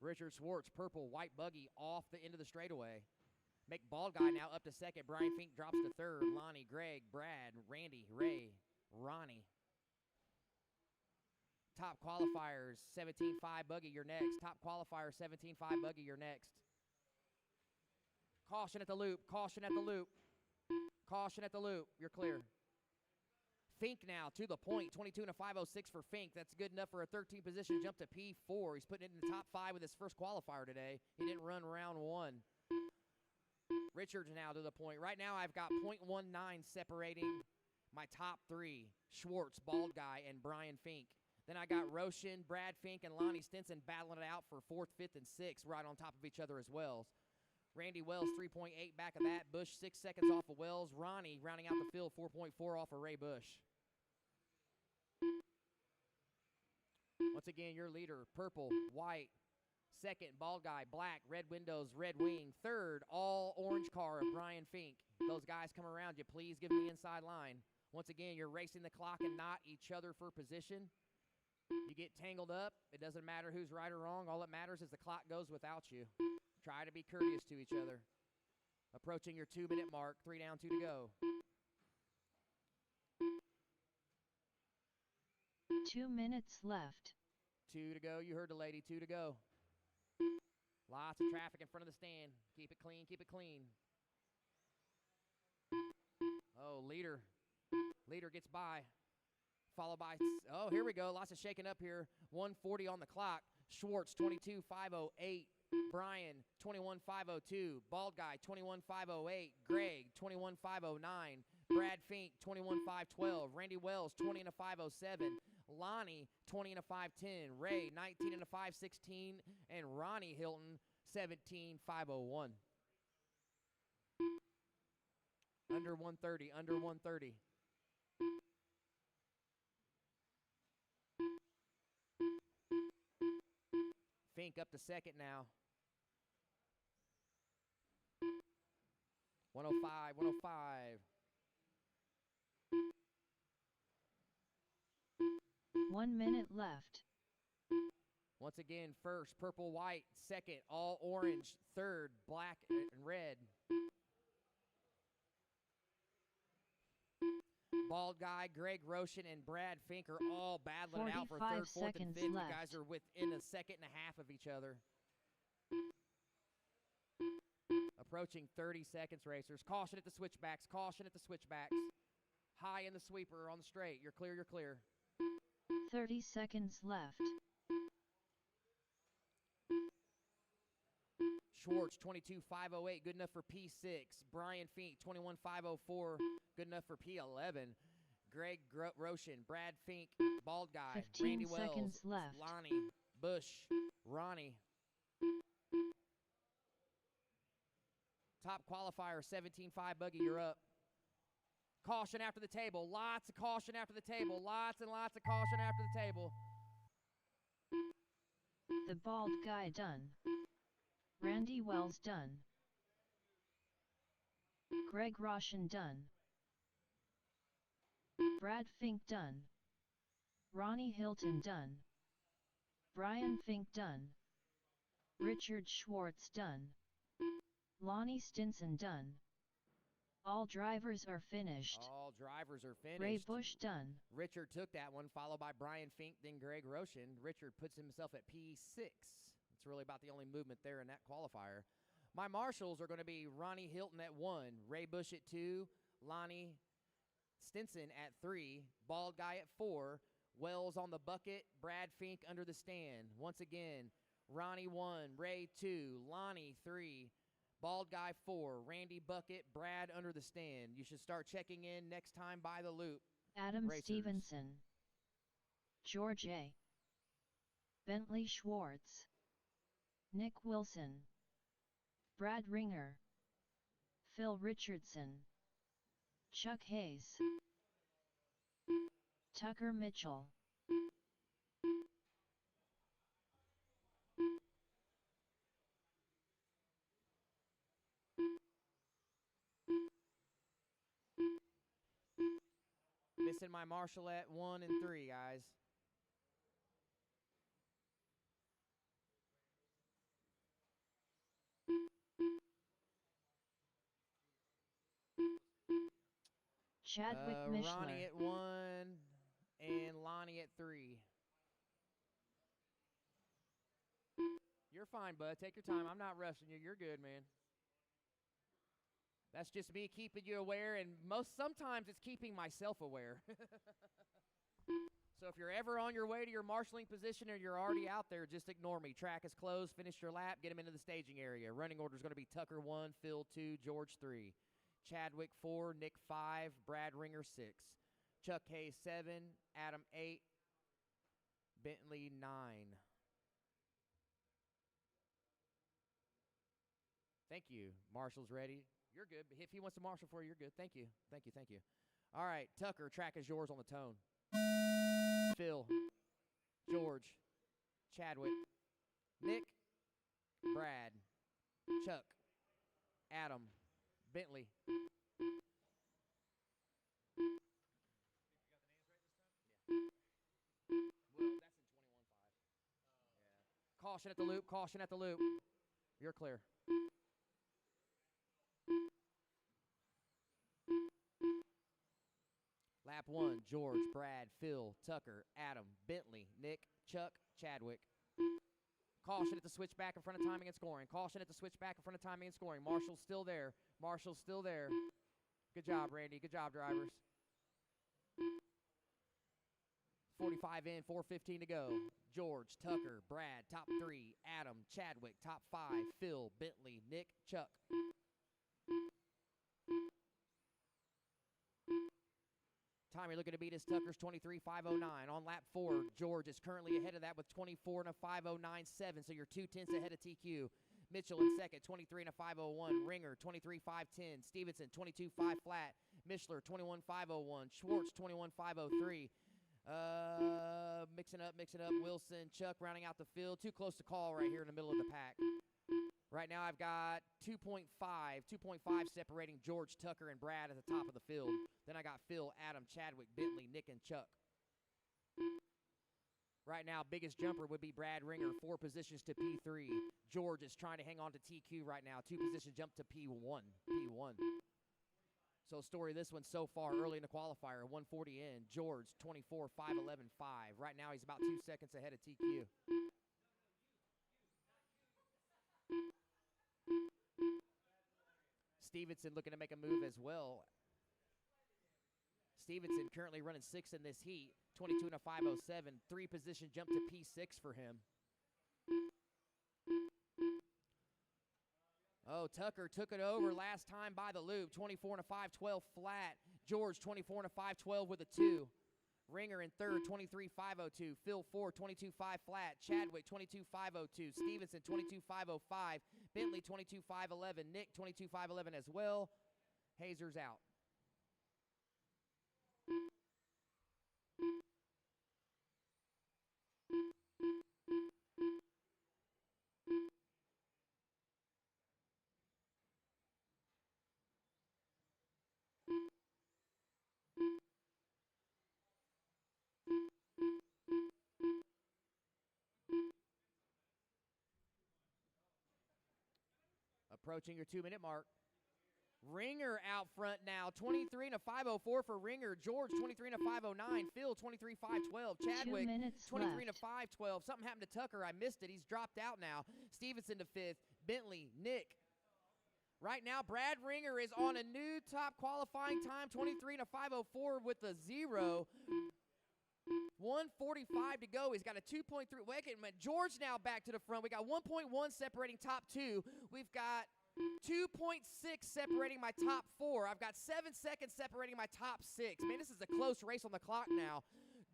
Richard Schwartz, purple, white buggy off the end of the straightaway. Make Bald Guy now up to second. Brian Fink drops to third. Lonnie, Greg, Brad, Randy, Ray, Ronnie. Top qualifiers, 17-5 buggy, you're next. Top qualifier, 17-5 buggy, you're next. Caution at the loop, caution at the loop. Caution at the loop. You're clear. Fink now to the point. 22 and a 5:06 for Fink. That's good enough for a 13 position jump to P4. He's putting it in the top 5 with his first qualifier today. He didn't run round 1. Richards now to the point. Right now I've got .19 separating my top 3. Schwartz, Bald Guy, and Brian Fink. Then I got Roshan, Brad Fink, and Lonnie Stinson battling it out for 4th, 5th, and 6th right on top of each other as well. Randy Wells, 3.8 back of that. Bush, 6 seconds off of Wells. Ronnie rounding out the field, 4.4 off of Ray Bush. Once again, your leader, purple, white. Second, Bald Guy, black, red windows, red wing. Third, all orange car of Brian Fink. Those guys come around you. Please give me the inside line. Once again, you're racing the clock and not each other for position. You get tangled up. It doesn't matter who's right or wrong. All that matters is the clock goes without you. Try to be courteous to each other. Approaching your 2-minute mark. 3 down, 2 to go. 2 minutes left. 2 to go. You heard the lady. 2 to go. Lots of traffic in front of the stand. Keep it clean. Keep it clean. Oh, leader. Leader gets by. Followed by, oh, here we go. Lots of shaking up here. 1:40 on the clock. Schwartz, 22.508. Brian, 21.502. Bald Guy, 21.508. Greg, 21.509. Brad Fink, 21.512. Randy Wells, 20 and a 507. Lonnie, 20 and a 510. Ray, 19 and a 516. And Ronnie Hilton, 17,501. Under 130, under 130. Fink up to second now. 105, 105. 1 minute left. Once again, first, purple, white. Second, all orange. Third, black and red. Bald Guy, Greg Roshan, and Brad Fink are all battling it out for 45 third, fourth, and seconds fifth. left. You guys are within a second and a half of each other. Approaching 30 seconds, racers. Caution at the switchbacks. Caution at the switchbacks. High in the sweeper on the straight. You're clear, you're clear. 30 seconds left. Schwartz, 22,508, good enough for P6. Brian Fink, 21,504, good enough for P11. Greg Roshan, Brad Fink, Bald Guy, 15 Randy Wells, seconds left. Lonnie, Bush, Ronnie. Top qualifier, 17.5, Buggy, you're up. Caution after the table. Lots of caution after the table. Lots and lots of caution after the table. The Bald Guy done. Randy Wells done. Greg Roshan done. Brad Fink done. Ronnie Hilton done. Brian Fink done. Richard Schwartz done. Lonnie Stinson done. All drivers are finished. All drivers are finished. Ray Bush done. Richard took that one, followed by Brian Fink, then Greg Roshan. Richard puts himself at P6. It's really about the only movement there in that qualifier. My marshals are going to be Ronnie Hilton at 1, Ray Bush at 2, Lonnie Stinson at 3, Bald Guy at 4, Wells on the bucket, Brad Fink under the stand. Once again, Ronnie 1, Ray 2, Lonnie 3, Bald Guy 4, Randy Bucket, Brad under the stand. You should start checking in next time by the loop. Adam Racers. Stevenson. George A. Bentley Schwartz. Nick Wilson. Brad Ringer. Phil Richardson. Chuck Hayes. Tucker Mitchell. Missing my marshal at 1 and 3, guys. Chadwick Ronnie Mishler. at 1 and Lonnie at 3. You're fine, bud. Take your time. I'm not rushing you. You're good, man. That's just me keeping you aware, and sometimes it's keeping myself aware. So if you're ever on your way to your marshaling position or you're already out there, just ignore me. Track is closed. Finish your lap. Get him into the staging area. Running order is going to be Tucker 1, Phil 2, George 3. Chadwick 4, Nick 5, Brad Ringer 6. Chuck Hayes 7, Adam 8, Bentley 9. Thank you. Marshall's ready. You're good. If he wants to marshal for you, you're good. Thank you. Thank you. Thank you. All right, Tucker, track is yours on the tone. Phil, George, Chadwick, Nick, Brad, Chuck, Adam, Bentley. Caution at the loop. Caution at the loop. You're clear. Lap 1, George, Brad, Phil, Tucker, Adam, Bentley, Nick, Chuck, Chadwick. Caution at the switchback in front of timing and scoring. Caution at the switchback in front of timing and scoring. Marshall's still there. Marshall's still there. Good job, Randy. Good job, drivers. 45 in, 4:15 to go. George, Tucker, Brad, top 3. Adam, Chadwick, top 5. Phil, Bentley, Nick, Chuck. Time you're looking to beat is Tucker's 23.509. On lap 4, George is currently ahead of that with 24 and a 5.097, so you're 2 tenths ahead of TQ. Mitchell in second, 23 and a 501. Ringer, 23.510. Stevenson, 22.5 flat. Mishler, 21.501. Schwartz, 21.503. Mixing up. Wilson, Chuck rounding out the field. Too close to call right here in the middle of the pack. Right now I've got 2.5 separating George, Tucker, and Brad at the top of the field. Then I got Phil, Adam, Chadwick, Bentley, Nick, and Chuck. Right now, biggest jumper would be Brad Ringer, 4 positions to P3. George is trying to hang on to TQ right now, 2 positions jump to P1. So story this one so far early in the qualifier, 140 in. George, 24, 5'11", 5. Right now he's about 2 seconds ahead of TQ. Stevenson looking to make a move as well. Stevenson currently running 6 in this heat, 22 and a 507. 3 position jump to P6 for him. Oh, Tucker took it over last time by the loop, 24 and a 512 flat. George, 24 and a 512 with a 2. Ringer in third, 23.502. Phil 4, 22.5 flat. Chadwick, 22.502. Stevenson, 22.505. Bentley, 22.511. Nick, 22.511 as well. Hazer's out. Approaching your 2-minute mark. Ringer out front now, 23 and a 504 for Ringer. George, 23 and a 509. Phil, 23.512. Chadwick, 23 and a 512. Something happened to Tucker. I missed it. He's dropped out now. Stevenson to 5th. Bentley, Nick. Right now, Brad Ringer is on a new top qualifying time, 23 and a 504 with a 0. 1:45 to go. He's got a 2.3. Wait a minute. George now back to the front. We got 1.1 separating top 2. We've got 2.6 separating my top 4. I've got 7 seconds separating my top 6. Man, this is a close race on the clock now.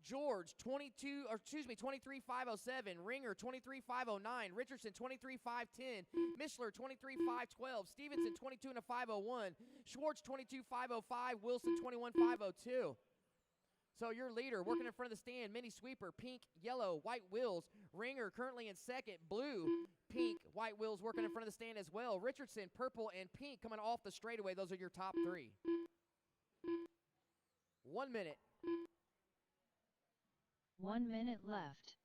George, 23.507. Ringer, 23.509. Richardson, 23.510. Mishler, 23.512. Stevenson, 22 and a 501. Schwartz, 22.505. Wilson, 21.502. So your leader working in front of the stand, mini sweeper, pink, yellow, white wheels. Ringer currently in second, blue, pink, white wheels working in front of the stand as well. Richardson, purple, and pink coming off the straightaway. Those are your top 3. 1 minute. 1 minute left.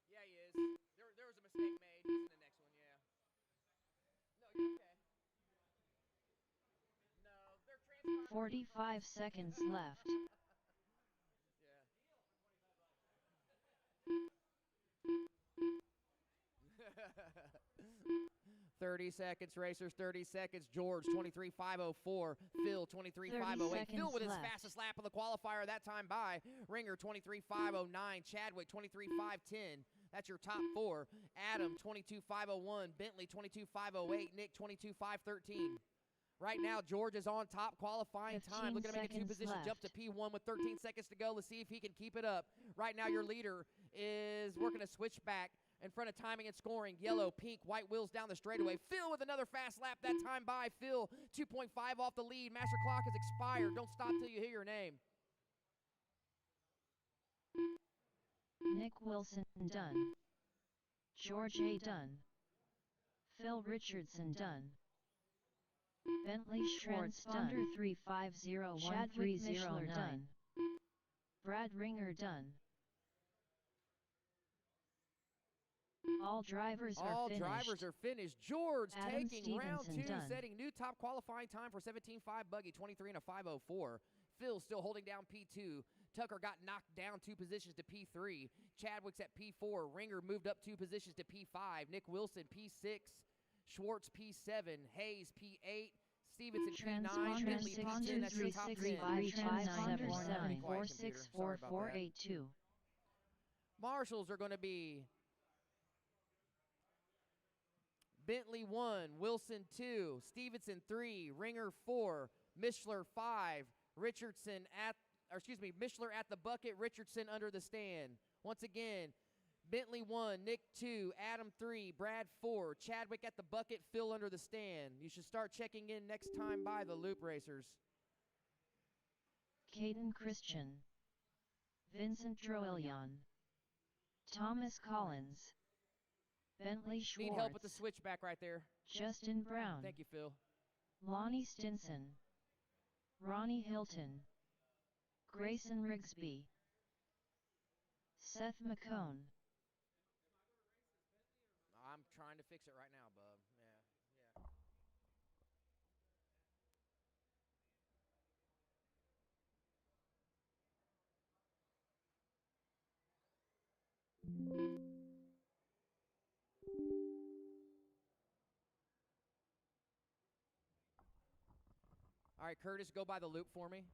Yeah, he is. There was a mistake made. He's in the next one, yeah. No, you're okay. 45 seconds left. 30 seconds, racers, 30 seconds. George, 23.504. Phil, 23.508. Phil with his fastest lap of the qualifier that time by. Ringer, 23.509. Chadwick, 23.510. That's your top 4. Adam, 22.501. Bentley, 22.508. Nick, 22.513. Right now, George is on top qualifying time. Looking to make a 2-position jump to P1 with 13 seconds to go. Let's see if he can keep it up. Right now, your leader is working a switchback in front of timing and scoring. Yellow, pink, white wheels down the straightaway. Phil with another fast lap that time by. Phil, 2.5 off the lead. Master clock has expired. Don't stop till you hear your name. Nick Wilson, done. George A. done. Phil Richardson, done. Bentley Schwartz, done. 350 Chadwick Mishler, done. Brad Ringer, done. All drivers are finished. George Adam taking round 2, done. setting new top qualifying time for 17.5 buggy, 23 and a 504. Phil still holding down P2. Tucker got knocked down 2 positions to P3. Chadwick's at P4. Ringer moved up 2 positions to P5. Nick Wilson, P6. Schwartz, P7. Hayes, P8. Stevenson, P9. Bentley, P10. That's your top 10. Transponder 4644482. Marshals are going to be Bentley 1, Wilson 2, Stevenson 3, Ringer 4, Mishler 5, Richardson at Mishler at the bucket, Richardson under the stand. Once again, Bentley 1, Nick 2, Adam 3, Brad 4, Chadwick at the bucket, Phil under the stand. You should start checking in next time by the Loop Racers. Caden Christian, Vincent Droelion, Thomas Collins, Bentley Schwartz. Need help with the switchback right there. Justin Brown. Thank you, Phil. Lonnie Stinson, Ronnie Hilton, Grayson Rigsby, Seth McCone. I'm trying to fix it right now, bub. Yeah. All right, Curtis, go by the loop for me.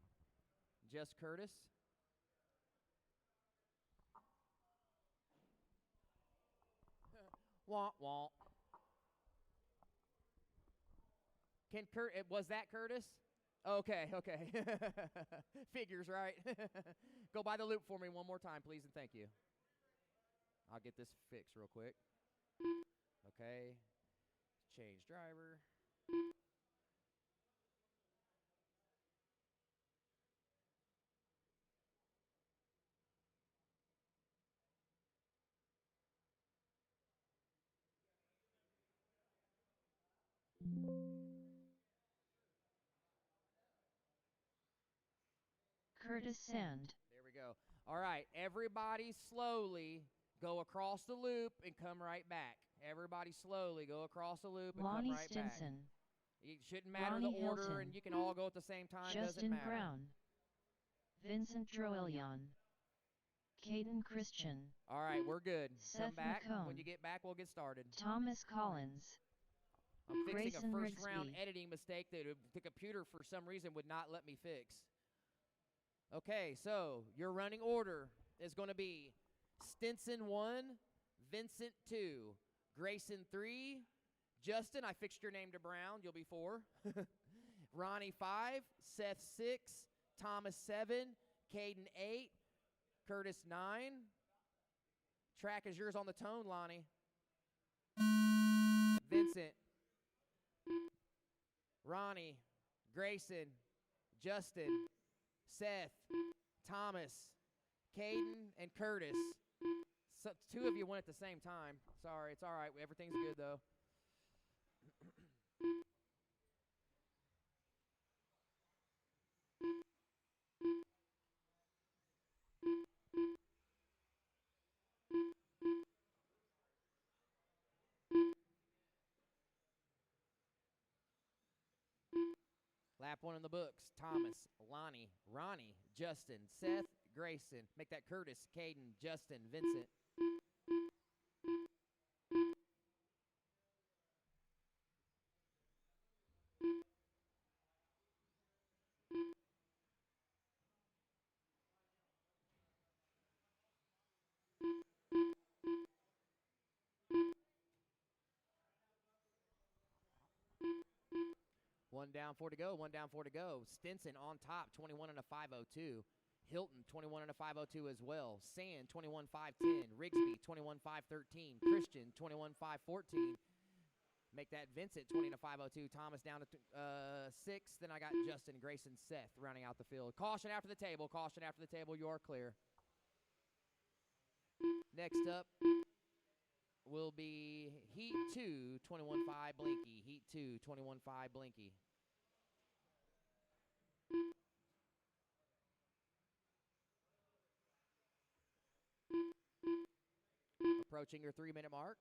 Just Curtis. Womp womp. Was that Curtis? Okay. Figures, right? Go by the loop for me one more time, please, and thank you. I'll get this fixed real quick. Okay. Change driver. Curtis Sand. There we go. All right, everybody slowly go across the loop and come right back. Everybody slowly go across the loop and Lonnie come right Stinson. back. It shouldn't matter Ronnie the order, Hilton. and you can all go at the same time. Doesn't Justin matter. Brown, Vincent Droelion, Caden Christian. All right, we're good. Seth Come back. McCone. When you get back, we'll get started. Thomas Collins, I'm fixing Grayson a first-round Rigsby. editing mistake that the computer, for some reason, would not let me fix. Okay, so your running order is going to be Stinson 1, Vincent 2, Grayson 3, Justin, I fixed your name to Brown, you'll be 4, Ronnie 5, Seth 6, Thomas 7, Caden 8, Curtis 9. Track is yours on the tone, Lonnie. Vincent, Ronnie, Grayson, Justin, Seth, Thomas, Caden, and Curtis. So 2 of you went at the same time. Sorry, it's all right. Everything's good, though. Lap 1 in the books. Thomas, Lonnie, Ronnie, Justin, Seth, Grayson. Make that Curtis, Caden, Justin, Vincent. One down, 4 to go. 1 down, 4 to go. Stinson on top, 21 and a 502. Hilton, 21 and a 502 as well. Sand, 21-510. Rigsby, 21-513. Christian, 21-514. Make that Vincent, 20 and a 502. Thomas down to 6. Then I got Justin, Grayson, Seth rounding out the field. Caution after the table. Caution after the table. You are clear. Next up will be Heat 2, 21-5 Blinky. Heat 2, 21-5 Blinky. Approaching your 3-minute mark.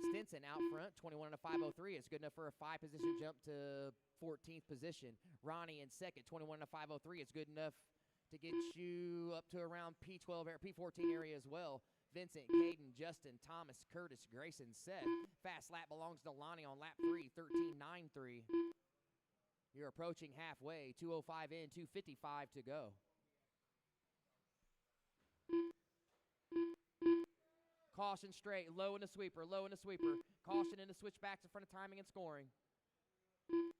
Stinson out front, 21 and a 503. It's good enough for a 5-position jump to 14th position. Ronnie in second, 21 and a 503. It's good enough to get you up to around P12, P14 area as well. Vincent, Caden, Justin, Thomas, Curtis, Grayson, Seth. Fast lap belongs to Lonnie on lap 3, 13.93. You're approaching halfway, 205 in, 255 to go. Caution straight, low in the sweeper, low in the sweeper. Caution in the switchbacks in front of timing and scoring.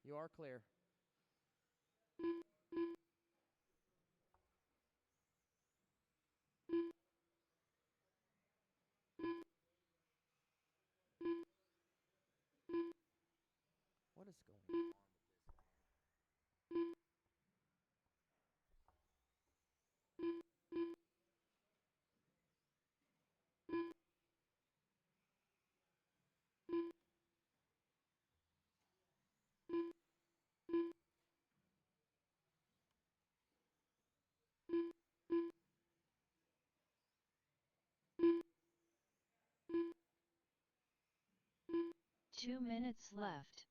You are clear. What's going on with this, man? Two minutes left.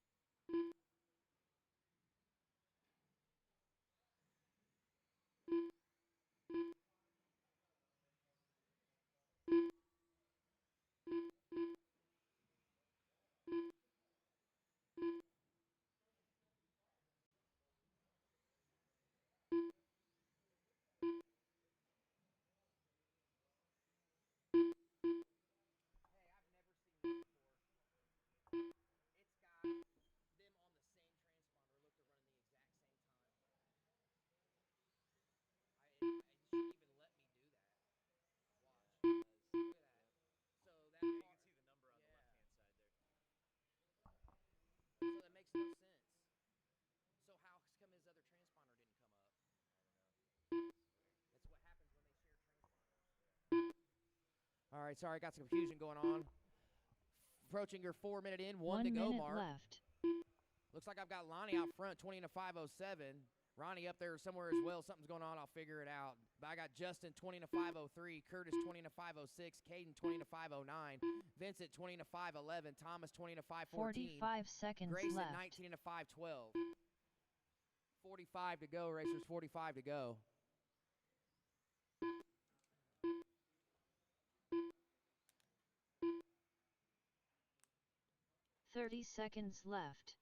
All right, sorry, got some confusion going on. Approaching your 4 minute in, one to go mark. Left. Looks like I've got Lonnie out front, 20 to 507. Ronnie up there somewhere as well. Something's going on. I'll figure it out. But I got Justin 20 to 503, Curtis 20 to 506, Caden 20 to 509, Vincent 20 to 511, Thomas 20 to 514, 45 seconds Grayson left. 19 to 512. 45 to go, racers. 45 to go. $30 seconds left.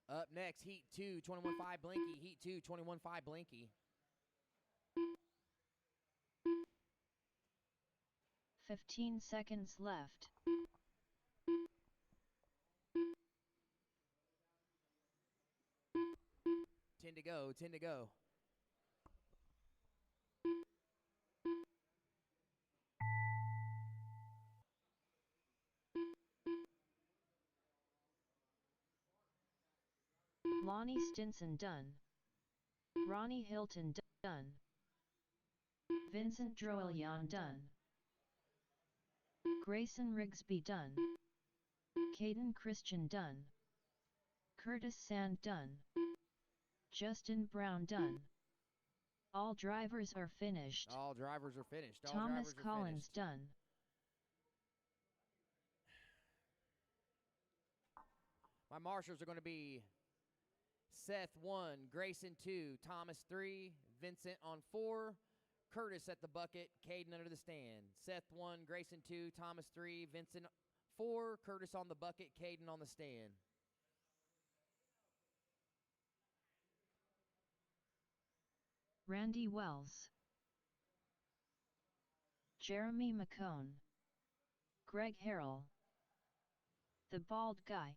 Up next, Heat 2, 21.5 Blinky. Heat 2, 21.5 Blinky. 15 seconds left. Ten to go, 10 to go. Lonnie Stinson done. Ronnie Hilton done. Vincent Droelian done. Grayson Rigsby done. Caden Christian done. Curtis Sand done. Justin Brown done. All drivers are finished. All drivers are finished. All Thomas drivers are Collins finished. done. My marshals are going to be Seth 1, Grayson 2, Thomas 3, Vincent on 4, Curtis at the bucket, Caden under the stand. Seth 1, Grayson 2, Thomas 3, Vincent 4, Curtis on the bucket, Caden on the stand. Randy Wells. Jeremy McCone. Greg Harrell. The Bald Guy.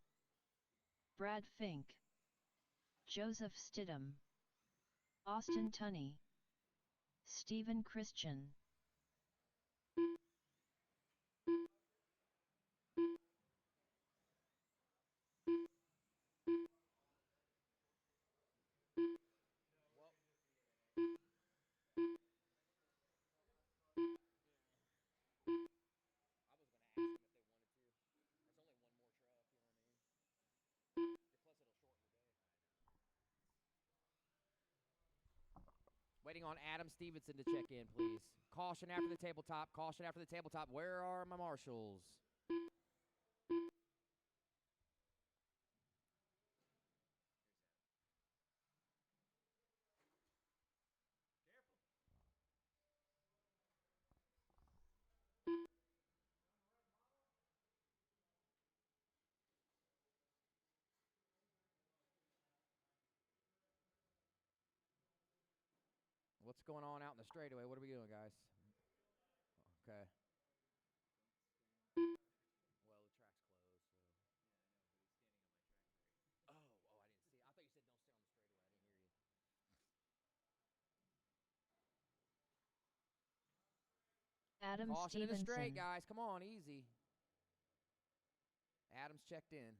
Brad Fink. Joseph Stidham. Austin Tunney. Stephen Christian. Waiting on Adam Stevenson to check in, please. Caution after the tabletop. Caution after the tabletop. Where are my marshals? What's going on out in the straightaway? What are we doing, guys? Okay. Well, the track's closed, so. Oh, I didn't see. I thought you said don't stay on the straightaway. I didn't hear you. Adam Caution in the Stevenson. straight, guys. Come on, easy. Adams checked in.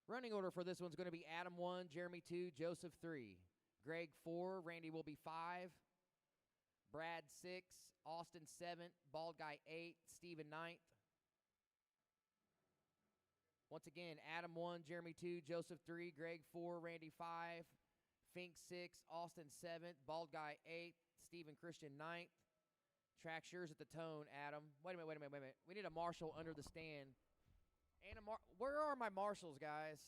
Running order for this one's going to be Adam 1, Jeremy 2, Joseph 3, Greg 4, Randy will be 5, Brad 6, Austin 7th, Bald Guy 8, Steven 9th. Once again, Adam 1, Jeremy 2, Joseph 3, Greg 4, Randy 5, Fink 6, Austin 7th, Bald Guy 8th, Steven Christian 9th. Track's yours at the tone, Adam. Wait a minute. We need a marshal under the stand. And where are my marshals, guys?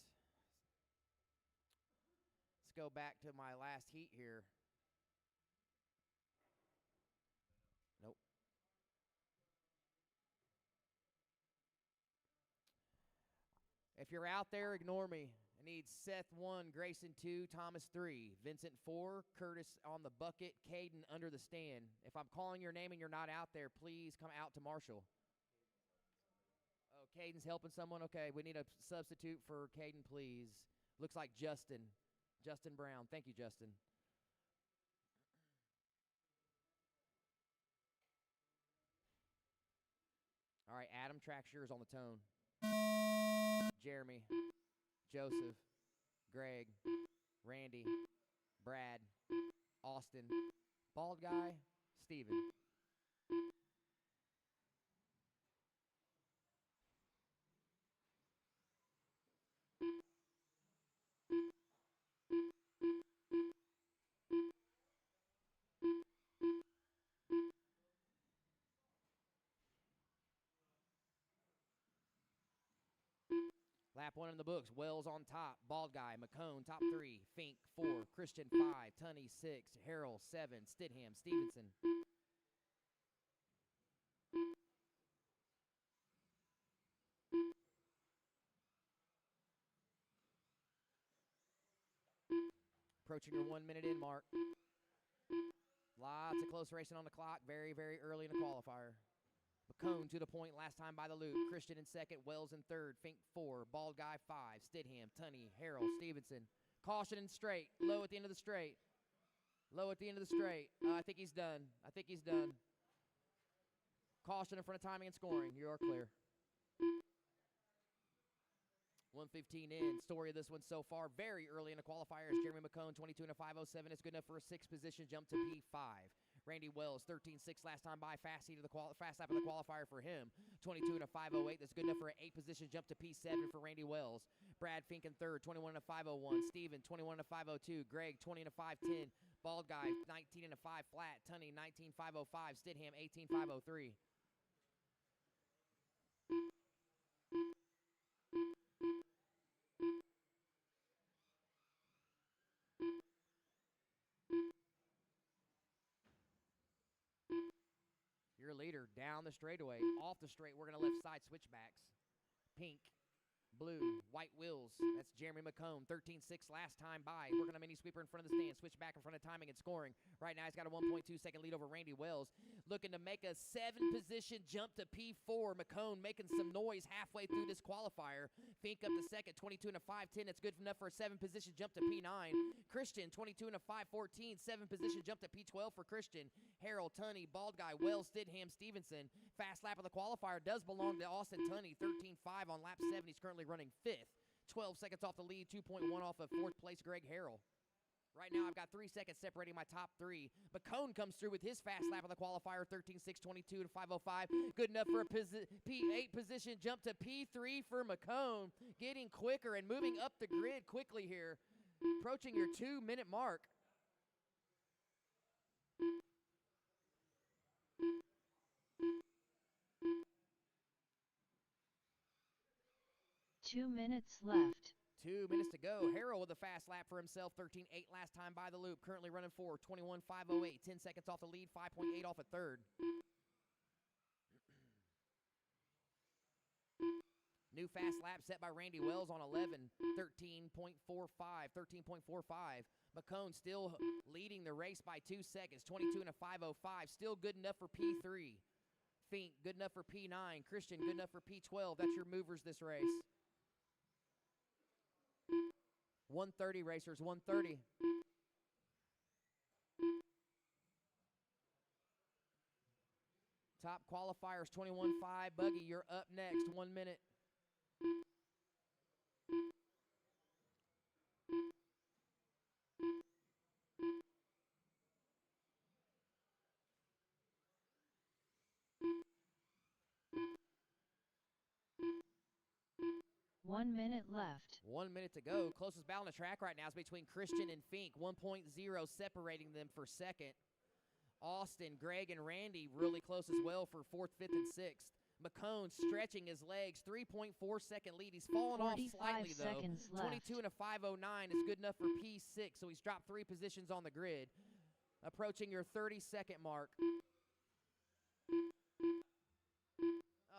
Let's go back to my last heat here. Nope. If you're out there, ignore me. I need Seth 1, Grayson 2, Thomas 3, Vincent 4, Curtis on the bucket, Caden under the stand. If I'm calling your name and you're not out there, please come out to Marshall. Oh, Caden's helping someone? Okay, we need a substitute for Caden, please. Looks like Justin. Justin Brown. Thank you, Justin. All right, Adam, track's yours on the tone. Jeremy, Joseph, Greg, Randy, Brad, Austin, Bald Guy, Steven. Lap 1 in the books. Wells on top. Bald Guy. McCone, top 3. Fink, 4. Christian, 5. Tunney, 6. Harrell, 7. Stidham, Stevenson. Approaching your 1 minute in mark. Lots of close racing on the clock. Very, very early in the qualifier. McCone to the point last time by the loop. Christian in second, Wells in third, Fink 4, Bald Guy 5, Stidham, Tunney, Harrell, Stevenson. Caution in straight, low at the end of the straight. Low at the end of the straight. I think he's done. Caution in front of timing and scoring. You are clear. 1:15 in. Story of this one so far, very early in the qualifiers. Jeremy McCone, 22 and a 5:07 is good enough for a 6th position jump to P5. Randy Wells, 13.6 last time by, fast lap of the qualifier for him. 22 and a 5:08, that's good enough for an 8th position jump to P7 for Randy Wells. Brad Fink in third, 21 and a 5:01. Steven, 21 and a 5:02. Greg, 20 and a 5:10. Bald Guy, 19 and a 5 flat. Tunney, 19.505. Stidham, 18.503. Your leader down the straightaway. Off the straight, we're going to left side switchbacks. Pink, blue, white wheels. That's Jeremy McCone, 13.6 last time by. Working a mini sweeper in front of the stand. Switch back in front of timing and scoring. Right now, he's got a 1.2 second lead over Randy Wells. Looking to make a 7-position jump to P4. McCone making some noise halfway through this qualifier. Fink up to second, 22 and a 5:10. That's good enough for a 7-position jump to P9. Christian, 22 and a 5:14. 7-position jump to P12 for Christian. Harrell, Tunney, Bald Guy, Wells, Stidham, Stevenson. Fast lap of the qualifier does belong to Austin Tunney. 13.5 on lap 7. He's currently running 5th. 12 seconds off the lead, 2.1 off of 4th place Greg Harrell. Right now, I've got 3 seconds separating my top 3. McCone comes through with his fast lap of the qualifier, 13.622 to 5:05. Good enough for a P8 position jump to P3 for McCone. Getting quicker and moving up the grid quickly here. Approaching your 2-minute mark. Two minutes left. 2 minutes to go. Harrell with a fast lap for himself. 13.8 last time by the loop. Currently running 4. 21.508. 10 seconds off the lead. 5.8 off at third. New fast lap set by Randy Wells on 11. 13.45. 13.45. McCone still leading the race by 2 seconds. 22 and a 5:05. Still good enough for P3. Fink, good enough for P9. Christian, good enough for P12. That's your movers this race. 1:30 racers, 1:30. Top qualifiers 21.5. Buggy, you're up next. 1 minute. One minute left. 1 minute to go. Closest battle on the track right now is between Christian and Fink. 1.0 separating them for second. Austin, Greg, and Randy really close as well for fourth, fifth, and sixth. McCone stretching his legs. 3.4-second lead. He's fallen off 45 slightly, though. seconds left. 22 and a 5:09 is good enough for P6, so he's dropped 3 positions on the grid. Approaching your 30-second mark.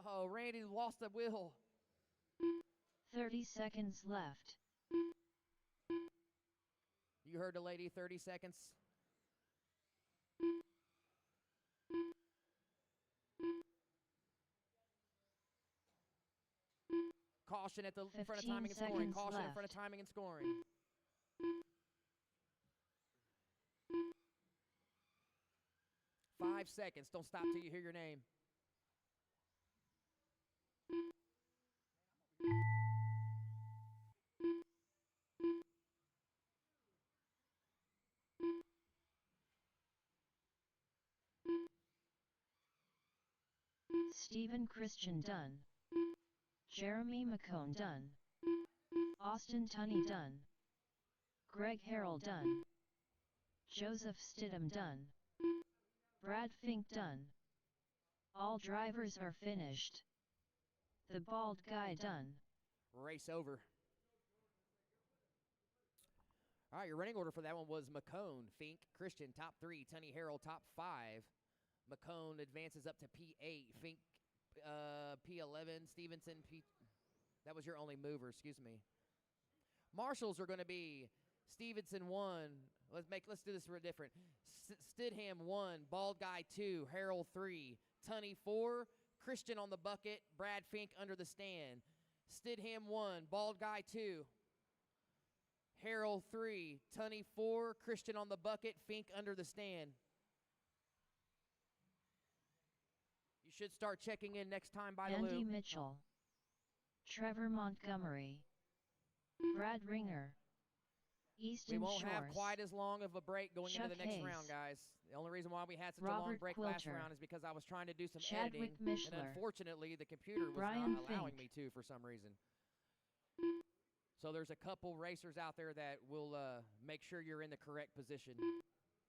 Oh, Randy lost the wheel. 30 seconds left. You heard the lady, 30 seconds. Caution at the in front of timing and scoring. 15 Caution in seconds front of timing and scoring. Five seconds. Don't stop till you hear your name. Stephen Christian done. Jeremy McCone done. Austin Tunney done. Greg Harrell done. Joseph Stidham done. Brad Fink done. All drivers are finished. The bald guy done. Race over. All right, your running order for that one was McCone, Fink, Christian, top 3, Tunney Harrell, top 5. McCone advances up to P8, Fink, P11, Stevenson, that was your only mover, excuse me. Marshals are going to be Stevenson 1, let's do this real different. Stidham 1, Bald Guy 2, Harrell 3, Tunney 4, Christian on the bucket, Brad Fink under the stand. Stidham 1, Bald Guy 2, Harrell 3, Tunney 4, Christian on the bucket, Fink under the stand. You should start checking in next time by the loop. Andy Mitchell. Trevor Montgomery. Brad Ringer. Easton We won't Shores. have quite as long of a break going Chuck into the next Hayes. round, guys. The only reason why we had such a long Robert break last Quilter. round is because I was trying to do some Chadwick editing, and Mishler. unfortunately, the computer was Brian not allowing Fink. me to for some reason. So there's a couple racers out there that will make sure you're in the correct position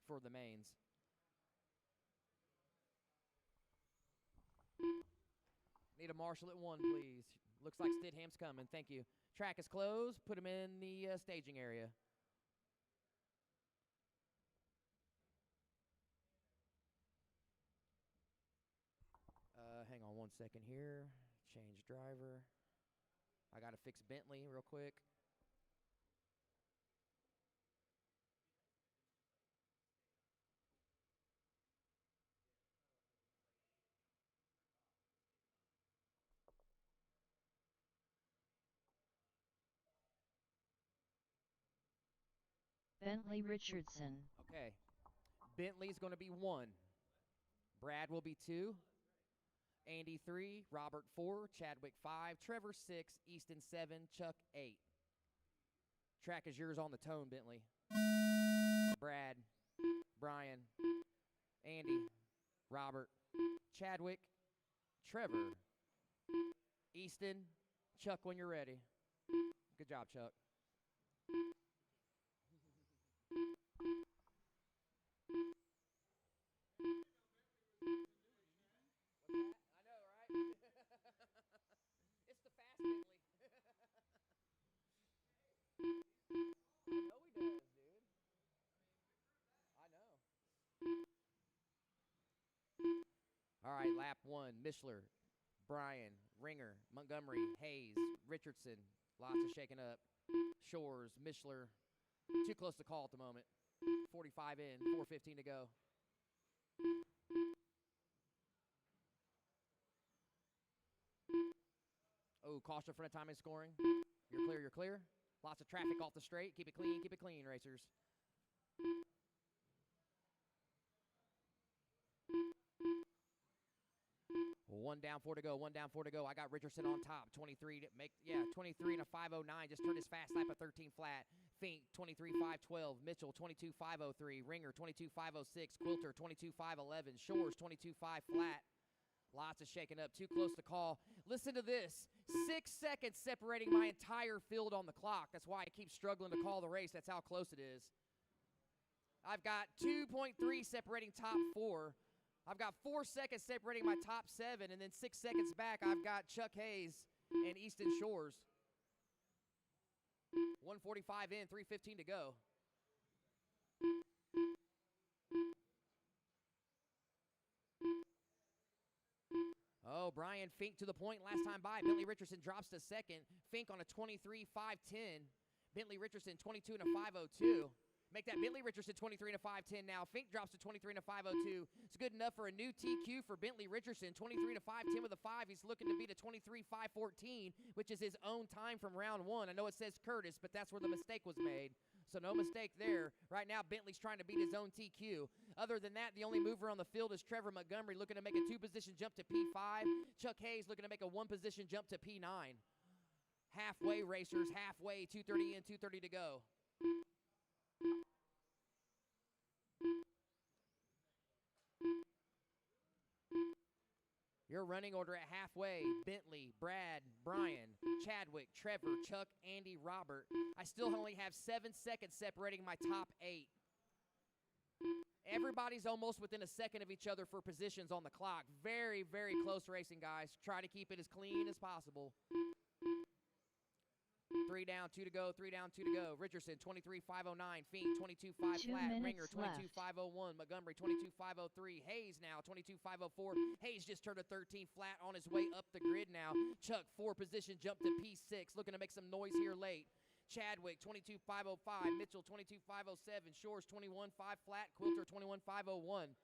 for the mains. Need a marshal at 1, please. Looks like Stidham's coming. Thank you. Track is closed. Put him in the staging area. Hang on 1 second here. Change driver. I got to fix Bentley real quick. Bentley Richardson. Okay. Bentley's going to be 1. Brad will be 2. Andy 3. Robert 4. Chadwick 5. Trevor 6. Easton 7. Chuck 8. Track is yours on the tone, Bentley. Brad. Brian. Andy. Robert. Chadwick. Trevor. Easton. Chuck when you're ready. Good job, Chuck. All right, lap 1, Mishler, Bryan, Ringer, Montgomery, Hayes, Richardson. Lots of shaking up. Shores, Mishler. Too close to call at the moment. 45 in, 4:15 to go. Oh, caution for the time and scoring. You're clear, you're clear. Lots of traffic off the straight. Keep it clean, racers. One down, 4 to go. One down, 4 to go. I got Richardson on top. 23 to make, 23 and a 509. Just turned his fast lap at 13 flat. Fink, 23.512. Mitchell, 22.503. Ringer, 22.506. Quilter, 22.511. Shores, 22.5 flat. Lots of shaking up. Too close to call. Listen to this. 6 seconds separating my entire field on the clock. That's why I keep struggling to call the race. That's how close it is. I've got 2.3 separating top 4. I've got 4 seconds separating my top 7, and then 6 seconds back, I've got Chuck Hayes and Easton Shores. 1:45 in, 3:15 to go. Oh, Brian Fink to the point last time by. Bentley Richardson drops to second. Fink on a 23.510. Bentley Richardson 22 and a 502. Make that Bentley Richardson 23 and a 510 now. Fink drops to 23 and a 502. It's good enough for a new TQ for Bentley Richardson. 23 and a 510 with a 5. He's looking to beat a 23.514, which is his own time from round 1. I know it says Curtis, but that's where the mistake was made. So no mistake there. Right now, Bentley's trying to beat his own TQ. Other than that, the only mover on the field is Trevor Montgomery looking to make a 2-position jump to P5. Chuck Hayes looking to make a 1-position jump to P9. Halfway racers, halfway, 2:30 in, 2:30 to go. Your running order at halfway: Bentley, Brad, Brian, Chadwick, Trevor, Chuck, Andy, Robert. I still only have 7 seconds separating my top 8. Everybody's almost within a second of each other for positions on the clock. Very, very close racing, guys. Try to keep it as clean as possible. 3 down, 2 to go, 3 down, 2 to go. Richardson, 23.509. Fink, 22.5 flat. Ringer, 22.501. Montgomery, 22.503. Hayes now, 22.504. Hayes just turned a 13 flat on his way up the grid now. Chuck, 4-position jump to P6. Looking to make some noise here late. Chadwick, 22.505. Mitchell, 22.507. Shores, 21.5 flat. Quilter, 21.501.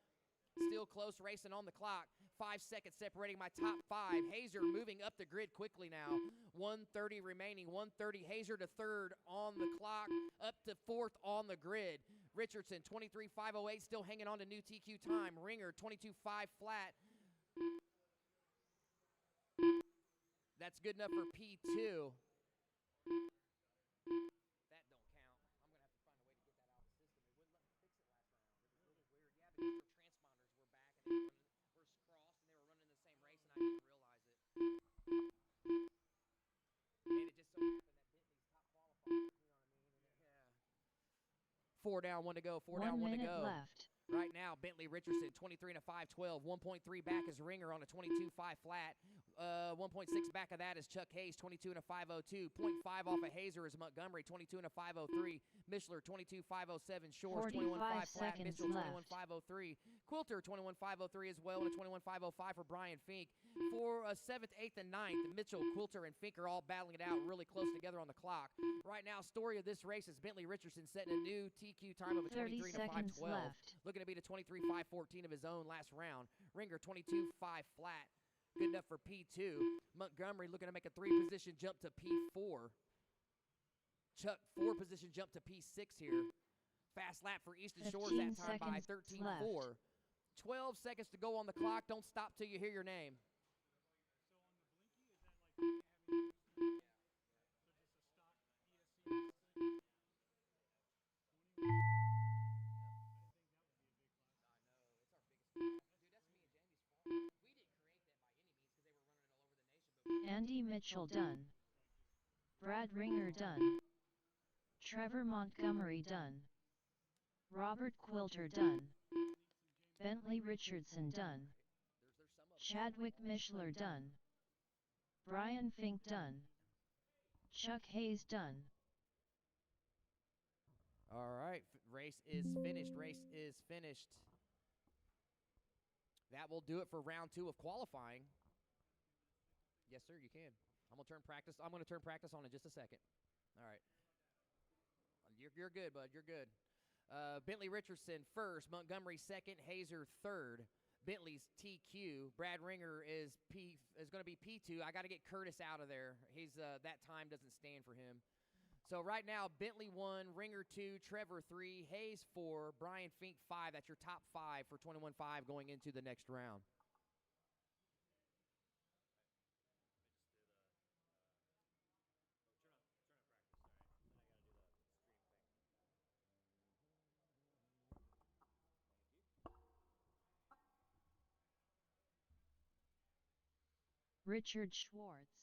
Still close racing on the clock. 5 seconds separating my top 5. Hazer moving up the grid quickly now. 1:30 remaining. 1:30. Hazer to third on the clock. Up to fourth on the grid. Richardson, 23.508. Still hanging on to new TQ time. Ringer, 22.5 flat. That's good enough for P2. That don't count. I'm going to have to find a way to get that out of the system. It wouldn't let me fix it last round. It was really weird. Yeah, because their transponders were back and they were crossed and they were running the same race and I didn't realize it. And it just so happened that Bentley's top qualifier, you know what I mean? Yeah. 4 down, 1 to go. 4 down, 1 to go. Left. Right now, Bentley Richardson, 23 and a 512. 1.3 back is Ringer on a 22.5 flat. 1.6 back of that is Chuck Hayes, 22 and a 502. 0.5 off of Hazer is Montgomery, 22 and a 503. Mishler, 22.507. Shores, 21.5 flat. Mitchell, 21.503. Quilter, 21.503 as well, and a 21.505 for Brian Fink. For 7th, 8th, and 9th, Mitchell, Quilter, and Fink are all battling it out really close together on the clock. Right now, story of this race is Bentley Richardson setting a new TQ time of a 23 and a 512. Looking to beat a 23.514 of his own last round. Ringer, 22.5 flat. Good enough for P2. Montgomery looking to make a 3-position jump to P4. Chuck, 4-position jump to P6 here. Fast lap for Easton Shores that time by 13.4. 12 seconds to go on the clock. Don't stop till you hear your name. Andy Mitchell done. Brad Ringer done. Trevor Montgomery done. Robert Quilter done. Bentley Richardson done. Chadwick Mishler done. Brian Fink done. Chuck Hayes done. All right, race is finished. Race is finished. That will do it for round 2 of qualifying. Yes, sir, you can. I'm going to turn practice on in just a second. All right. You're good, bud. You're good. Bentley Richardson first, Montgomery second, Hazer third. Bentley's TQ. Brad Ringer is going to be P2. I got to get Curtis out of there. He's that time doesn't stand for him. So right now, Bentley 1, Ringer 2, Trevor 3, Hayes 4, Brian Fink 5. That's your top 5 for 21.5 going into the next round. Richard Schwartz.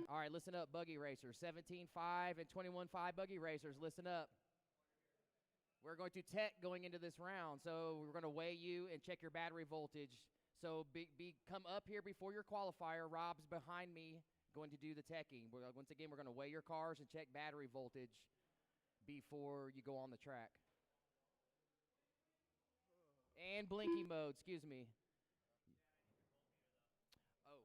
All right, listen up, buggy racers. 17.5 and 21.5 buggy racers, listen up. We're going to tech going into this round, so we're going to weigh you and check your battery voltage. So come up here before your qualifier. Rob's behind me going to do the teching. Once again, we're going to weigh your cars and check battery voltage before you go on the track. And blinky mode, excuse me. Oh.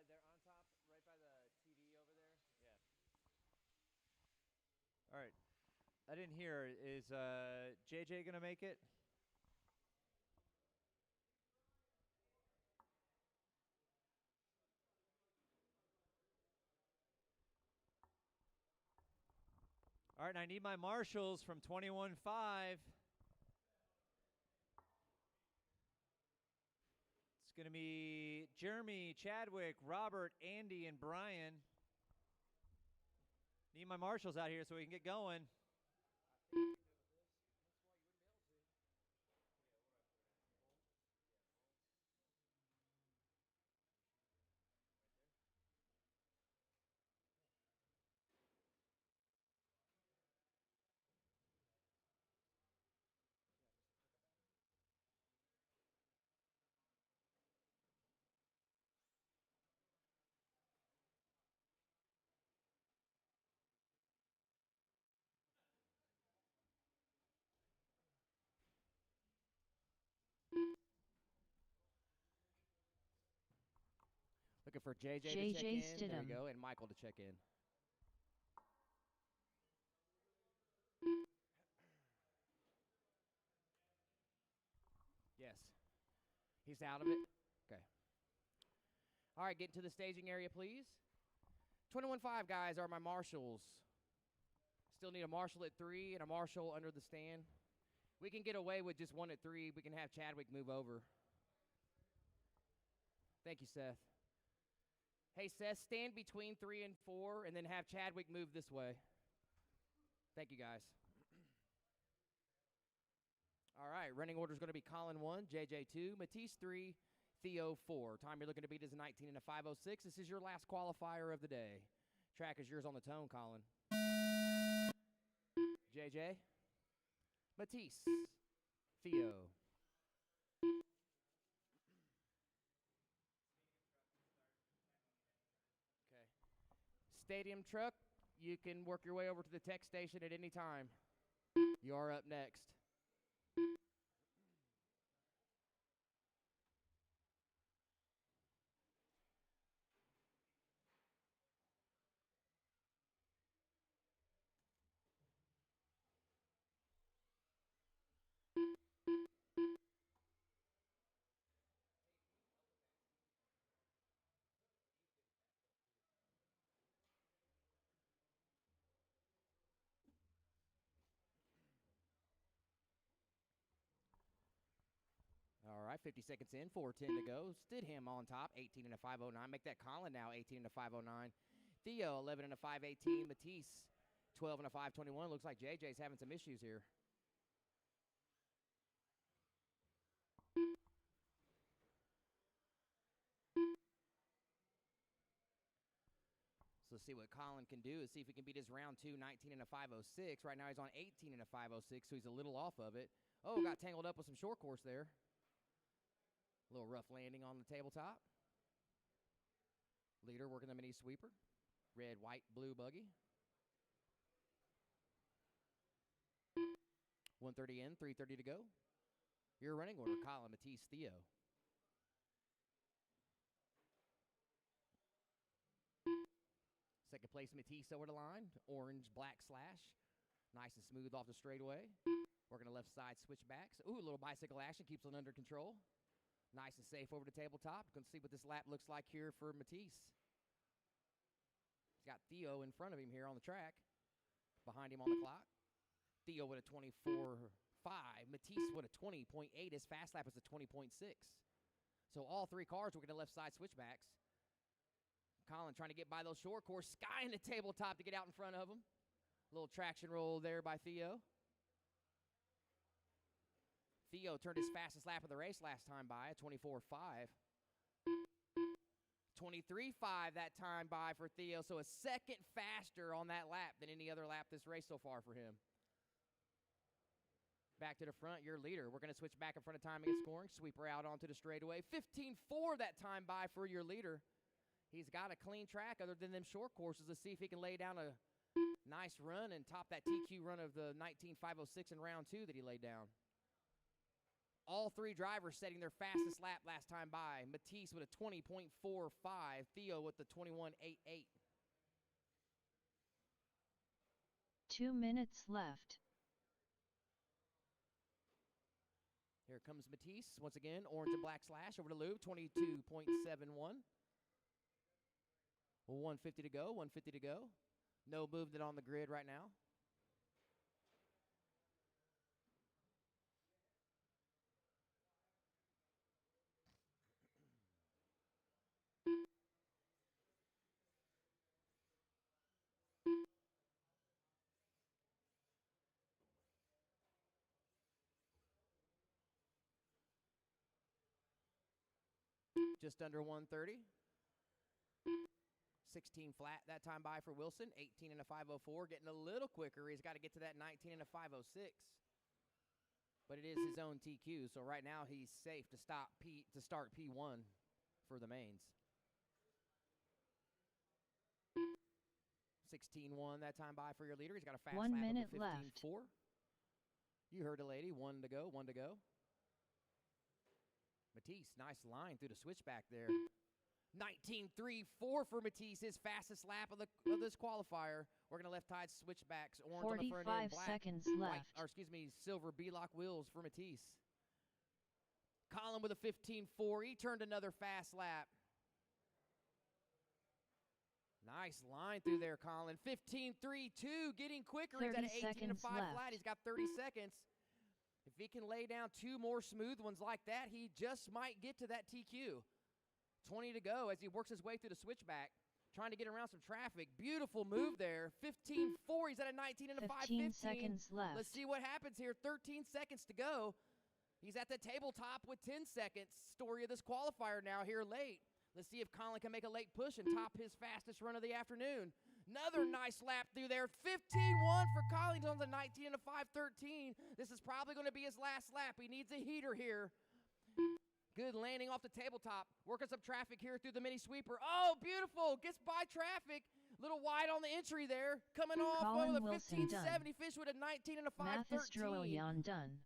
They're on top, right by the TV over there. Yeah. All right. I didn't hear. Is JJ going to make it? All right, and I need my marshals from 21.5. It's going to be Jeremy, Chadwick, Robert, Andy, and Brian. Need my marshals out here so we can get going. Looking for JJ to check in. JJ There Stidham. we go, and Michael to check in. Yes. He's out of it? Okay. All right, get into the staging area, please. 21.5 guys are my marshals. Still need a marshal at 3 and a marshal under the stand. We can get away with just 1 at 3. We can have Chadwick move over. Thank you, Seth. Hey, Seth, stand between 3 and 4 and then have Chadwick move this way. Thank you, guys. All right, running order is going to be Colin 1, JJ 2, Matisse 3, Theo 4. Time you're looking to beat is 19 and a 5:06. This is your last qualifier of the day. Track is yours on the tone, Colin. JJ, Matisse, Theo. Okay. Stadium truck, you can work your way over to the tech station at any time. You are up next. All right, 50 seconds in, 4:10 to go. Stidham on top, 18 and a 5:09. Make that Colin now, 18 and a 5:09. Theo, 11 and a 5:18. Matisse, 12 and a 5:21. Looks like JJ's having some issues here. So let's see what Colin can do is see if he can beat his round 2, 19 and a 5:06. Right now he's on 18 and a 5:06, so he's a little off of it. Oh, got tangled up with some short course there. A little rough landing on the tabletop. Leader working the mini sweeper. Red, white, blue buggy. 1:30 in, 3:30 to go. Your running order, Colin, Matisse, Theo. Second place, Matisse over the line. Orange, black slash. Nice and smooth off the straightaway. Working the left side switchbacks. Ooh, a little bicycle action. Keeps it under control. Nice and safe over the tabletop. Going to see what this lap looks like here for Matisse. He's got Theo in front of him here on the track. Behind him on the clock. Theo with a 24.5. Matisse with a 20.8. His fast lap was a 20.6. So all three cars were going to left side switchbacks. Colin trying to get by those short course, skying the tabletop to get out in front of him. Little traction roll there by Theo. Theo turned his fastest lap of the race last time by, a 24.5. 23.5 that time by for Theo, so a second faster on that lap than any other lap this race so far for him. Back to the front, your leader. We're going to switch back in front of timing and scoring. Sweeper out onto the straightaway. 15.4 that time by for your leader. He's got a clean track other than them short courses. Let's see if he can lay down a nice run and top that TQ run of the 19.506 in round 2 that he laid down. All three drivers setting their fastest lap last time by. Matisse with a 20.45. Theo with the 21.88. 2 minutes left. Here comes Matisse. Once again, orange and black slash over to Lube, 22.71. 150 to go, 150 to go. No movement on the grid right now. Just under 130. 16 flat that time by for Wilson. 18 and a 504. Getting a little quicker. He's got to get to that 19 and a 506. But it is his own TQ, so right now he's safe to start P1 for the mains. 16.1 that time by for your leader. He's got a fast 1 lap minute of a 15.4. left. You heard the lady. 1 to go, 1 to go. Matisse, nice line through the switchback there. 19.34 for Matisse, his fastest lap of this qualifier. We're going to left side switchbacks. Orange on the front end, 45 black, seconds white, left. or excuse me, silver B-lock wheels for Matisse. Colin with a 15.4. He turned another fast lap. Nice line through there, Colin. 15.32, getting quicker. He's at 30 an 18 and a 5 seconds flat. left. He's got 30 seconds. If he can lay down 2 more smooth ones like that, he just might get to that TQ. 20 to go as he works his way through the switchback, trying to get around some traffic. Beautiful move there. 15.4. He's at a 19 and a 5.15. 15 seconds left. Let's see what happens here. 13 seconds to go. He's at the tabletop with 10 seconds. Story of this qualifier now here late. Let's see if Colin can make a late push and top his fastest run of the afternoon. Another nice lap through there. 15.1 for Colin. He's on the 19 and a 5.13. This is probably going to be his last lap. He needs a heater here. Good landing off the tabletop. Working some traffic here through the mini sweeper. Oh, beautiful. Gets by traffic. Little wide on the entry there. Coming off Colin of the Wilson 15.70. Fish with a 19 and a 5.13. Mathis Droyan done.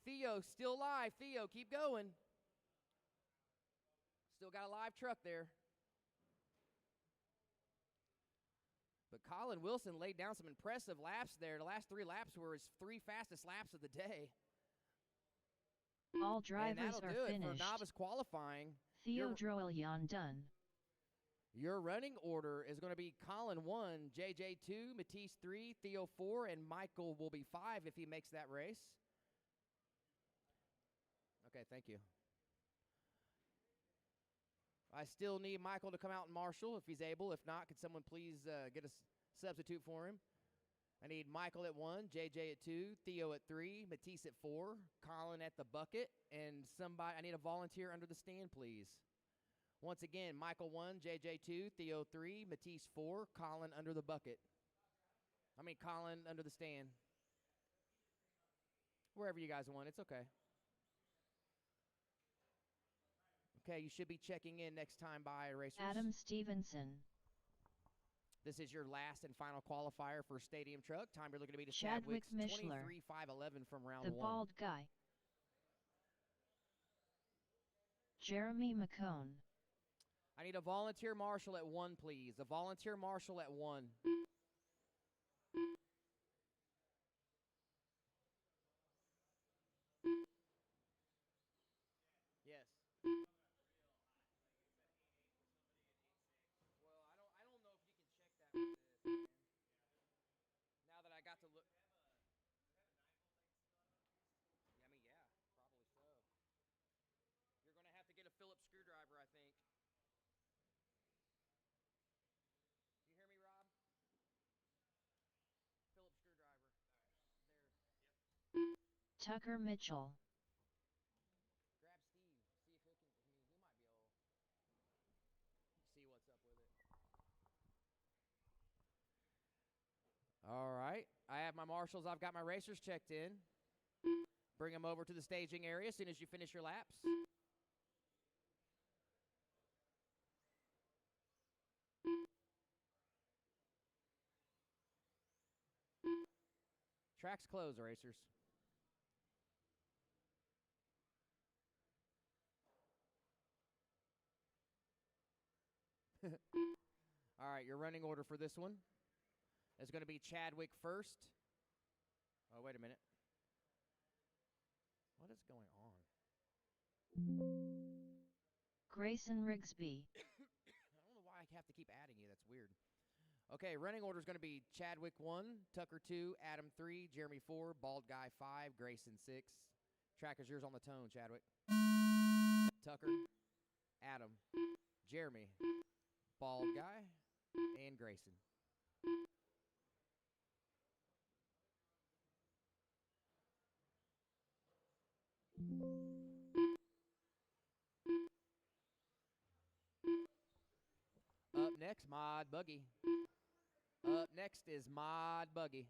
Theo still live. Theo, keep going. Still got a live truck there. But Colin Wilson laid down some impressive laps there. The last 3 laps were his 3 fastest laps of the day. All And drivers that'll are do it for finished. novice qualifying. Theo Your- Droyan done. Your running order is going to be Colin 1, JJ 2, Matisse 3, Theo 4, and Michael will be 5 if he makes that race. Okay, thank you. I still need Michael to come out and marshal if he's able. If not, could someone please get a substitute for him? I need Michael at 1, JJ at 2, Theo at 3, Matisse at 4, Colin at the bucket, and somebody. I need a volunteer under the stand, please. Once again, Michael 1, JJ 2, Theo 3, Matisse 4, Colin under the bucket. Colin under the stand. Wherever you guys want, it's okay. Okay, you should be checking in next time by racers. Adam Stevenson. This is your last and final qualifier for Stadium Truck. Time you're looking to be to Chadwick Chadwick's Mishler. 23.511 from round The 1. bald guy. Jeremy McCone. I need a volunteer marshal at 1, please. A volunteer marshal at 1. Yes. Well, I don't know if you can check that with this, man. Now that I got to look. Tucker Mitchell. Grab Steve. See if he can. He might be able to see what's up with it. All right. I have my marshals. I've got my racers checked in. Bring them over to the staging area as soon as you finish your laps. Track's closed, racers. All right, your running order for this one is going to be Chadwick first. Oh, wait a minute. What is going on? Grayson Rigsby. I don't know why I have to keep adding you. That's weird. Okay, running order is going to be Chadwick 1, Tucker 2, Adam 3, Jeremy 4, Bald Guy 5, Grayson 6. Track is yours on the tone, Chadwick. Tucker, Adam, Jeremy, Bald Guy, and Grayson. Up next, Mod Buggy. Up next is Mod Buggy.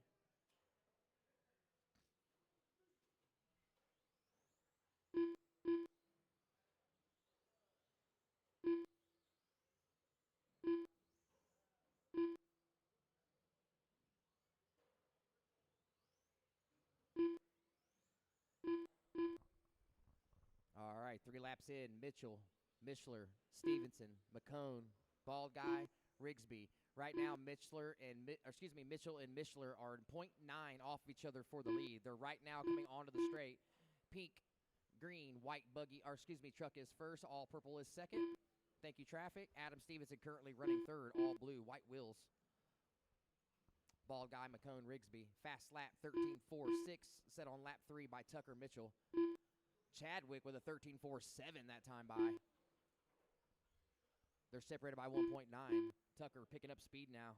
All right, 3 laps in. Mitchell, Mishler, Stevenson, McCone, Bald Guy, Rigsby. Right now, Mitchell and Mishler are 0.9 off each other for the lead. They're right now coming onto the straight. Pink, green, white truck is first. All purple is second. Thank you, traffic. Adam Stevenson currently running third. All blue, white wheels. Bald Guy, McCone, Rigsby. Fast lap 13.46, set on lap 3 by Tucker Mitchell. Chadwick with a 13.47 that time by. They're separated by 1.9. Tucker picking up speed now.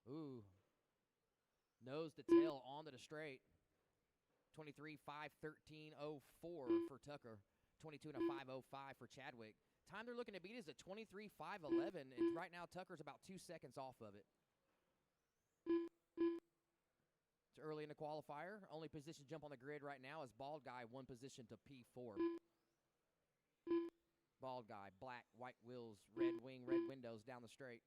Ooh. Nose to tail onto the straight. 23.513.04 for Tucker. 22 and a 5.05 for Chadwick. Time they're looking to beat is a 23.511, and right now Tucker's about 2 seconds off of it. It's early in the qualifier. Only position jump on the grid right now is Bald Guy, 1 position to P4. Bald Guy, black, white wheels, red wing, red windows down the straight.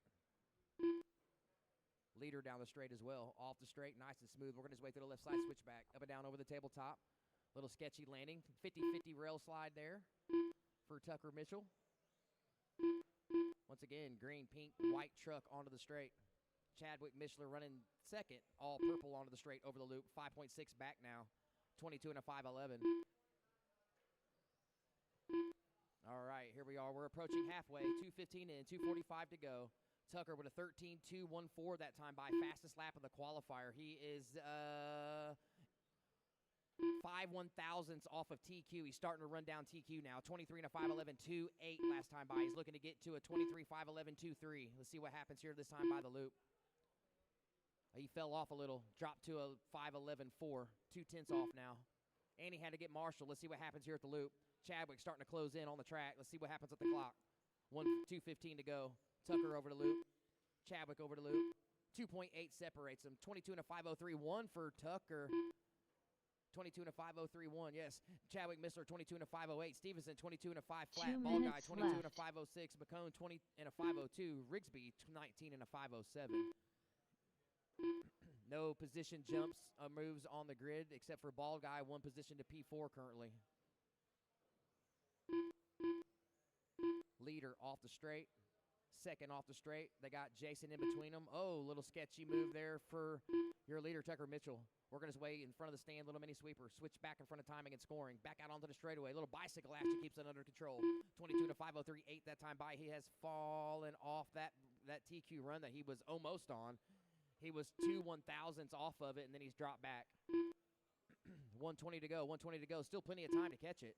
Leader down the straight as well. Off the straight, nice and smooth. Working his way through the left side switchback. Up and down over the tabletop. Little sketchy landing. 50-50 rail slide there for Tucker Mitchell. Once again, green, pink, white truck onto the straight. Chadwick Mishler running second. All purple onto the straight over the loop. 5.6 back now. 22 and a 5.11. All right, here we are. We're approaching halfway. 2:15 in, 2:45 to go. Tucker with a 13.214 that time by. Fastest lap of the qualifier. He is 5/1000ths off of TQ. He's starting to run down TQ now. 23 and a 5.11.28 last time by. He's looking to get to a 23.511.23. Let's see what happens here this time by the loop. He fell off a little. Dropped to a 5.11.4. 2/10 off now. And he had to get Marshall. Let's see what happens here at the loop. Chadwick starting to close in on the track. Let's see what happens at the clock. 2:15 to go. Tucker over the loop. Chadwick over the loop. 2.8 separates them. 22 and a 5.031 for Tucker. 22 and a 5.031, yes. Chadwick Mishler, 22 and a 5.08. Stevenson, 22 and a 5 flat. 2 Ball Guy, minutes 22 and a left. 5.06. McCone, 20 and a 5.02. Rigsby, 19 and a 5.07. No position jumps moves on the grid except for Ball Guy, 1 position to P4 currently. Leader off the straight. Second off the straight. They got Jason in between them. Oh, little sketchy move there for your leader, Tucker Mitchell. Working his way in front of the stand, little mini sweeper. Switch back in front of timing and scoring. Back out onto the straightaway. Little bicycle action keeps it under control. 22 and a 5.038 that time by. He has fallen off that TQ run that he was almost on. He was 2/1000ths off of it, and then he's dropped back. 1:20 to go. 1:20 to go. Still plenty of time to catch it.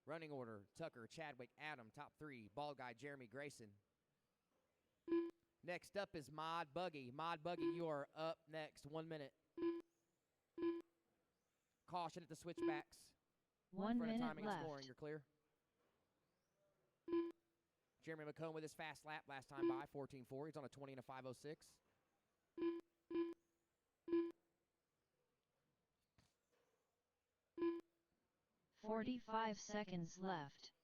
Running order, Tucker, Chadwick, Adam, top 3. Ball Guy, Jeremy, Grayson. Next up is Mod Buggy. Mod Buggy, you are up next. 1 minute. Caution at the switchbacks. 1 Front of minute timing and left. scoring. You're clear. Jeremy McComb with his fast lap last time by, 14.4. He's on a 20 and a 5.06. 45 seconds left.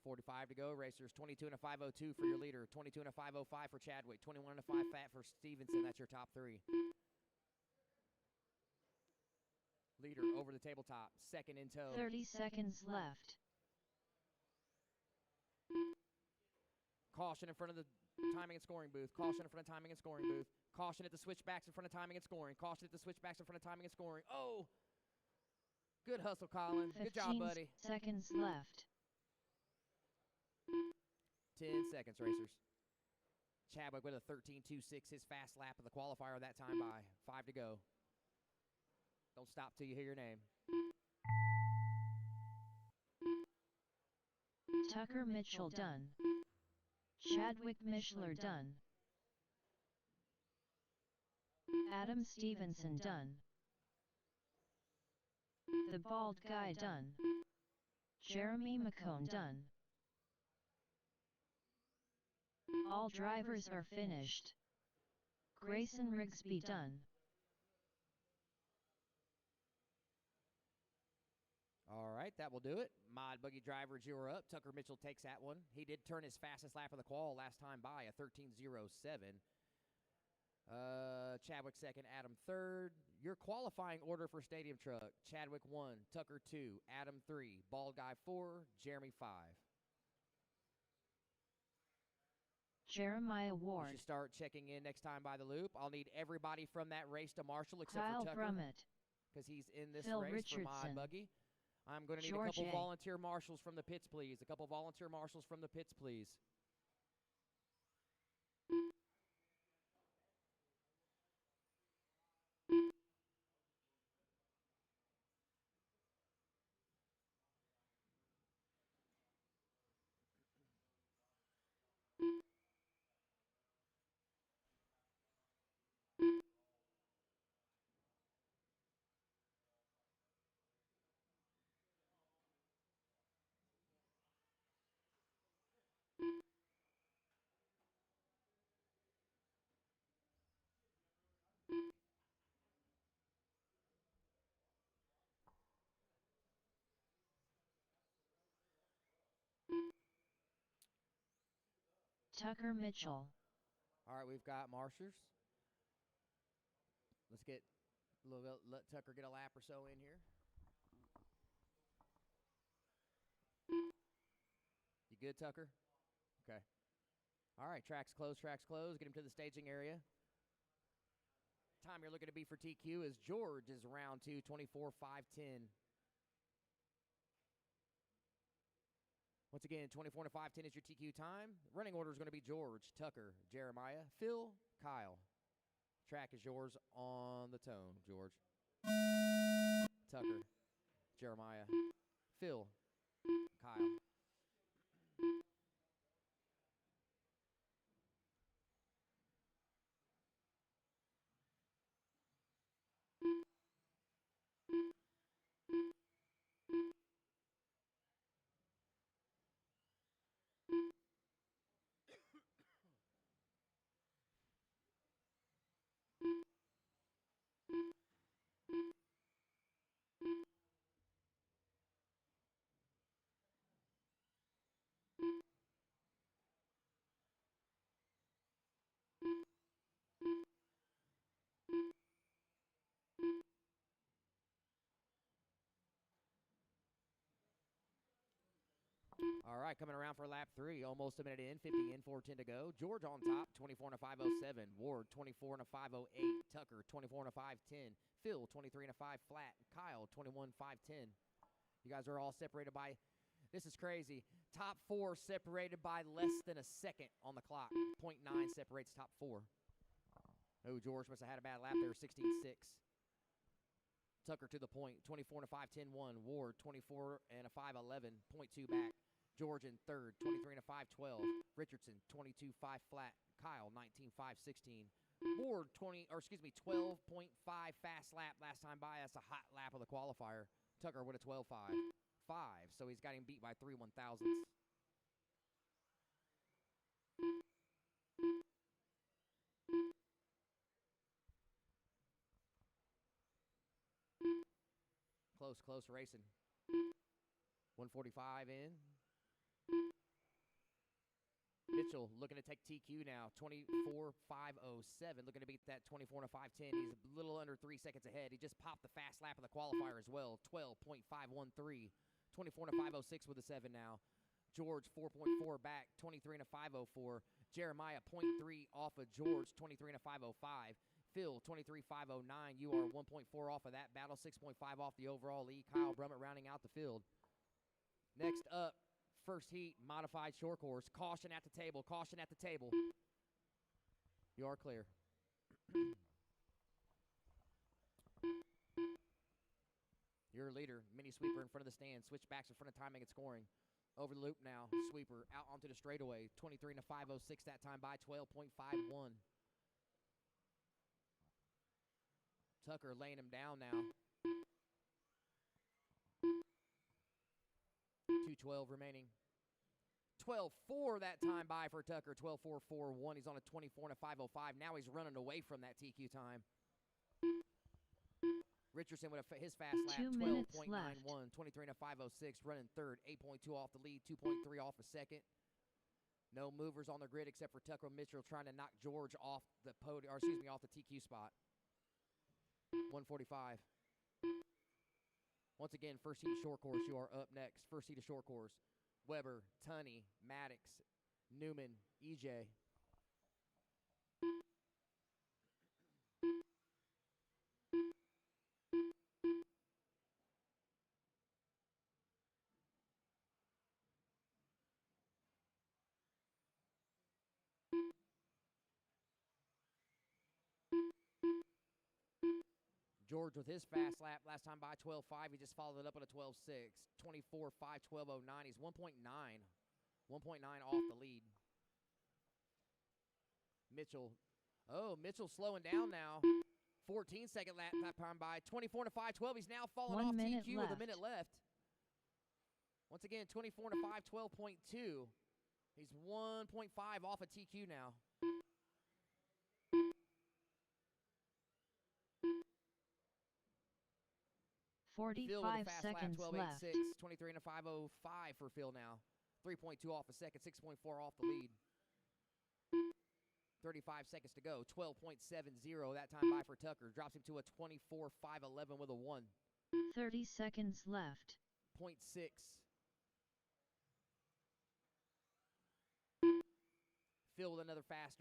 45 to go. Racers 22 and a 5.02 for your leader. 22 and a 5.05 for Chadwick. 21 and a 5 fat for Stevenson. That's your top three. Leader over the tabletop. Second in tow. 30 seconds left. Caution in front of the timing and scoring booth. Caution in front of timing and scoring booth. Caution at the switchbacks in front of timing and scoring. Caution at the switchbacks in front of timing and scoring. Oh! Good hustle, Colin. Good job, 15 buddy. seconds left. 10 seconds, racers. Chadwick with a 13.26, his fast lap of the qualifier that time by. 5 to go. Don't stop till you hear your name. Tucker Mitchell done. Chadwick Mishler done. Adam Stevenson done. The Bald Guy done. Jeremy McCone done. All drivers are finished. Grayson Rigsby done. All right, that will do it. Mod Buggy drivers, you are up. Tucker Mitchell takes that one. He did turn his fastest lap of the qual last time by, a 13.07. Chadwick second, Adam third. Your qualifying order for Stadium Truck: Chadwick 1, Tucker 2, Adam 3, Bald Guy 4, Jeremy 5. Jeremiah You Ward. should start checking in next time by the loop. I'll need everybody from that race to marshal except Kyle for Tucker, Brummett. because he's in this Phil race for Mod Richardson. Buggy. I'm going to need George a couple A. volunteer marshals from the pits, please. A couple volunteer marshals from the pits, please. Tucker Mitchell. All right, we've got marshals. Let's get a little bit, let Tucker get a lap or so in here. You good, Tucker? Okay. All right, tracks closed, tracks closed. Get him to the staging area. Time you're looking to be for TQ is George is round 2, 24.510. Once again, 24 to 5:10 is your TQ time. Running order is going to be George, Tucker, Jeremiah, Phil, Kyle. Track is yours on the tone, George. Tucker, Jeremiah, Phil, Kyle. All right, coming around for lap 3, almost a minute in, 50 in, 4:10 to go. George on top, 24 and a 5.07. Ward, 24 and a 5.08. Tucker, 24 and a 5.10. Phil, 23 and a 5 flat. Kyle, 21 5.10. You guys are all separated by, this is crazy, top 4 separated by less than a second on the clock. 0.9 separates top 4. Oh, George must have had a bad lap there, 16.6. Tucker to the point, 24 and a 5.10.1. Ward, 24 and a 5.11, 0.2 back. George in third, 23 and a 5.12. Richardson, 22 5 flat. Kyle, 19 5.16. Ward 12.5 fast lap last time by. That's a hot lap of the qualifier. Tucker with a 12.5. So he's got him beat by 3/1000ths. Close racing. 145 in. Mitchell looking to take TQ now. 24.507. Looking to beat that 24.510. He's a little under 3 seconds ahead. He just popped the fast lap of the qualifier as well. 12.513. 24.506 with a 7 now. George 4.4 back. 23.504. Jeremiah 0.3 off of George. 23.505. Phil 23.509. You are 1.4 off of that battle. 6.5 off the overall lead. Kyle Brummett rounding out the field. Next up, first heat, modified short course. Caution at the table. Caution at the table. You are clear. Your leader, mini sweeper in front of the stand. Switchbacks in front of timing and scoring. Over the loop now. Sweeper out onto the straightaway. 23.506 that time by 12.51. Tucker laying him down now. 2:12 remaining. 12.4 that time by for Tucker. 12.441. He's on a 24.505. Now he's running away from that TQ time. Richardson with his fast lap. 12.91. 23.506. Running third. 8.2 off the lead. 2.3 off a second. No movers on the grid except for Tucker Mitchell trying to knock George off the podium, or excuse me, off the TQ spot. 145. Once again, first heat short course, you are up next. First heat of short course. Weber, Tunney, Maddox, Newman, EJ. George with his fast lap last time by 12.5. He just followed it up on a 12.6. 24.5, 12.09. He's 1.9. 1.9 off the lead. Mitchell. Oh, Mitchell slowing down now. 14-second lap time by. 24.5, 12. He's now falling off TQ with a minute left. Once again, 24.5, 12.2. He's 1.5 off of TQ now. Phil with a fast 45 seconds lap, left. 23.505 for Phil now. 3.2 off a second, 6.4 off the lead. 35 seconds to go. 12.70 that time by for Tucker. Drops him to a 24.511 with a 1. 30 seconds left. 0.6. Phil with another fast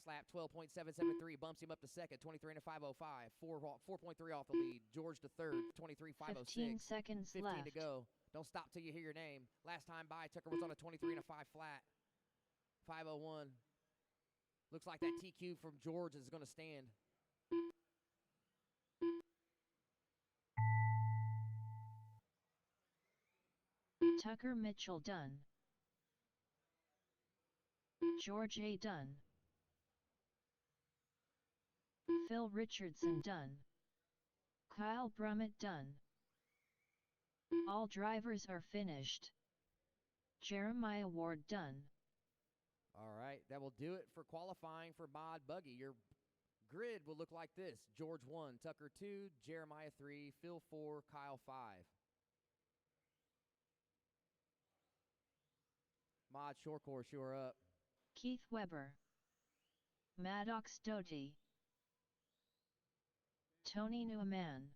lap, 12.773, bumps him up to second, 23.505, 4.3 off the lead. George to third, 23.506. 15 seconds 15 left. to go. Don't stop till you hear your name. Last time by, Tucker was on a 23.5 flat, 5:01. Looks like that TQ from George is going to stand. Tucker Mitchell done. George A. done. Phil Richardson done. Kyle Brummett done. All drivers are finished. Jeremiah Ward done. All right, that will do it for qualifying for Mod Buggy. Your grid will look like this. George 1, Tucker 2, Jeremiah 3, Phil 4, Kyle 5. Mod short course, you are up. Keith Weber. Maddox Doty. Tony Newman.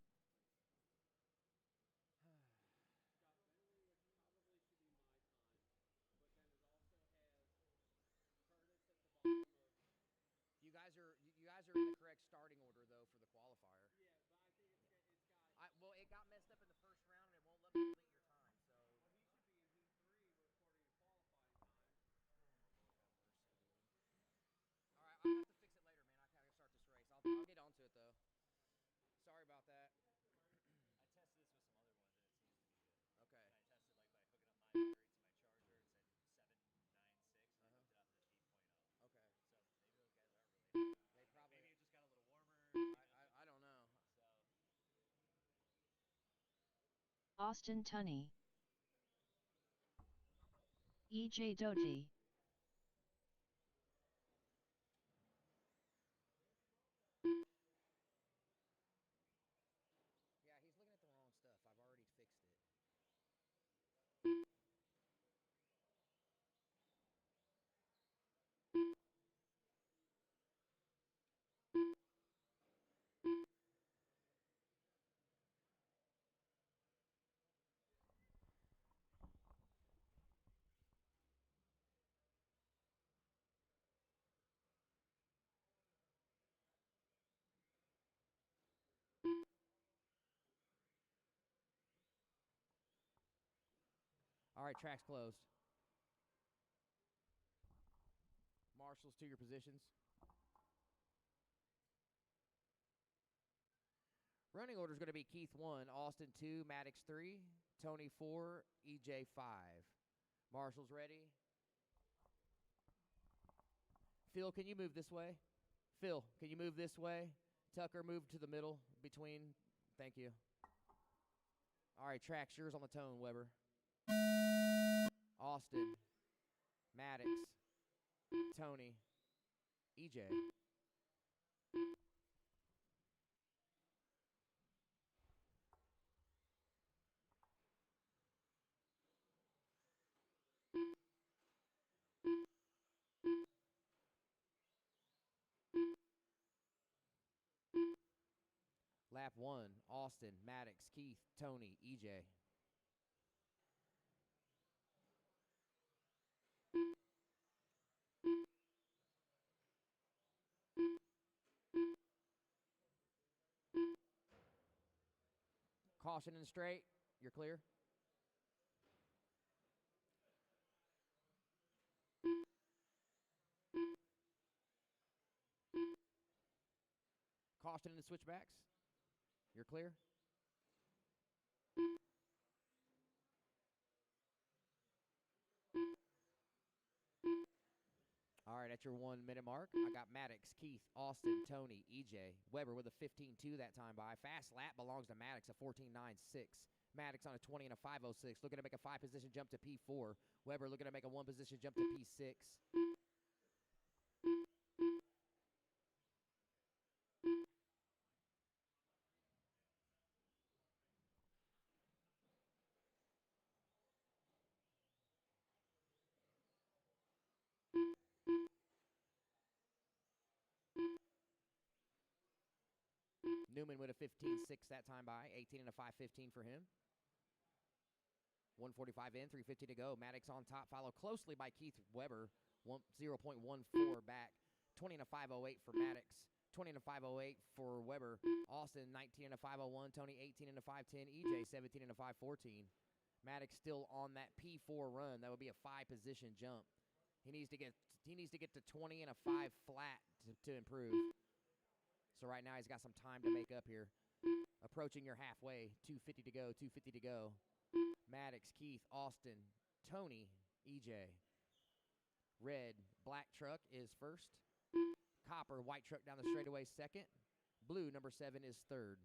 You guys are in the correct starting order though for the qualifier. Yeah, but I think well, it got messed up in the first round and it won't let me delete your time. So well, he should be in heat 3 according to qualifying time. All right, I'll have to fix it later, man. I gotta start this race. I'll get onto it though. Sorry about that. I tested this with some other ones and it seems to be good. Okay. And I tested like by hooking up my battery to my charger. It said 796 and I hooked it up to 8.0. Okay. So maybe those guys aren't related. They probably Austin Tunney. EJ Doty. Yeah, he's looking at the wrong stuff. I've already fixed it. All right, track's closed. Marshals to your positions. Running order is going to be Keith 1, Austin 2, Maddox 3, Tony 4, EJ 5. Marshals ready. Phil, can you move this way? Phil, can you move this way? Tucker, move to the middle between. Thank you. All right, track's yours on the tone, Weber. Austin, Maddox, Tony, EJ. Lap 1, Austin, Maddox, Keith, Tony, EJ. Caution and straight. You're clear. Caution in the switchbacks. You're clear. All right, at your 1 minute mark, I got Maddox, Keith, Austin, Tony, EJ. Weber with a 15.2 that time by. Fast lap belongs to Maddox, a 14.96. Maddox on a 20 and a 5.06. Looking to make a 5 position jump to P4. Weber looking to make a 1 position jump to P6. Newman with a 15.6 that time by. 18 and a 5.15 for him. 145 in, 350 to go. Maddox on top, followed closely by Keith Weber. 0.14 back. 20 and a 5.08 for Maddox. 20 and a 5.08 for Weber. Austin 19 and a 5.01. Tony 18 and a 5.10. EJ 17 and a 5.14. Maddox still on that P4 run. That would be a 5 position jump. He needs to get to 20 and a 5 flat to improve. So right now he's got some time to make up here. Approaching your halfway. 250 to go. 250 to go. Maddox, Keith, Austin, Tony, EJ. Red, black truck is first. Copper, white truck down the straightaway second. Blue, number 7, is third.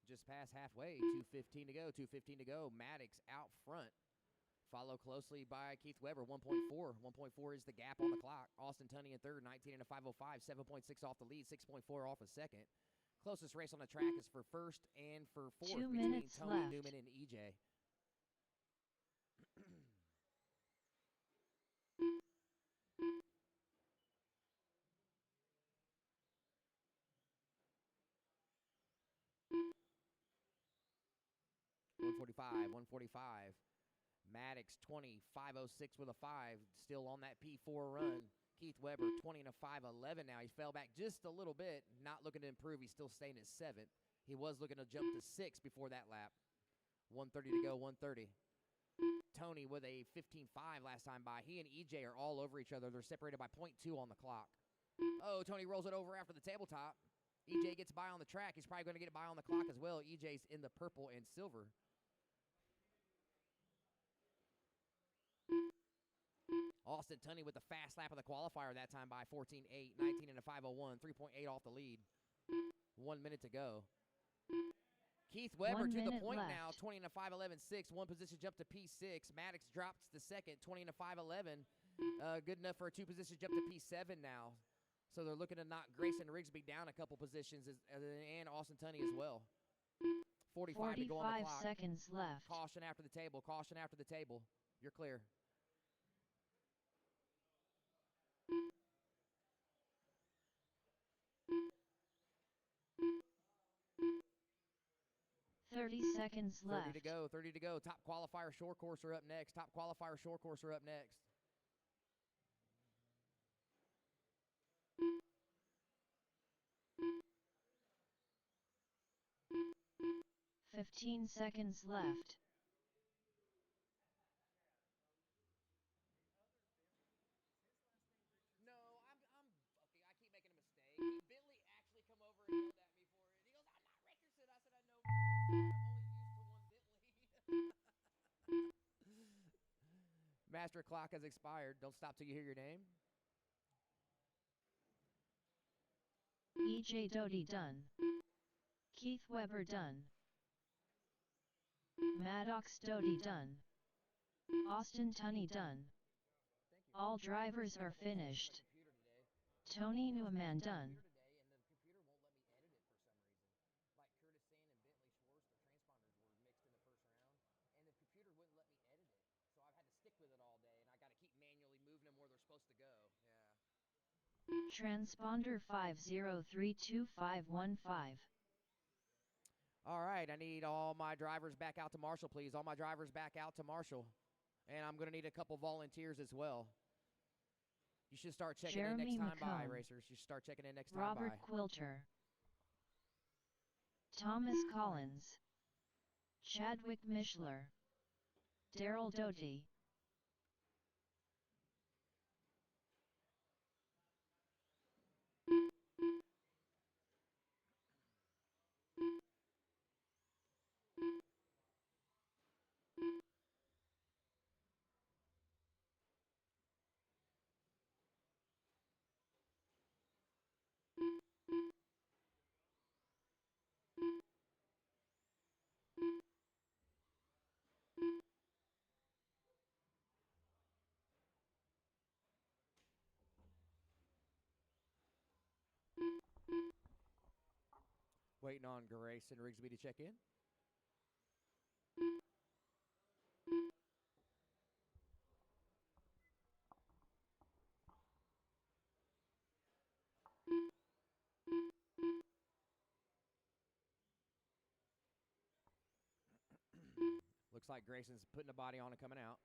Just past halfway, 2:15 to go, 2:15 to go. Maddox out front. Followed closely by Keith Weber, 1.4. 1.4 is the gap on the clock. Austin Tunney in third, 19 and a 5.05, 7.6 off the lead, 6.4 off a second. Closest race on the track is for first and for fourth 2 between minutes Tony, left. Newman, and EJ. .145. Maddox 20, 5.06 with a 5, still on that P4 run. Keith Weber 20 and a 5.11 now. He fell back just a little bit, not looking to improve. He's still staying at 7th. He was looking to jump to 6 before that lap. 1:30 to go, 1:30. Tony with a 15.5 last time by. He and EJ are all over each other. They're separated by .2 on the clock. Oh, Tony rolls it over after the tabletop. EJ gets by on the track. He's probably going to get by on the clock as well. EJ's in the purple and silver. Austin Tunney with the fast lap of the qualifier that time by 14.8, 19 and a 5:01, 3.8 off the lead. 1 minute to go. Keith Weber 1 to the minute point left. now, 20 and a 5:11.6. One position jump to P6. Maddox drops to second, 20 and a 5:11. Good enough for a 2 position jump to P7 now. So they're looking to knock Grayson Rigsby down a couple positions and Austin Tunney as well. 45 to go on the 45 clock. seconds left. Caution after the table. Caution after the table. You're clear. Seconds 30 left. to go. 30 to go. Top qualifier short course are up next. Top qualifier short course are up next. Fifteen seconds left. No, okay. I keep making a mistake. Bentley actually come over and yelled at me for it. He goes, "I'm not Rickerson." I said, "I know, man. I'm so sorry. I'm only used to one Bentley." Master clock has expired. Don't stop till you hear your name. EJ Doty done. Keith Weber done. Maddox Doty done. Austin Tunney done. All drivers are finished. Tony Newman done. Transponder 5032515. All right, I need all my drivers back out to Marshall, please. All my drivers back out to Marshall. And I'm going to need a couple volunteers as well. You should start checking in Jeremy next time by, McComb. racers. You should start checking in next time Robert by. Quilter. Thomas Collins. Chadwick Mishler. Daryl Doty. Waiting on Grayson Rigsby to check in. Looks like Grayson's putting a body on and coming out.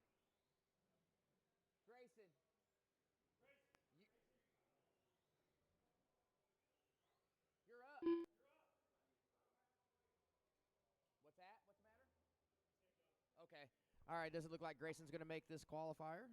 Grayson. You're up. What's that? What's the matter? Okay. All right. Does it look like Grayson's going to make this qualifier?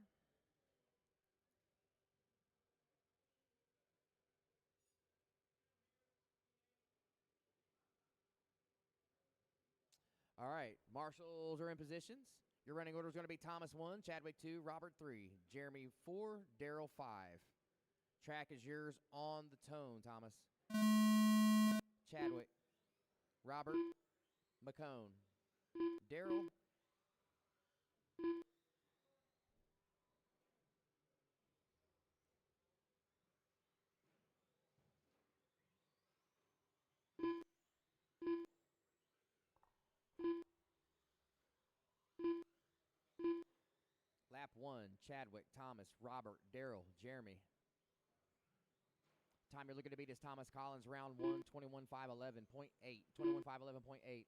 All right. Marshals are in positions. Your running order is going to be Thomas 1, Chadwick 2, Robert 3, Jeremy 4, Daryl 5. Track is yours on the tone, Thomas. Chadwick, Robert, McCone, Daryl. Lap 1, Chadwick, Thomas, Robert, Daryl, Jeremy. Time you're looking to beat is Thomas Collins, round 1, 21.511.8. 21.511.8. Hey,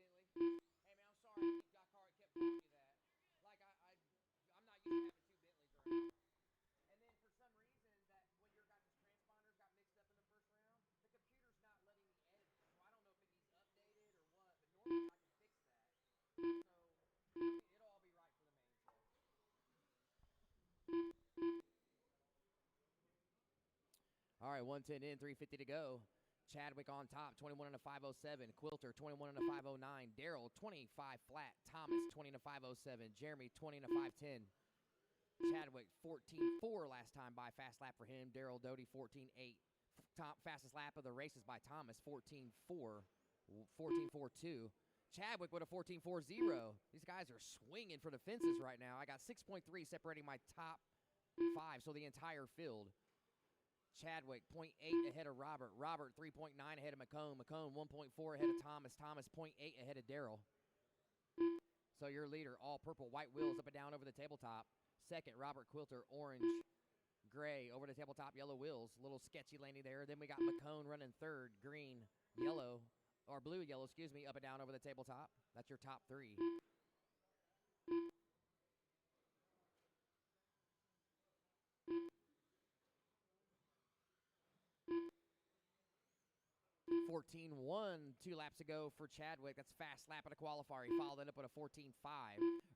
Bentley. Hey, man, I'm sorry. Got car kept calling you that. Like, I'm not used to having two Bentleys around. And then for some reason, that when your guys' transponders got mixed up in the first round, the computer's not letting me edit it. So I don't know if it needs updated or All right, 110 in, 350 to go. Chadwick on top, 21 and a 507. Quilter, 21 and a 509. Daryl, 25 flat. Thomas, 20 and a 507. Jeremy, 20 and a 510. Chadwick, 14-4 last time by fast lap for him. Daryl Doty, 14-8. Top fastest lap of the races by Thomas, 14-4. 14-4-2. Chadwick with a 14-4-0. These guys are swinging for the fences right now. I got 6.3 separating my top 5, so the entire field. Chadwick, 0.8 ahead of Robert. Robert, 3.9 ahead of McCone. McCone, 1.4 ahead of Thomas. Thomas, 0.8 ahead of Daryl. So your leader, all purple, white wheels up and down over the tabletop. Second, Robert Quilter, orange, gray over the tabletop, yellow wheels. A little sketchy landing there. Then we got McCone running third, green, yellow, or blue, yellow, excuse me, up and down over the tabletop. That's your top 3. 14-1 2 laps ago for Chadwick. That's fast lap of the qualifier. He followed it up with a 14-5.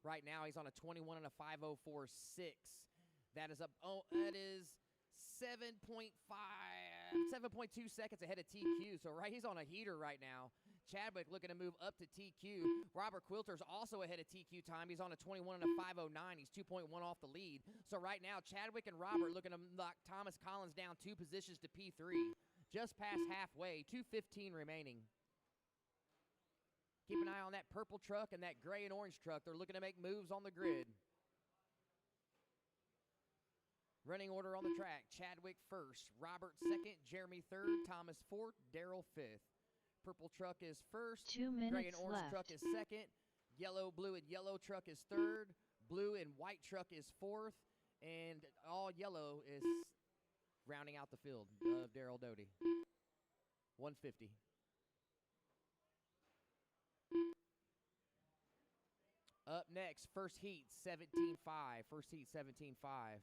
Right now he's on a 21 and a 504.6. That is 7.2 seconds ahead of TQ. So he's on a heater right now. Chadwick looking to move up to TQ. Robert Quilter's also ahead of TQ time. He's on a 21 and a 509. He's 2.1 off the lead. So right now Chadwick and Robert looking to knock Thomas Collins down 2 positions to P3. Just past halfway, 2:15 remaining. Keep an eye on that purple truck and that gray and orange truck. They're looking to make moves on the grid. Running order on the track. Chadwick first, Robert second, Jeremy third, Thomas fourth, Daryl fifth. Purple truck is first. 2 minutes Gray and orange left. truck is second. Yellow, blue, and yellow truck is third. Blue and white truck is fourth. And all yellow is rounding out the field of Daryl Doty. 150. Up next, first heat, 17-5. First heat, 17-5.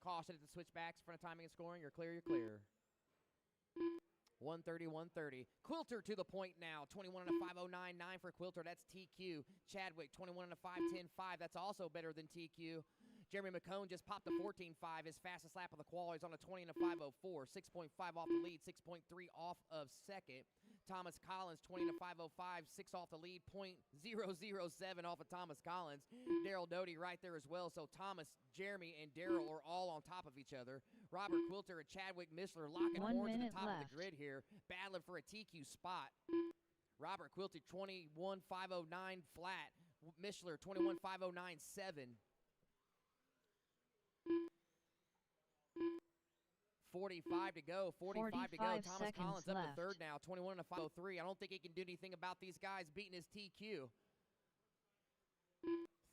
Caution at the switchbacks in front of timing and scoring. You're clear, you're clear. 130, 130. Quilter to the point now. 21 and a 509.9 for Quilter. That's TQ. Chadwick, 21 and a 510.5. That's also better than TQ. Jeremy McCone just popped a 14.5. His fastest lap of the qual. He's on a 20 and a 504. 6.5 off the lead. 6.3 off of second. Thomas Collins, 20 and a 505. 6 off the lead. 0.007 off of Thomas Collins. Daryl Doty right there as well. So Thomas, Jeremy, and Daryl are all on top of each other. Robert Quilter and Chadwick Mishler locking 1 horns at the minute top of left. the grid here, battling for a TQ spot. Robert Quilter, 21.509 flat. Mishler, 21.509.7. 45 to go. 45 to go. 45 Thomas seconds Collins up to left. third now. 21 and a 503. I don't think he can do anything about these guys beating his TQ.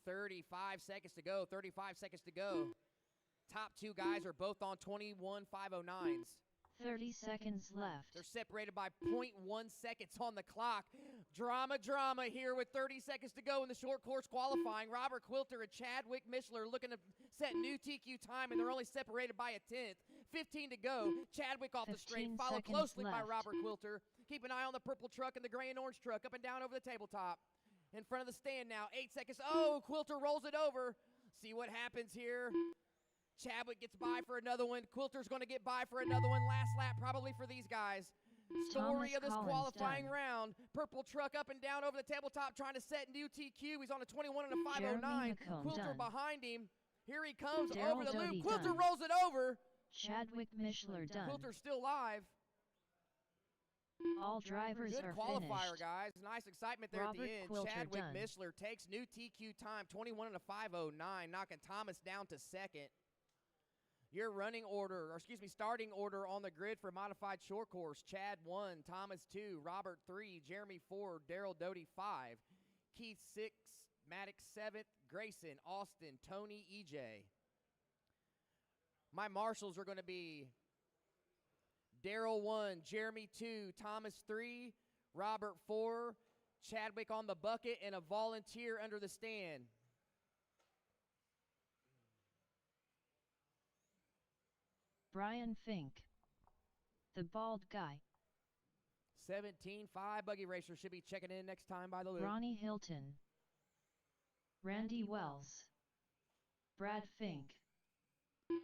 35 seconds to go. 35 seconds to go. Top 2 guys are both on 21.509s. 30 seconds left. They're separated by 0.1 seconds on the clock. Drama here with 30 seconds to go in the short course qualifying. Robert Quilter and Chadwick Mishler looking to set new TQ time, and they're only separated by a 10th. 15 to go. Chadwick off the straight, 15 followed seconds closely by left. Robert Quilter. Keep an eye on the purple truck and the gray and orange truck up and down over the tabletop. In front of the stand now, 8 seconds. Oh, Quilter rolls it over. See what happens here. Chadwick gets by for another one. Quilter's going to get by for another one. Last lap probably for these guys. Story Thomas of this Collins qualifying done. round. Purple truck up and down over the tabletop trying to set new TQ. He's on a 21 and a Jeremy 509. McCone Quilter done. behind him. Here he comes Daryl over the Doty loop. Quilter done. rolls it over. Chadwick Mishler done. Quilter's still live. All drivers Good are qualifier, finished. guys. Nice excitement there Robert at the end. Quilter Chadwick done. Mishler takes new TQ time, 21 and a 509, knocking Thomas down to second. Your starting order on the grid for modified short course. Chad 1, Thomas 2, Robert 3, Jeremy 4, Daryl Doty 5, Keith 6, Maddox 7th, Grayson, Austin, Tony, EJ. My marshals are going to be Daryl 1, Jeremy 2, Thomas 3, Robert 4, Chadwick on the bucket, and a volunteer under the stand. Brian Fink. The bald guy. 17-5 buggy racer should be checking in next time by the loop. Ronnie Hilton. Randy Wells. Brad Fink,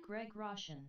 Greg Roshan,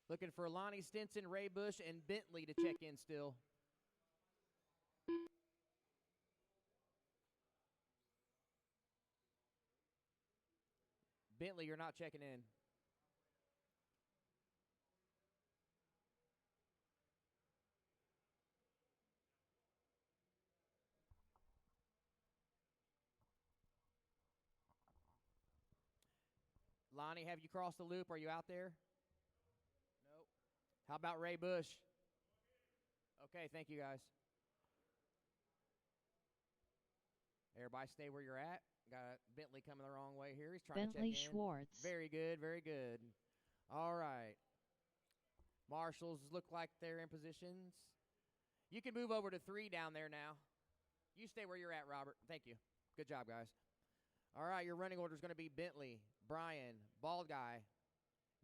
Looking for Lonnie Stinson, Ray Bush, and Bentley to check in still. Bentley, you're not checking in. Lonnie, have you crossed the loop? Are you out there? Nope. How about Ray Bush? Okay, thank you, guys. Everybody stay where you're at. Got Bentley coming the wrong way here. He's trying Bentley to check in. Schwartz, Very good, very good. All right. Marshals look like they're in positions. You can move over to 3 down there now. You stay where you're at, Robert. Thank you. Good job, guys. All right, your running order is going to be Bentley, Brian, Bald Guy,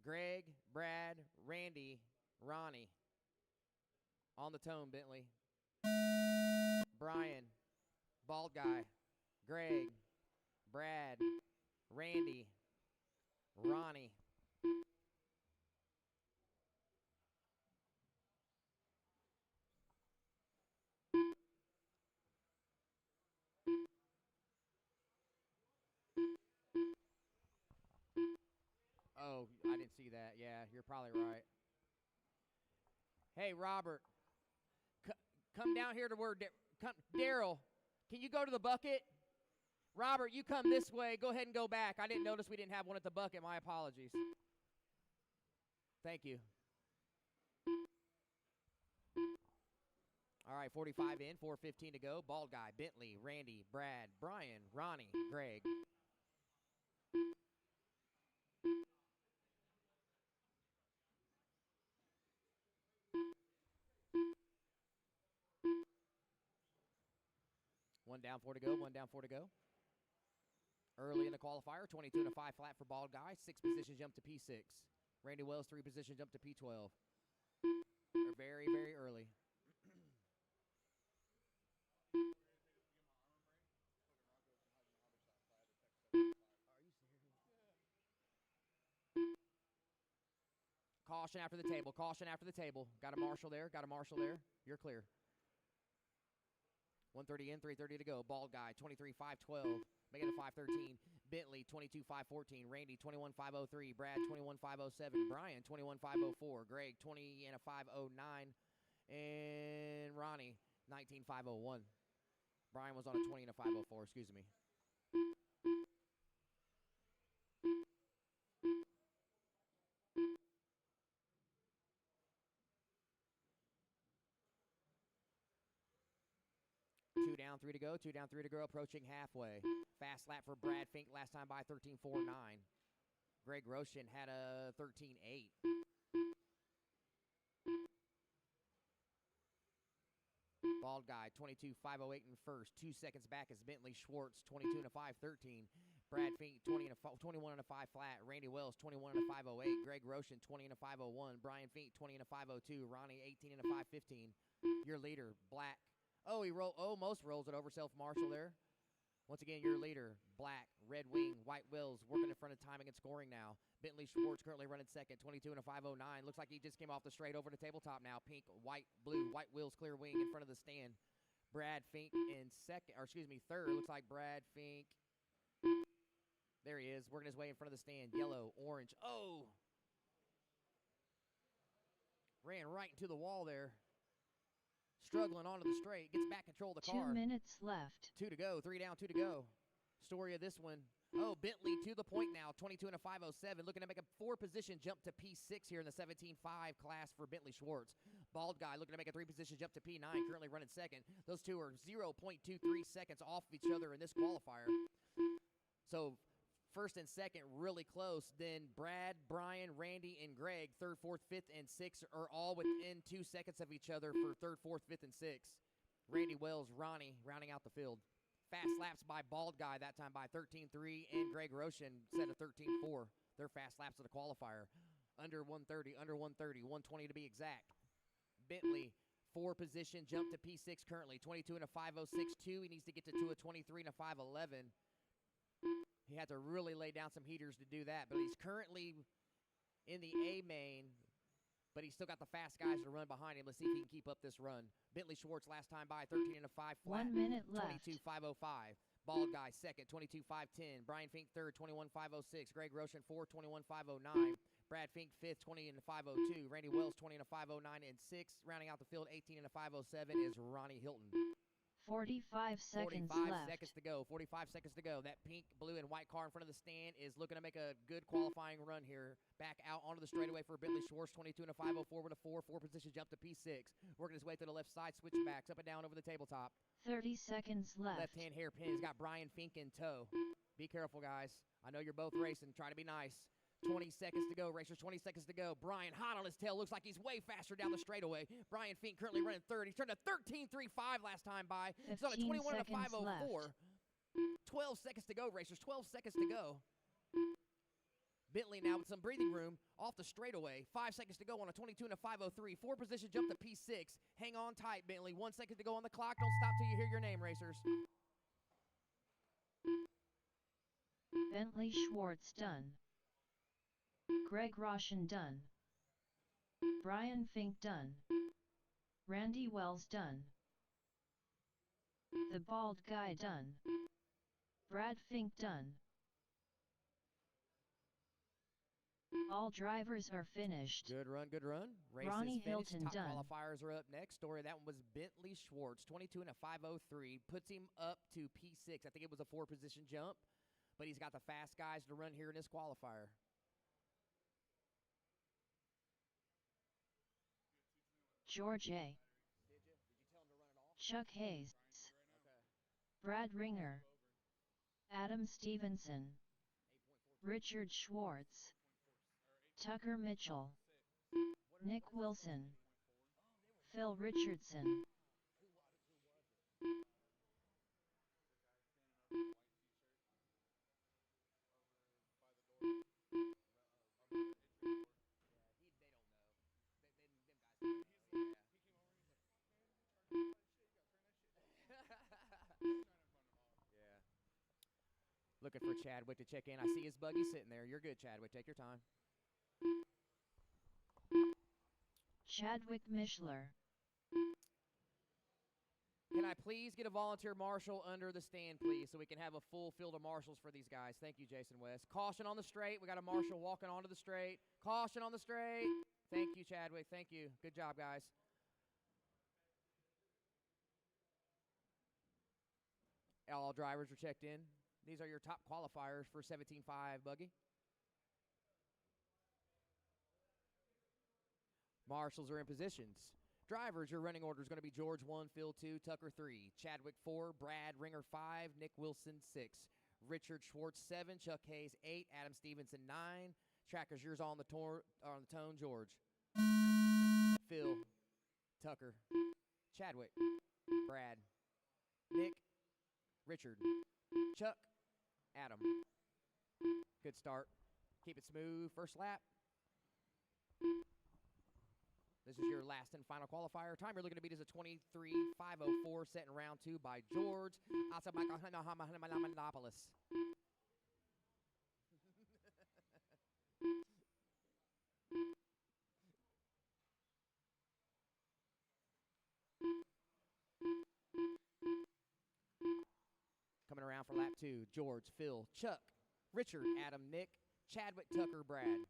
Greg, Brad, Randy, Ronnie. On the tone, Bentley. Brian, Bald Guy, Greg, Brad, Randy, Ronnie. Oh, I didn't see that. Yeah, you're probably right. Hey, Robert, come down here to where Daryl, can you go to the bucket? Robert, you come this way. Go ahead and go back. I didn't notice we didn't have one at the bucket. My apologies. Thank you. All right, 45 in, 4:15 to go. Bald Guy, Bentley, Randy, Brad, Brian, Ronnie, Greg. One down, 4 to go. One down, 4 to go. Early in the qualifier, 22 and a 5 flat for Bald Guy. 6 position jump to P6. Randy Wells, 3 position jump to P12. They're very, very early. Caution after the table. Caution after the table. Got a marshal there. Got a marshal there. You're clear. 130 in, 3:30 to go. Bald Guy, 23-5-12. Making it 5:13. Bentley, 22-5-14. Randy, 21-5-03. Brad, 21-5-07. Brian, 21-5-04. Greg, 20 and a 5-09. And Ronnie, 19-5-01. Brian was on a 20 and a 5-04. Excuse me. Two down, 3 to go. 2 down, 3 to go. Approaching halfway. Fast lap for Brad Fink. Last time by 13-4-9. Greg Roshan had a 13-8. Bald Guy, 22-5-08 in first. 2 seconds back is Bentley Schwartz, 22 and a 5-13. Brad Fink, 21 and a 5 flat. Randy Wells, 21 and a 5-08. Greg Roshan, 20 and a 5-01. Brian Fink, 20 and a 5-02. Ronnie, 18 and a 5-15. Your leader, Black. Oh, he almost rolls it over self-marshal there. Once again, your leader, Black, Red Wing, White Wills, working in front of timing and scoring now. Bentley Schwartz currently running second, 22 and a 5-09. Looks like he just came off the straight over to tabletop now. Pink, white, blue, White Wills, clear wing in front of the stand. Brad Fink in third. Looks like Brad Fink. There he is, working his way in front of the stand. Yellow, orange. Oh! Ran right into the wall there. Struggling onto the straight. Gets back control of the car. 2 minutes left. 2 to go. 3 down, 2 to go. Story of this one. Oh, Bentley to the point now, 22 and a 507, looking to make a 4-position jump to P6 here in the 17.5 class for Bentley Schwartz. Bald guy looking to make a 3-position jump to P9, currently running second. Those two are 0.23 seconds off of each other in this qualifier. So first and second really close. Then Brad, Brian, Randy, and Greg, third, fourth, fifth, and sixth are all within 2 seconds of each other for third, fourth, fifth, and sixth. Randy Wells, Ronnie rounding out the field. Fast laps by Bald Guy, that time by 13.3, and Greg Roshan set a 13.4. Their fast laps of the qualifier. Under 130, 120 to be exact. Bentley, 4-position jump to P6 currently, 22 and a 506.2. He needs to get to a 23 and a 511. He had to really lay down some heaters to do that, but he's currently in the A main, but he's still got the fast guys to run behind him. Let's see if he can keep up this run. Bentley Schwartz last time by 13 and a 5 flat. 1 minute left. 22.505. Bald Guy second, 22.510. Brian Fink third, 21.506. Greg Roshan fourth, 21.509. Brad Fink fifth, 20 and a 502. Randy Wells 20 and a 509, and sixth, rounding out the field 18 and a 507 is Ronnie Hilton. 45 seconds 45 left. seconds to go. 45 seconds to go. That pink, blue, and white car in front of the stand is looking to make a good qualifying run here. Back out onto the straightaway for Bentley Schwartz, 22 and a 504 with a 4-position jump to P6. Working his way to the left side, switching backs up and down over the tabletop. 30 seconds left. Left-hand hairpin. He's got Brian Fink in tow. Be careful, guys. I know you're both racing. Try to be nice. 20 seconds to go, racers, 20 seconds to go. Brian hot on his tail. Looks like he's way faster down the straightaway. Brian Fink currently running third. He's turned a 13.35 last time by. He's on a 21 and a 504. 12 seconds to go, racers. 12 seconds to go. Bentley now with some breathing room off the straightaway. 5 seconds to go on a 22 and a 503. 4-position jump to P6. Hang on tight, Bentley. 1 second to go on the clock. Don't stop till you hear your name, racers. Bentley Schwartz done. Greg Roshan done. Brian Fink done. Randy Wells done. The Bald Guy done. Brad Fink done. All drivers are finished. Good run, good run. Race Ronnie is finished. Hilton Top done. qualifiers are up next. Story of that one was Bentley Schwartz, 22 and a 503. Puts him up to P6. I think it was a 4-position jump, but he's got the fast guys to run here in this qualifier. George A. Did you tell him to run it off? Chuck Hayes. Okay. Brad Ringer. Adam Stevenson. Richard Schwartz. Tucker Mitchell. Nick Wilson. Phil Richardson. Looking for Chadwick to check in. I see his buggy sitting there. You're good, Chadwick. Take your time. Chadwick Mishler. Can I please get a volunteer marshal under the stand, please, so we can have a full field of marshals for these guys? Thank you, Jason West. Caution on the straight. We got a marshal walking onto the straight. Caution on the straight. Thank you, Chadwick. Thank you. Good job, guys. All drivers are checked in. These are your top qualifiers for 17.5 buggy. Marshals are in positions. Drivers, your running order is going to be George 1, Phil 2, Tucker 3, Chadwick 4, Brad Ringer 5, Nick Wilson 6, Richard Schwartz 7, Chuck Hayes 8, Adam Stevenson 9. Tracker's yours on the tone, George. Phil, Tucker, Chadwick, Brad, Nick, Richard, Chuck, Adam. Good start. Keep it smooth. First lap. This is your last and final qualifier. Time you're looking to beat is a 23.504 set in round 2 by George Asamonapolis. Coming around for lap 2, George, Phil, Chuck, Richard, Adam, Nick, Chadwick, Tucker, Brad.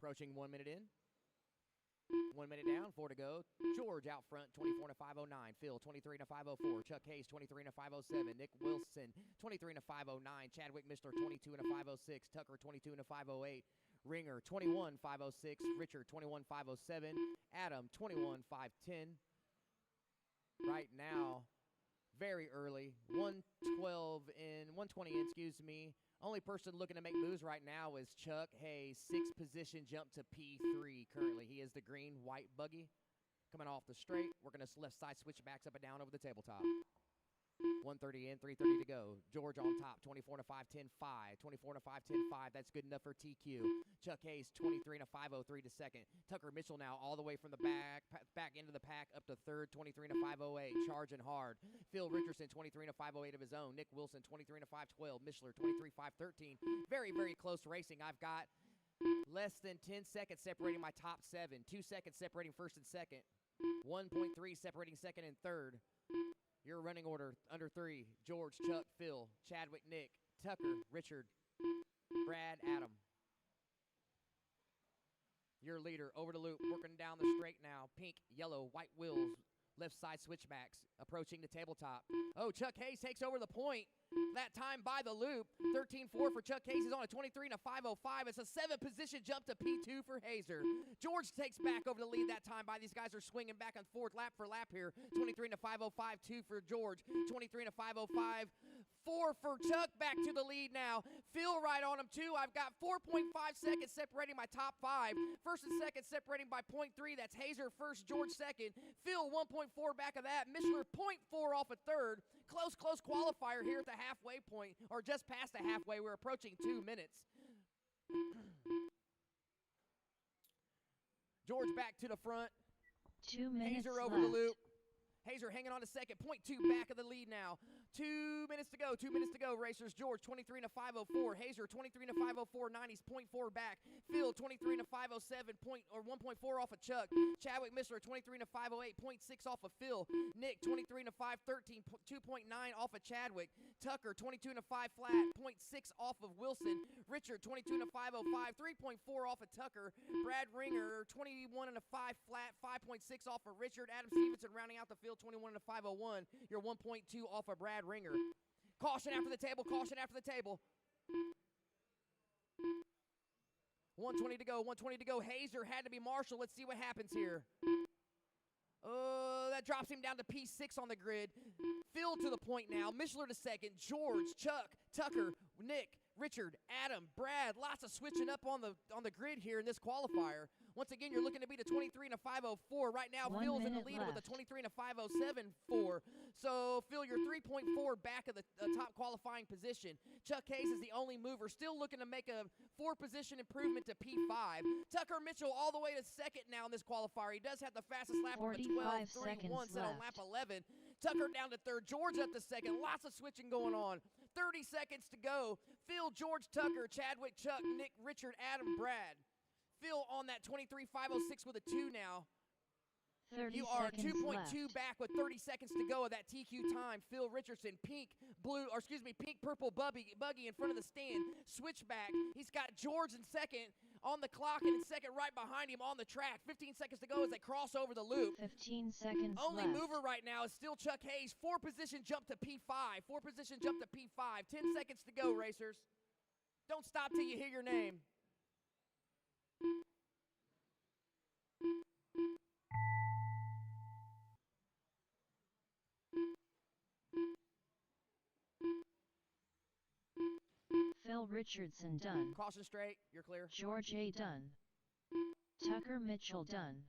Approaching 1 minute in. 1 minute down, 4 to go. George out front, 24 and a 509. Phil, 23 and a 504. Chuck Hayes, 23 and a 507. Nick Wilson, 23 and a 509. Chadwick Mishler, 22 and a 506. Tucker, 22 and a 508. Ringer, 21 506. Richard, 21 507. Adam, 21 510. Right now, very early, 120 in, excuse me. Only person looking to make moves right now is Chuck Hayes, 6th position jump to P3 currently. He is the green, white buggy coming off the straight. We're going to left side switch backs up and down over the tabletop. 130 in, 330 to go. George on top, 24 and a 510 5. 24 and a 510 5. That's good enough for TQ. Chuck Hayes, 23 and a 503 to second. Tucker Mitchell now all the way from the back into the pack up to third, 23 and a 508. Charging hard. Phil Richardson, 23 and a 508 of his own. Nick Wilson, 23 and a 512. Mishler, 23 513. Very, very close racing. I've got less than 10 seconds separating my top 7. 2 seconds separating first and second. 1.3 separating second and third. Your running order under 3, George, Chuck, Phil, Chadwick, Nick, Tucker, Richard, Brad, Adam. Your leader over the loop, working down the straight now. Pink, yellow, white wheels, left side switchbacks, approaching the tabletop. Oh, Chuck Hayes takes over the point. That time by the loop. 13-4 for Chuck Hayes. He's on a 23 and a 505. It's a 7-position jump to P2 for Hazer. George takes back over the lead that time by. These guys are swinging back and forth lap for lap here. 23 and a 505, 2 for George. 23 and a 505, 4 for Chuck. Back to the lead now. Phil right on him too. I've got 4.5 seconds separating my top 5. First and second separating by 0.3. That's Hazer first, George second. Phil 1.4 back of that. Mishler 0.4 off a third. Close qualifier here at the halfway point, or just past the halfway. We're approaching 2 minutes. George back to the front. 2 minutes Hazer over left. the loop. Hazer hanging on to second. 0.2 back of the lead now. 2 minutes to go. 2 minutes to go, racers. George, 23 and a 504. Hazer, 23 and a 504. 90s, 0.4 back. Phil, 23 and a 507. 1.4 off of Chuck. Chadwick Mishler, 23 and a 508. 0.6 off of Phil. Nick, 23 and a 513. 2.9 off of Chadwick. Tucker, 22 and a 5 flat. 0.6 off of Wilson. Richard, 22 and a 505. 3.4 off of Tucker. Brad Ringer, 21 and a 5 flat. 5.6 off of Richard. Adam Stevenson rounding out the field, 21 and a 501. You're 1.2 off of Brad Ringer. Caution after the table. Caution after the table. 120 to go. 120 to go. Hazer had to be Marshall. Let's see what happens here. That drops him down to P6 on the grid. Phil to the point now. Mishler to second. George, Chuck, Tucker, Nick, Richard, Adam, Brad. Lots of switching up on the grid here in this qualifier. Once again, you're looking to beat a 23 and a 504. Right now, 1 Phil's in the minute lead with a left. 23 and a 507 4. So, Phil, you're 3.4 back of the top qualifying position. Chuck Hayes is the only mover, still looking to make a 4-position improvement to P5. Tucker Mitchell all the way to second now in this qualifier. He does have the fastest lap of a 45 12.31 set on lap left. 11. Tucker down to third. George up to second. Lots of switching going on. 30 seconds to go. Phil, George, Tucker, Chadwick, Chuck, Nick, Richard, Adam, Brad. Phil on that 23.506 with a 2 now. 30 You are seconds 2.2 left. back with 30 seconds to go of that TQ time. Phil Richardson, pink, purple buggy in front of the stand. Switchback. He's got George in second on the clock and in second right behind him on the track. 15 seconds to go as they cross over the loop. 15 seconds Only left. mover right now is still Chuck Hayes. 4-position jump to P5. 4-position jump to P5. 10 seconds to go, racers. Don't stop till you hear your name. Phil Richardson done. Caution straight. You're clear. George A. done. Tucker Mitchell done.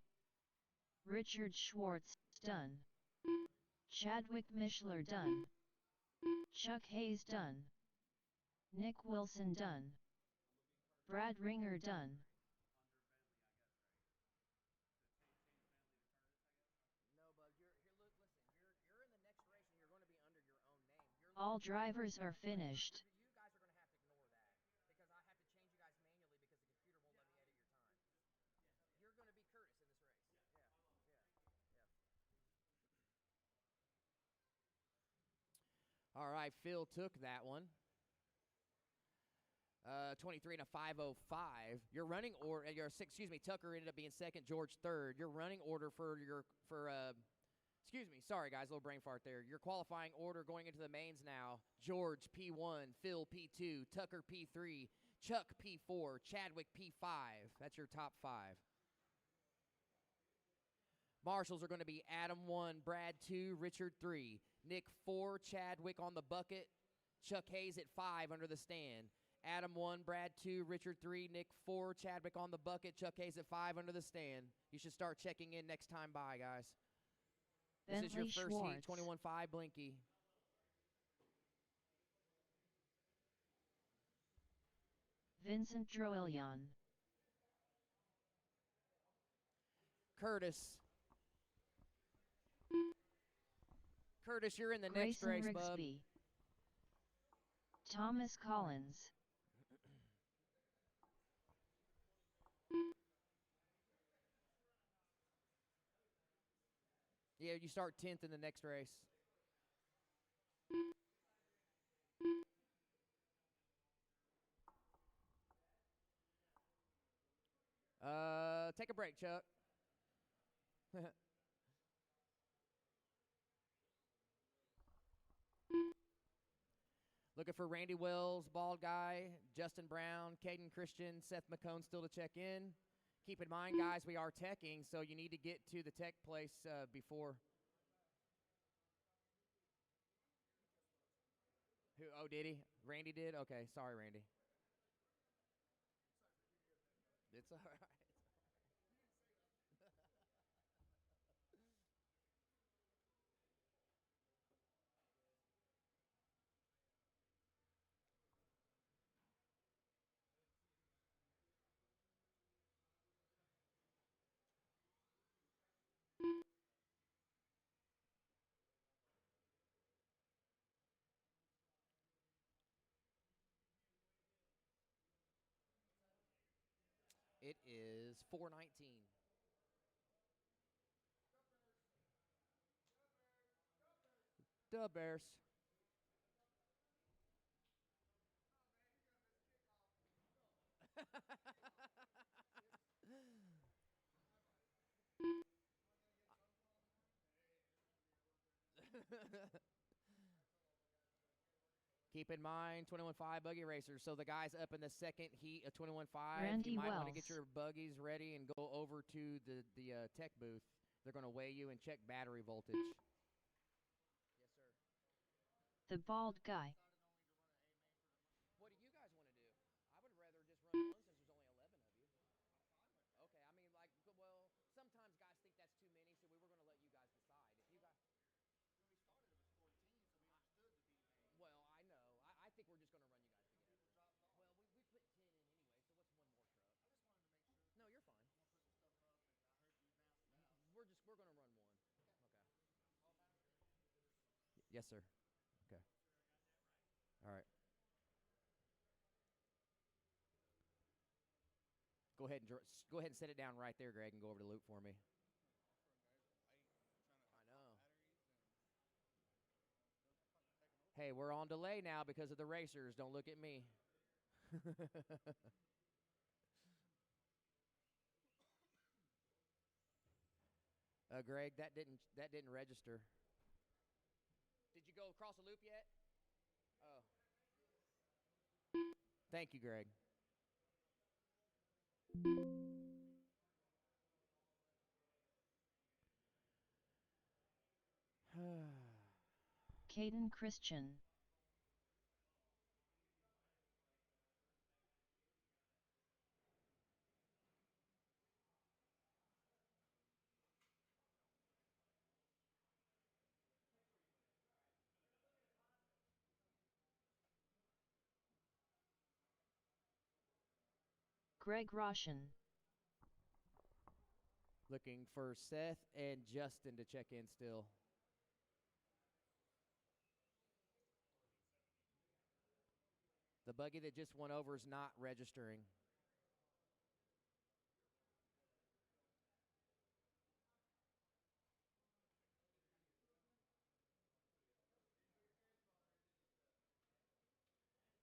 Richard Schwartz done. Chadwick Mishler done. Chuck Hayes done. Nick Wilson done. Brad Ringer done. All drivers are finished. You guys are going to have to ignore that because I have to change you guys manually because the computer won't let me edit your time. You're going to be Curtis in this race. Yeah. All right, Phil took that one. 23 and a 5:05. Your running order, Tucker ended up being second, George third. Your running order sorry guys, little brain fart there. Your qualifying order going into the mains now: George P1, Phil P2, Tucker P3, Chuck P4, Chadwick P5. That's your top 5. Marshals are going to be Adam 1, Brad 2, Richard 3, Nick 4, Chadwick on the bucket, Chuck Hayes at 5 under the stand. Adam 1, Brad 2, Richard 3, Nick 4, Chadwick on the bucket, Chuck Hayes at 5 under the stand. You should start checking in next time by, guys. This is your Bentley first heat, Schwartz. 21.5 Blinky. Vincent Droilion. Curtis, you're in the next Grayson race, bub. Rigsby. Thomas Collins. Yeah, you start 10th in the next race. Take a break, Chuck. Looking for Randy Wells, Bald Guy, Justin Brown, Caden Christian, Seth McCone still to check in. Keep in mind, guys, we are teching, so you need to get to the tech place before. Who? Oh, did he? Randy did? Okay, sorry, Randy. It's all right. It is 4:19. Dub Bears. Keep in mind, 21.5 buggy racers. So the guys up in the second heat of 21.5, Randy you might want to Wells. get your buggies ready and go over to the tech booth. They're going to weigh you and check battery voltage. Yes, sir. The Bald Guy. What do you guys want to do? I would rather just run one since there's only 11 of you. Okay, I mean, like, well, sometimes guys think that's too many, so we were going to let you guys decide. If you guys, well, I know. I think we're just going to run you guys together. Well, we put 10 in anyway, so what's one more truck? No, you're fine. We're going to run one. Okay. Yes, sir. Okay. All right. Go ahead and set it down right there, Greg, and go over to loop for me. I know. Hey, we're on delay now because of the racers. Don't look at me. Greg, that didn't register. Did you go across the loop yet? Oh. Thank you, Greg. Caden Christian. Greg Roshan. Looking for Seth and Justin to check in still. The buggy that just went over is not registering.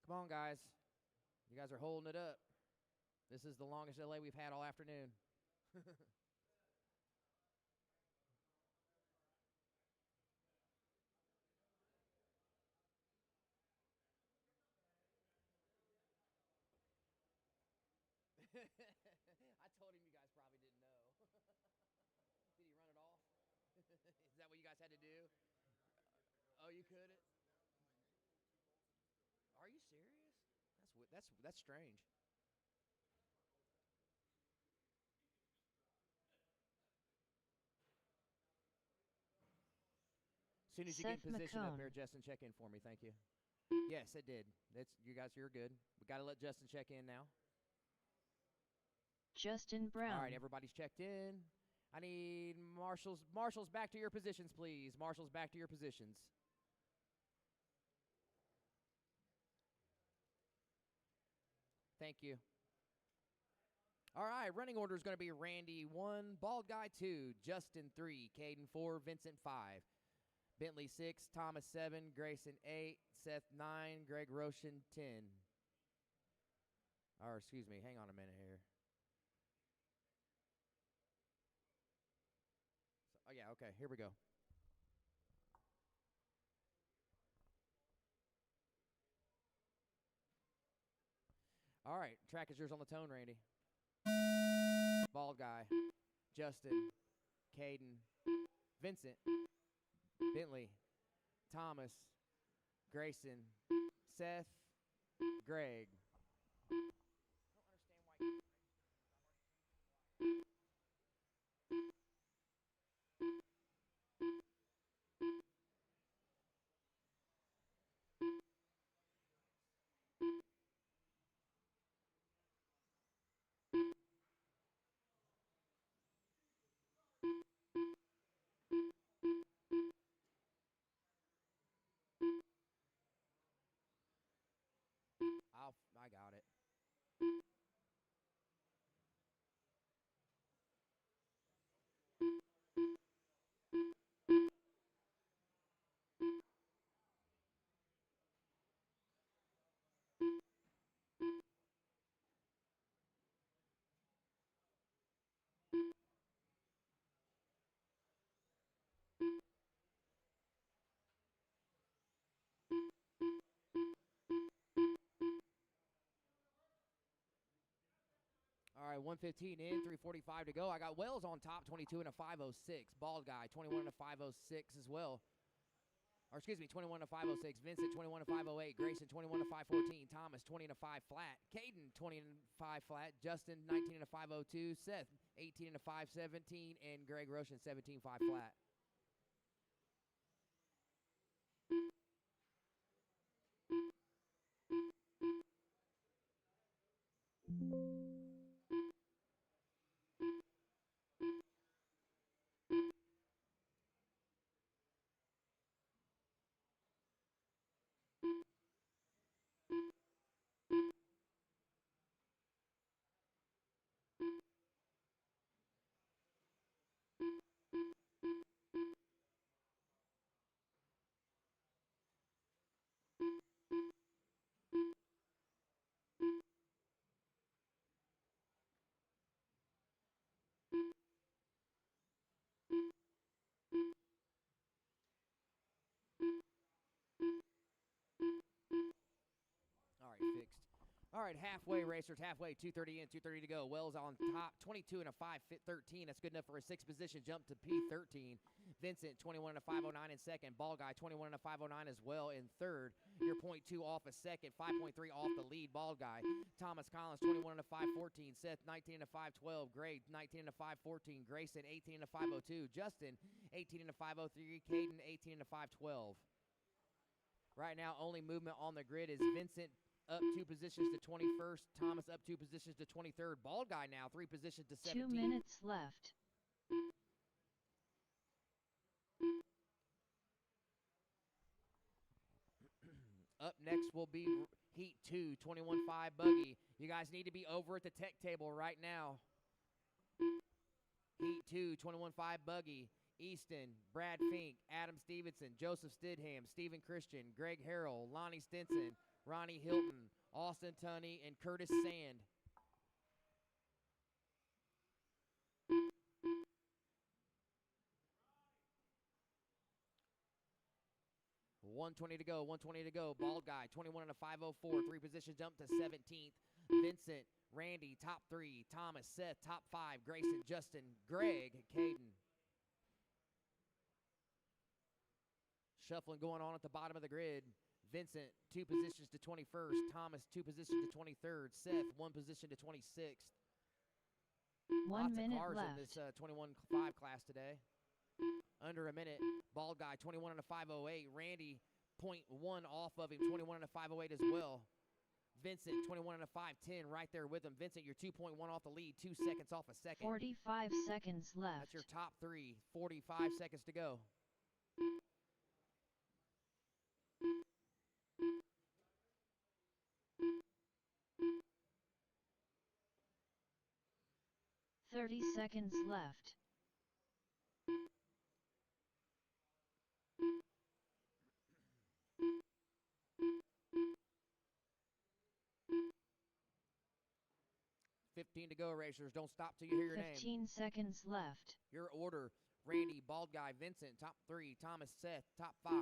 Come on, guys. You guys are holding it up. This is the longest delay we've had all afternoon. I told him you guys probably didn't know. Did he run it off? Is that what you guys had to do? Oh, you couldn't? Are you serious? That's strange. As soon as you get in Seth position up McCone. here, Justin, check in for me. Thank you. Yes, it did. That's you guys. You're good. We got to let Justin check in now. Justin Brown. All right, everybody's checked in. I need marshals. Marshals, back to your positions, please. Marshals, back to your positions. Thank you. All right, running order is going to be Randy 1, Bald Guy 2, Justin 3, Caden 4, Vincent 5, Bentley 6, Thomas 7, Grayson 8, Seth 9, Greg Roshan 10. Or excuse me, hang on a minute here. Oh, yeah, okay, here we go. All right, track is yours on the tone, Randy. Bald Guy, Justin, Caden, Vincent, Bentley, Thomas, Grayson, Seth, Greg. I got it. All right, 1:15 in, 3:45 to go. I got Wells on top, 22 and a 5:06. Bald Guy, 21 and a 5:06 as well. Or excuse me, 21 and a 5:06. Vincent, 21 and a 5:08. Grayson, 21 and a 5:14. Thomas, 20 and a 5 flat. Caden, 20 and 5 flat. Justin, 19 and a 5:02. Seth, 18 and a 5:17. And Greg Roshan, 17.5 flat. All right, fixed. All right, halfway racers, halfway, 2:30 in, 2:30 to go. Wells on top, 22 and a 5:13. That's good enough for a 6th position jump to P13. Vincent, 21 and a 5:09 in second. Ball Guy, 21 and a 5:09 as well in third. Your .2 off a second, 5.3 off the lead. Ball Guy. Thomas Collins, 21 and a 5:14. Seth, 19 and a 5:12. Gray, 19 and a 5:14. Grayson, 18 and a 5:02. Justin, 18 and a 5:03. Caden, 18 and a 5:12. Right now, only movement on the grid is Vincent up 2 positions to 21st. Thomas up 2 positions to 23rd. Bald Guy now 3 positions to 17th. 2 minutes left. Up next will be Heat 2, 21.5 buggy. You guys need to be over at the tech table right now. Heat 2, 21.5 buggy. Easton, Brad Fink, Adam Stevenson, Joseph Stidham, Stephen Christian, Greg Harrell, Lonnie Stinson, Ronnie Hilton, Austin Tunney, and Curtis Sand. $120 to go, 120 to go. Bald guy, 21 and a 504. 3 position jump to 17th. Vincent, Randy, top 3. Thomas, Seth, top 5. Grayson, Justin, Greg, Caden. Shuffling going on at the bottom of the grid. Vincent, 2 positions to 21st. Thomas, 2 positions to 23rd. Seth, 1 position to 26th. 1 Lots minute of cars left. in this 21.5 class today. Under a minute. Bald guy, 21 and a 508. Randy, 0.1 off of him, 21 and a 508 as well. Vincent, 21 and a 510, right there with him. Vincent, you're 2.1 off the lead, 2 seconds off a second. 45 seconds left. That's your top 3. 45 seconds to go. $30 seconds left. $15 to go, racers. Don't stop till you hear your name. 15 seconds left. Your order: Randy, Bald Guy, Vincent, top 3. Thomas, Seth, top 5.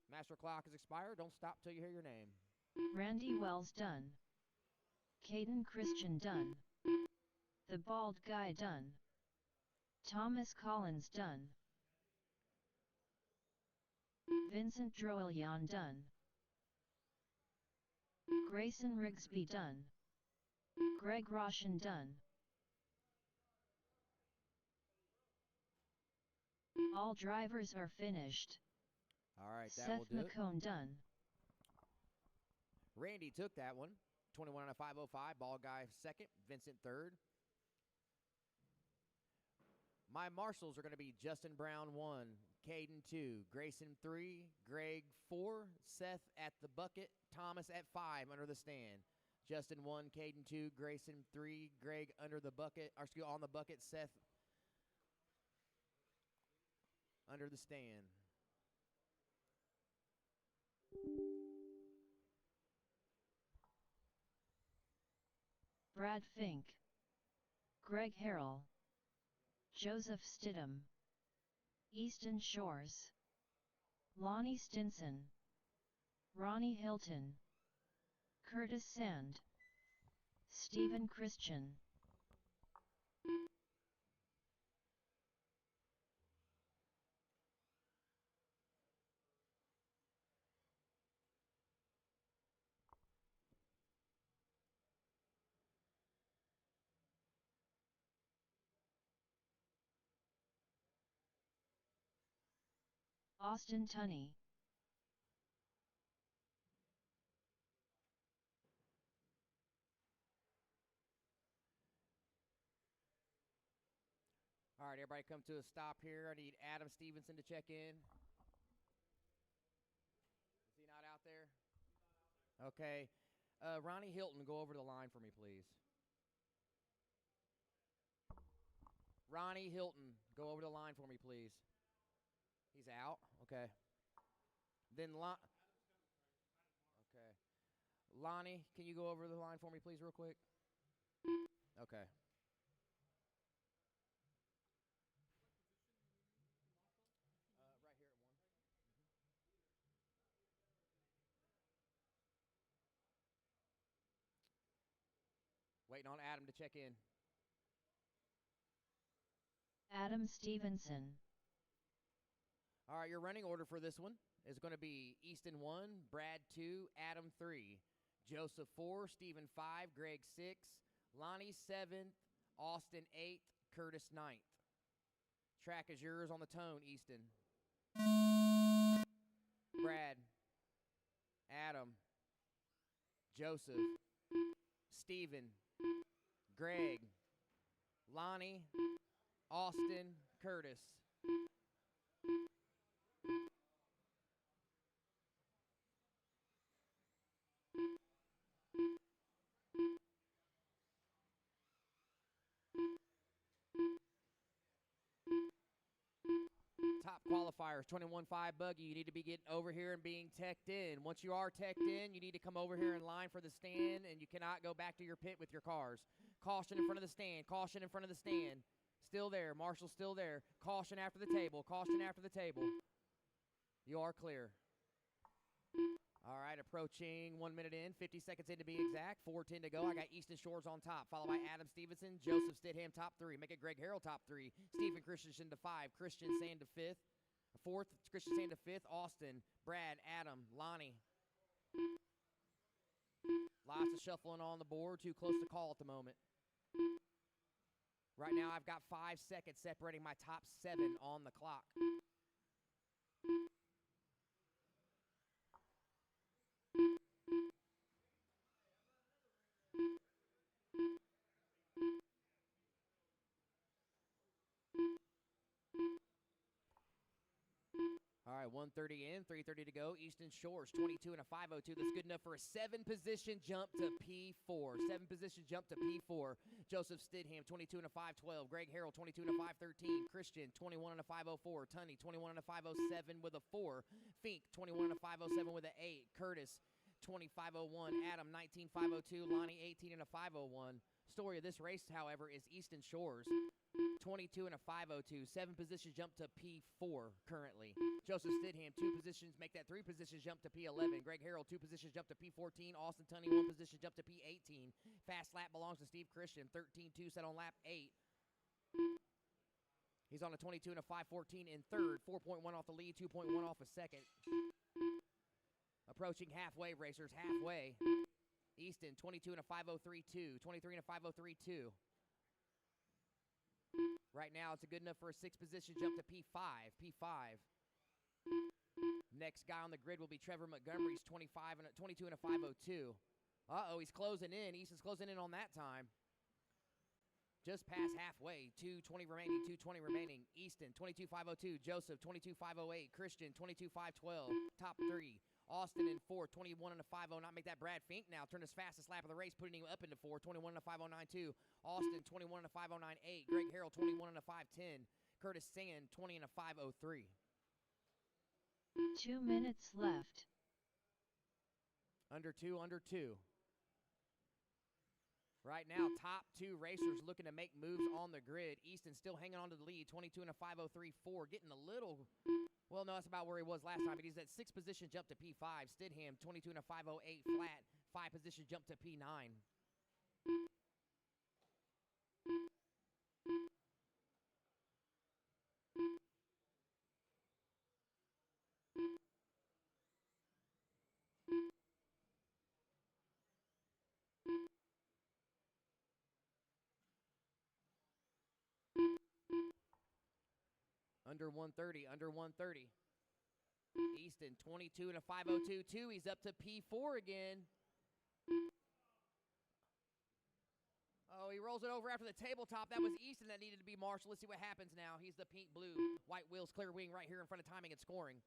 Master clock is expired. Don't stop till you hear your name. Randy Wells done. Caden Christian done. The Bald Guy done. Thomas Collins done. Vincent Droilian done. Grayson Rigsby done. Greg Roshan done. All drivers are finished. All right, that Seth will do it. McCone done. Randy took that one. 21 and a 505. Ball guy second. Vincent third. My marshals are going to be Justin Brown 1, Caden 2, Grayson 3, Greg 4, Seth at the bucket, Thomas at 5 under the stand. Justin 1, Caden 2, Grayson 3, Greg under the bucket, or excuse, on the bucket, Seth under the stand. Brad Fink. Greg Harrell. Joseph Stidham. Easton Shores. Lonnie Stinson. Ronnie Hilton. Curtis Sand. Stephen Christian. Austin Tunney. All right, everybody come to a stop here. I need Adam Stevenson to check in. Is he not out there? Okay. Ronnie Hilton, go over the line for me, please. Ronnie Hilton, go over the line for me, please. He's out? Okay. Then okay. Lonnie, can you go over the line for me, please, real quick? Okay. Right here at 1. Waiting on Adam to check in. Adam Stevenson. All right, your running order for this one is going to be Easton 1, Brad 2, Adam 3, Joseph 4, Stephen 5, Greg 6, Lonnie 7th, Austin 8th, Curtis 9th. Track is yours on the tone, Easton. Brad, Adam, Joseph, Stephen, Greg, Lonnie, Austin, Curtis. qualifiers, 21.5 buggy, you need to be getting over here and being teched in. Once you are teched in, you need to come over here in line for the stand, and you cannot go back to your pit with your cars. Caution in front of the stand. Caution in front of the stand. Still there. Marshall's still there. Caution after the table. Caution after the table. You are clear. All right, approaching 1 minute in, 50 seconds in to be exact, 4:10 to go. I got Easton Shores on top, followed by Adam Stevenson, Joseph Stidham top 3. Make it Greg Harrell top 3. Stephen Christensen to 5. Christian Sand to 5th. 4th, Christian Sand to 5th. Austin, Brad, Adam, Lonnie. Lots of shuffling on the board. Too close to call at the moment. Right now, I've got 5 seconds separating my top 7 on the clock. All right, 1:30 in, 3:30 to go. Easton Shores, 22 and a 5:02. That's good enough for a 7-position jump to P4. 7-position jump to P4. Joseph Stidham, 22 and a 5:12. Greg Harrell, 22 and a 5:13. Christian, 21 and a 5:04. Tunney, 21 and a 5:07 with a 4. Fink, 21 and a 5:07 with an 8. Curtis, 25:01. Adam, 19:5:02. Lonnie, 18 and a 5:01. Story of this race, however, is Easton Shores, 22 and a 5:02. 7-position jump to P4 currently. Joseph Stidham, 2 positions, make that 3 positions jump to P11. Greg Harrell, 2 positions jump to P14. Austin Tunney, 1 position jump to P18. Fast lap belongs to Steve Christian, 13.2 set on lap 8. He's on a 22 and a 5:14 in third, 4.1 off the lead, 2.1 off a second. Approaching halfway, racers, halfway. Easton, 22 and a 5:03.2, 23 and a 5:03.2. Right now, it's a good enough for a 6-position jump to P5. P5. Next guy on the grid will be Trevor Montgomery's 22 and a 5:02. Uh-oh, he's closing in. Easton's closing in on that time. Just past halfway. 2:20 remaining, 2:20 remaining. Easton, 22.502. Joseph, 22.508. Christian, 22.512. Top 3. Austin in 4, 21 and a 5:09. Make that Brad Fink now. Turn his fastest lap of the race, putting him up into 4, 21 and a 5:09.2. Austin, 21 and a 5:09.8. Greg Harrell, 21 and a 5:10. Curtis Sand, 20 and a 5:03. 2 minutes left. Under 2. Right now, top 2 racers looking to make moves on the grid. Easton still hanging on to the lead, 22 and a 5:03.4. Getting a little, well, no, that's about where he was last time, but he's at 6-position jump to P5. Stidham, 22 and a 5:08 flat, 5-position jump to P9. Under 130. Easton, 22 and a 5:02.2. He's up to P4 again. Oh, he rolls it over after the tabletop. That was Easton that needed to be Marshall. Let's see what happens now. He's the pink, blue, white wheels, clear wing right here in front of timing and scoring.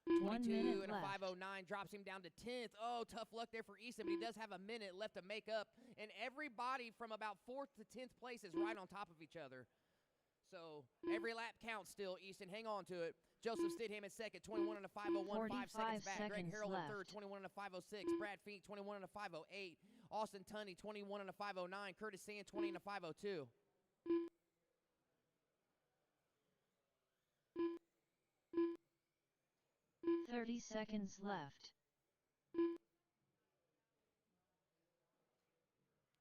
22 and a 5:09 drops him down to 10th. Oh, tough luck there for Easton, but he does have a minute left to make up. And everybody from about 4th to 10th place is right on top of each other. So every lap counts still. Easton, hang on to it. Joseph Stidham in second, 21 and a 5:01, 5 seconds back. Greg Harrell in third, 21 and a 5:06. Brad Fink, 21 and a 5:08. Austin Tunney, 21 and a 5:09. Curtis Sand, 20 and a 5:02. Thirty seconds left.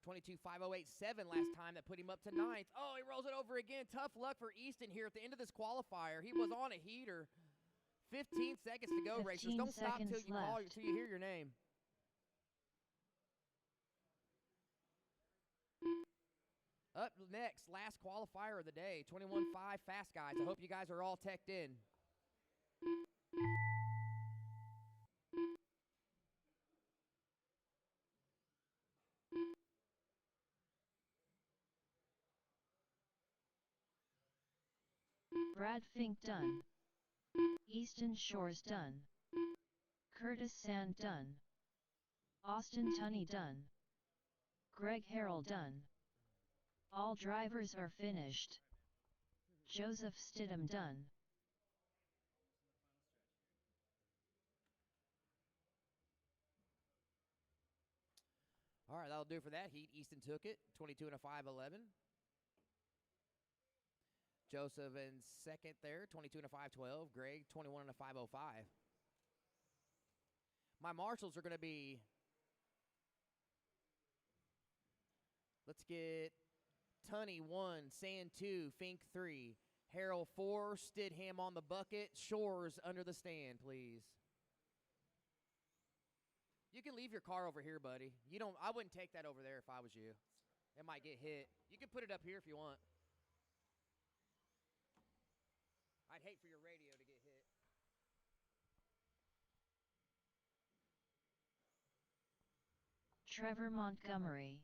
22.508.7 last time. That put him up to 9th. Oh, he rolls it over again. Tough luck for Easton here at the end of this qualifier. He was on a heater. 15 seconds to go, racers. Don't stop until you hear your name. Up next, last qualifier of the day, 21.5 fast guys. I hope you guys are all teched in. Brad Fink done. Easton Shores done. Curtis Sand done. Austin Tunney done. Greg Harrell done. All drivers are finished. Joseph Stidham done. All right, that'll do for that heat. Easton took it, 22 and a 5.11. Joseph in second there, 22 and a 5.12. Greg, 21 and a 5.05. My marshals are going to be, let's get Tunney 1, Sand 2, Fink 3, Harrell 4, Stidham on the bucket, Shores under the stand, please. You can leave your car over here, buddy. I wouldn't take that over there if I was you. It might get hit. You can put it up here if you want. I'd hate for your radio to get hit. Trevor Montgomery,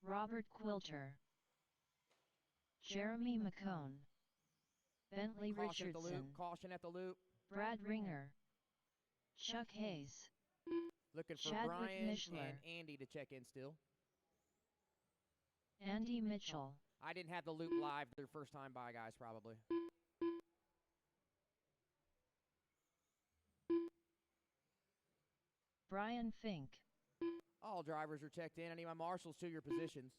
Robert Quilter, Jeremy McCone, Bentley Caution at the Richardson, loop. Caution at the loop. Brad Ringer, Chuck Hayes, Looking for Chadwick Brian Mishler. and Andy to check in still. Andy Mitchell, I didn't have the loop live their first time by, guys, probably. Brian Fink, All drivers are checked in. I need my marshals to your positions.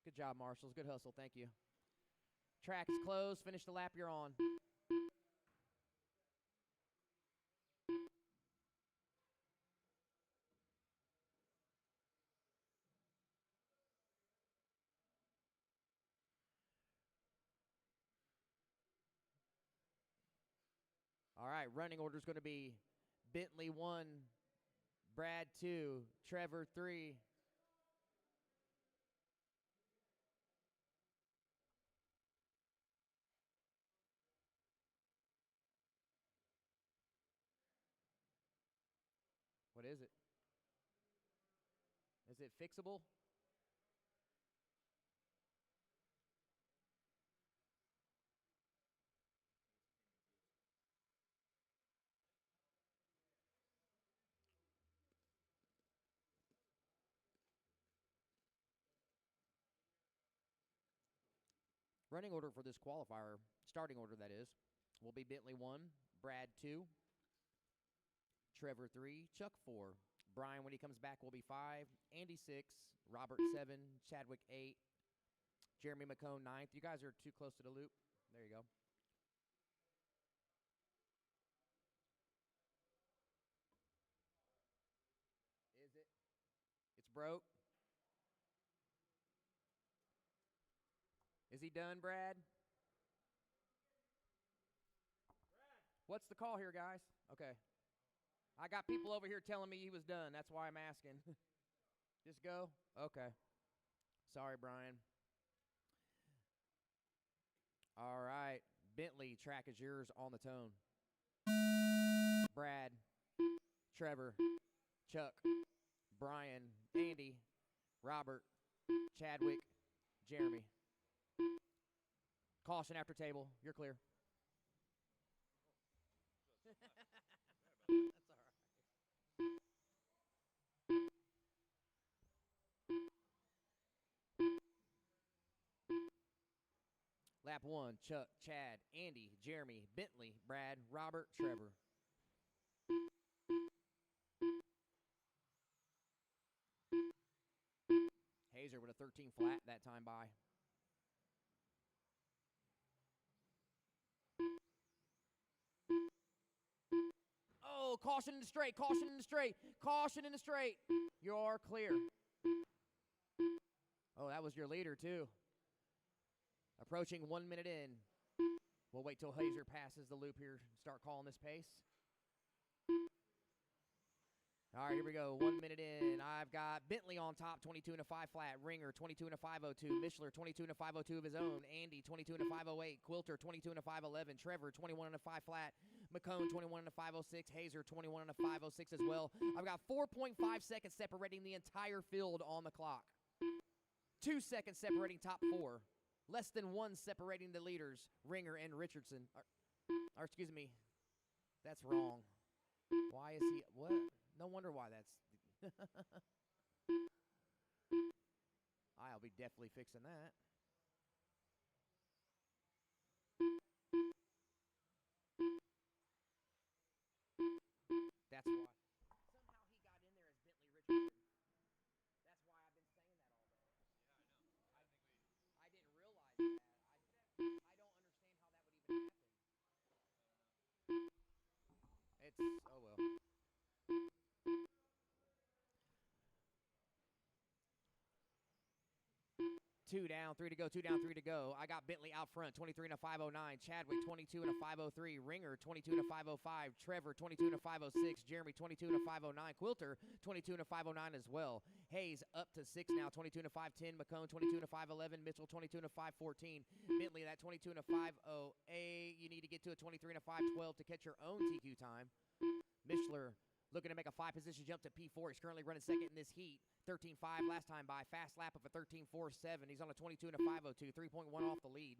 Good job, marshals. Good hustle. Thank you. Track is closed. Finish the lap you're on. All right, running order is going to be Bentley 1, Brad 2, Trevor 3. What is it? Is it fixable? Running order for this qualifier, starting order that is, will be Bentley 1, Brad 2, Trevor 3, Chuck 4. Brian, when he comes back, will be 5, Andy 6, Robert 7, Chadwick 8, Jeremy McCone 9th. You guys are too close to the loop. There you go. Is it? It's broke. Is he done, Brad? What's the call here, guys? Okay. I got people over here telling me he was done. That's why I'm asking. Just go? Okay. Sorry, Brian. All right. Bentley, track is yours on the tone. Brad, Trevor, Chuck, Brian, Andy, Robert, Chadwick, Jeremy. Caution after table. You're clear. That's all right. Lap 1, Chuck, Chad, Andy, Jeremy, Bentley, Brad, Robert, Trevor. Hazer with a 13 flat that time by. Oh, caution in the straight, caution in the straight, caution in the straight. You're clear. Oh, that was your leader, too. Approaching 1 minute in. We'll wait till Hazer passes the loop here, start calling this pace. All right, here we go. 1 minute in. I've got Bentley on top, 22 and a 5 flat. Ringer, 22 and a 5.02. Mishler, 22 and a 5.02 of his own. Andy, 22 and a 5.08. Quilter, 22 and a 5.11. Trevor, 21 and a 5 flat. McCone, 21 and a 5.06. Hazer, 21 and a 5.06 as well. I've got 4.5 seconds separating the entire field on the clock. 2 seconds separating top 4. Less than 1 separating the leaders, Ringer and Richardson. Or excuse me, that's wrong. Why is he, what? No wonder why that's. I'll be definitely fixing that. 2 down, 3 to go, 2 down, 3 to go. I got Bentley out front, 23 and a 509. Chadwick, 22 and a 503. Ringer, 22 and a 505. Trevor, 22 and a 506. Jeremy, 22 and a 509. Quilter, 22 and a 509 as well. Hayes up to 6 now, 22 and a 510. McCone, 22 and a 511. Mitchell, 22 and a 514. Bentley, that 22 and a 508. You need to get to a 23 and a 512 to catch your own TQ time. Mishler looking to make a 5-position jump to P4. He's currently running second in this heat. 13.5 last time by. Fast lap of a 13.47. He's on a 22 and a 502. 3.1 off the lead.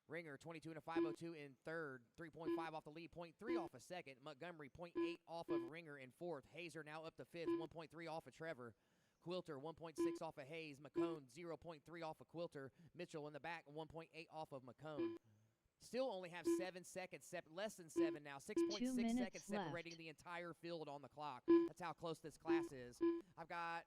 Ringer, 22 and a 502 in third. 3.5 off the lead. 0.3 off a second. Montgomery, 0.8 off of Ringer in fourth. Hazer now up to fifth. 1.3 off of Trevor. Quilter, 1.6 off of Hayes. McCone, 0.3 off of Quilter. Mitchell in the back, 1.8 off of McCone. Still only have 7 seconds, less than 7 now. 6.6 seconds separating the entire field on the clock. That's how close this class is. I've got,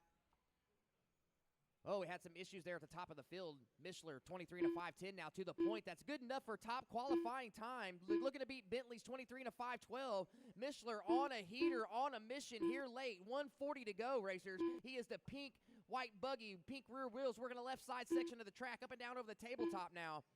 we had some issues there at the top of the field. Mishler, 23 and a 510 now to the point. That's good enough for top qualifying time. Looking to beat Bentley's 23 and a 512. Mishler on a heater, on a mission here late. 140 to go, racers. He is the pink, white buggy, pink rear wheels. We're going to left side section of the track, up and down over the tabletop now.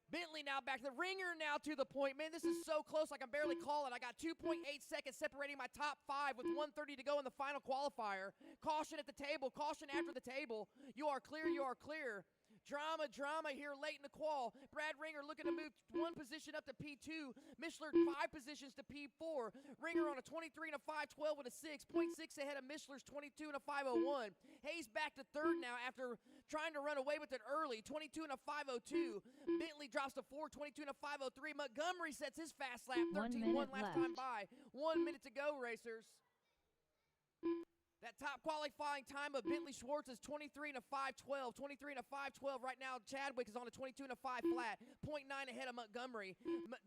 Bentley now back to the Ringer now to the point. Man, this is so close I can barely call it. I got 2.8 seconds separating my top 5 with 1:30 to go in the final qualifier. Caution at the table. Caution after the table. You are clear. You are clear. Drama here late in the qual. Brad Ringer looking to move 1 position up to P2. Mishler 5 positions to P4. Ringer on a 23 and a 512 with a 6.6 ahead of Mishler's 22 and a 501. Hayes back to third now after trying to run away with it early. 22 and a 502. Bentley drops to 4, 22 and a 503. Montgomery sets his fast lap. 13.1 last time by. 1 minute to go, racers. That top qualifying time of Bentley Schwartz is 23 and a 512. 23 and a 512 right now. Chadwick is on a 22 and a 5 flat. 0.9 ahead of Montgomery.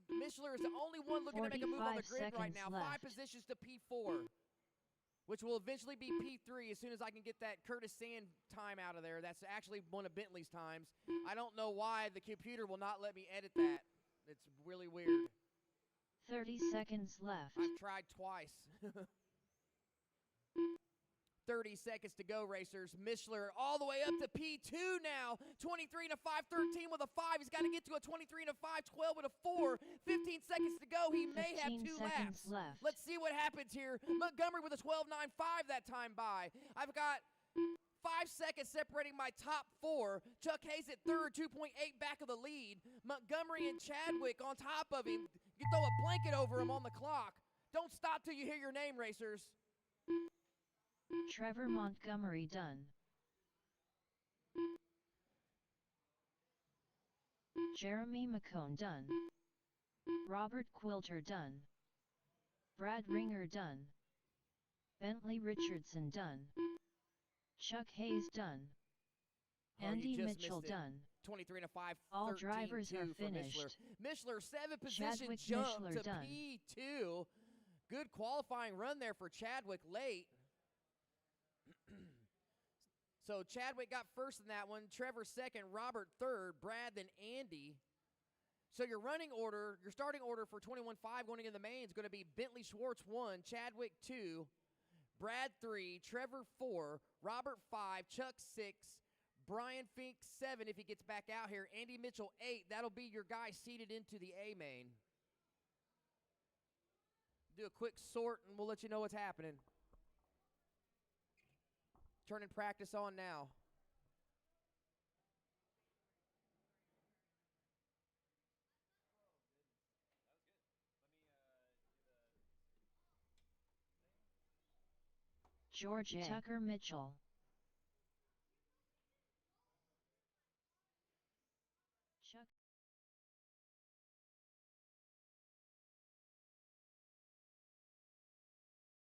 Mishler is the only one looking to make a move on the grid right now. Left. 5 positions to P4, which will eventually be P3 as soon as I can get that Curtis Sand time out of there. That's actually one of Bentley's times. I don't know why the computer will not let me edit that. It's really weird. 30 seconds left. I've tried twice. 30 seconds to go, racers. Mishler all the way up to P2 now. 23 and a 513 with a 5. He's got to get to a 23 and a 512 with a 4. 15 seconds to go. He may have 2 laps. Left. Let's see what happens here. Montgomery with a 12.95 that time by. I've got 5 seconds separating my top 4. Chuck Hayes at third, 2.8 back of the lead. Montgomery and Chadwick on top of him. You throw a blanket over him on the clock. Don't stop till you hear your name, racers. Trevor Montgomery done. Jeremy McCone done. Robert Quilter done. Brad Ringer done. Bentley Richardson done. Chuck Hayes done. Andy Mitchell done. 23 and a 5. All drivers are finished. Mishler 7 position Chadwick jump Mishler to done. P2. Good qualifying run there for Chadwick late. So Chadwick got first in that one, Trevor second, Robert third, Brad then Andy. So your running order, your starting order for 21.5 going into the main is going to be Bentley Schwartz 1, Chadwick 2, Brad 3, Trevor 4, Robert 5, Chuck 6, Brian Fink 7 if he gets back out here, Andy Mitchell 8. That'll be your guy seated into the A main. Do a quick sort and we'll let you know what's happening. Turning practice on now. George Tucker Mitchell.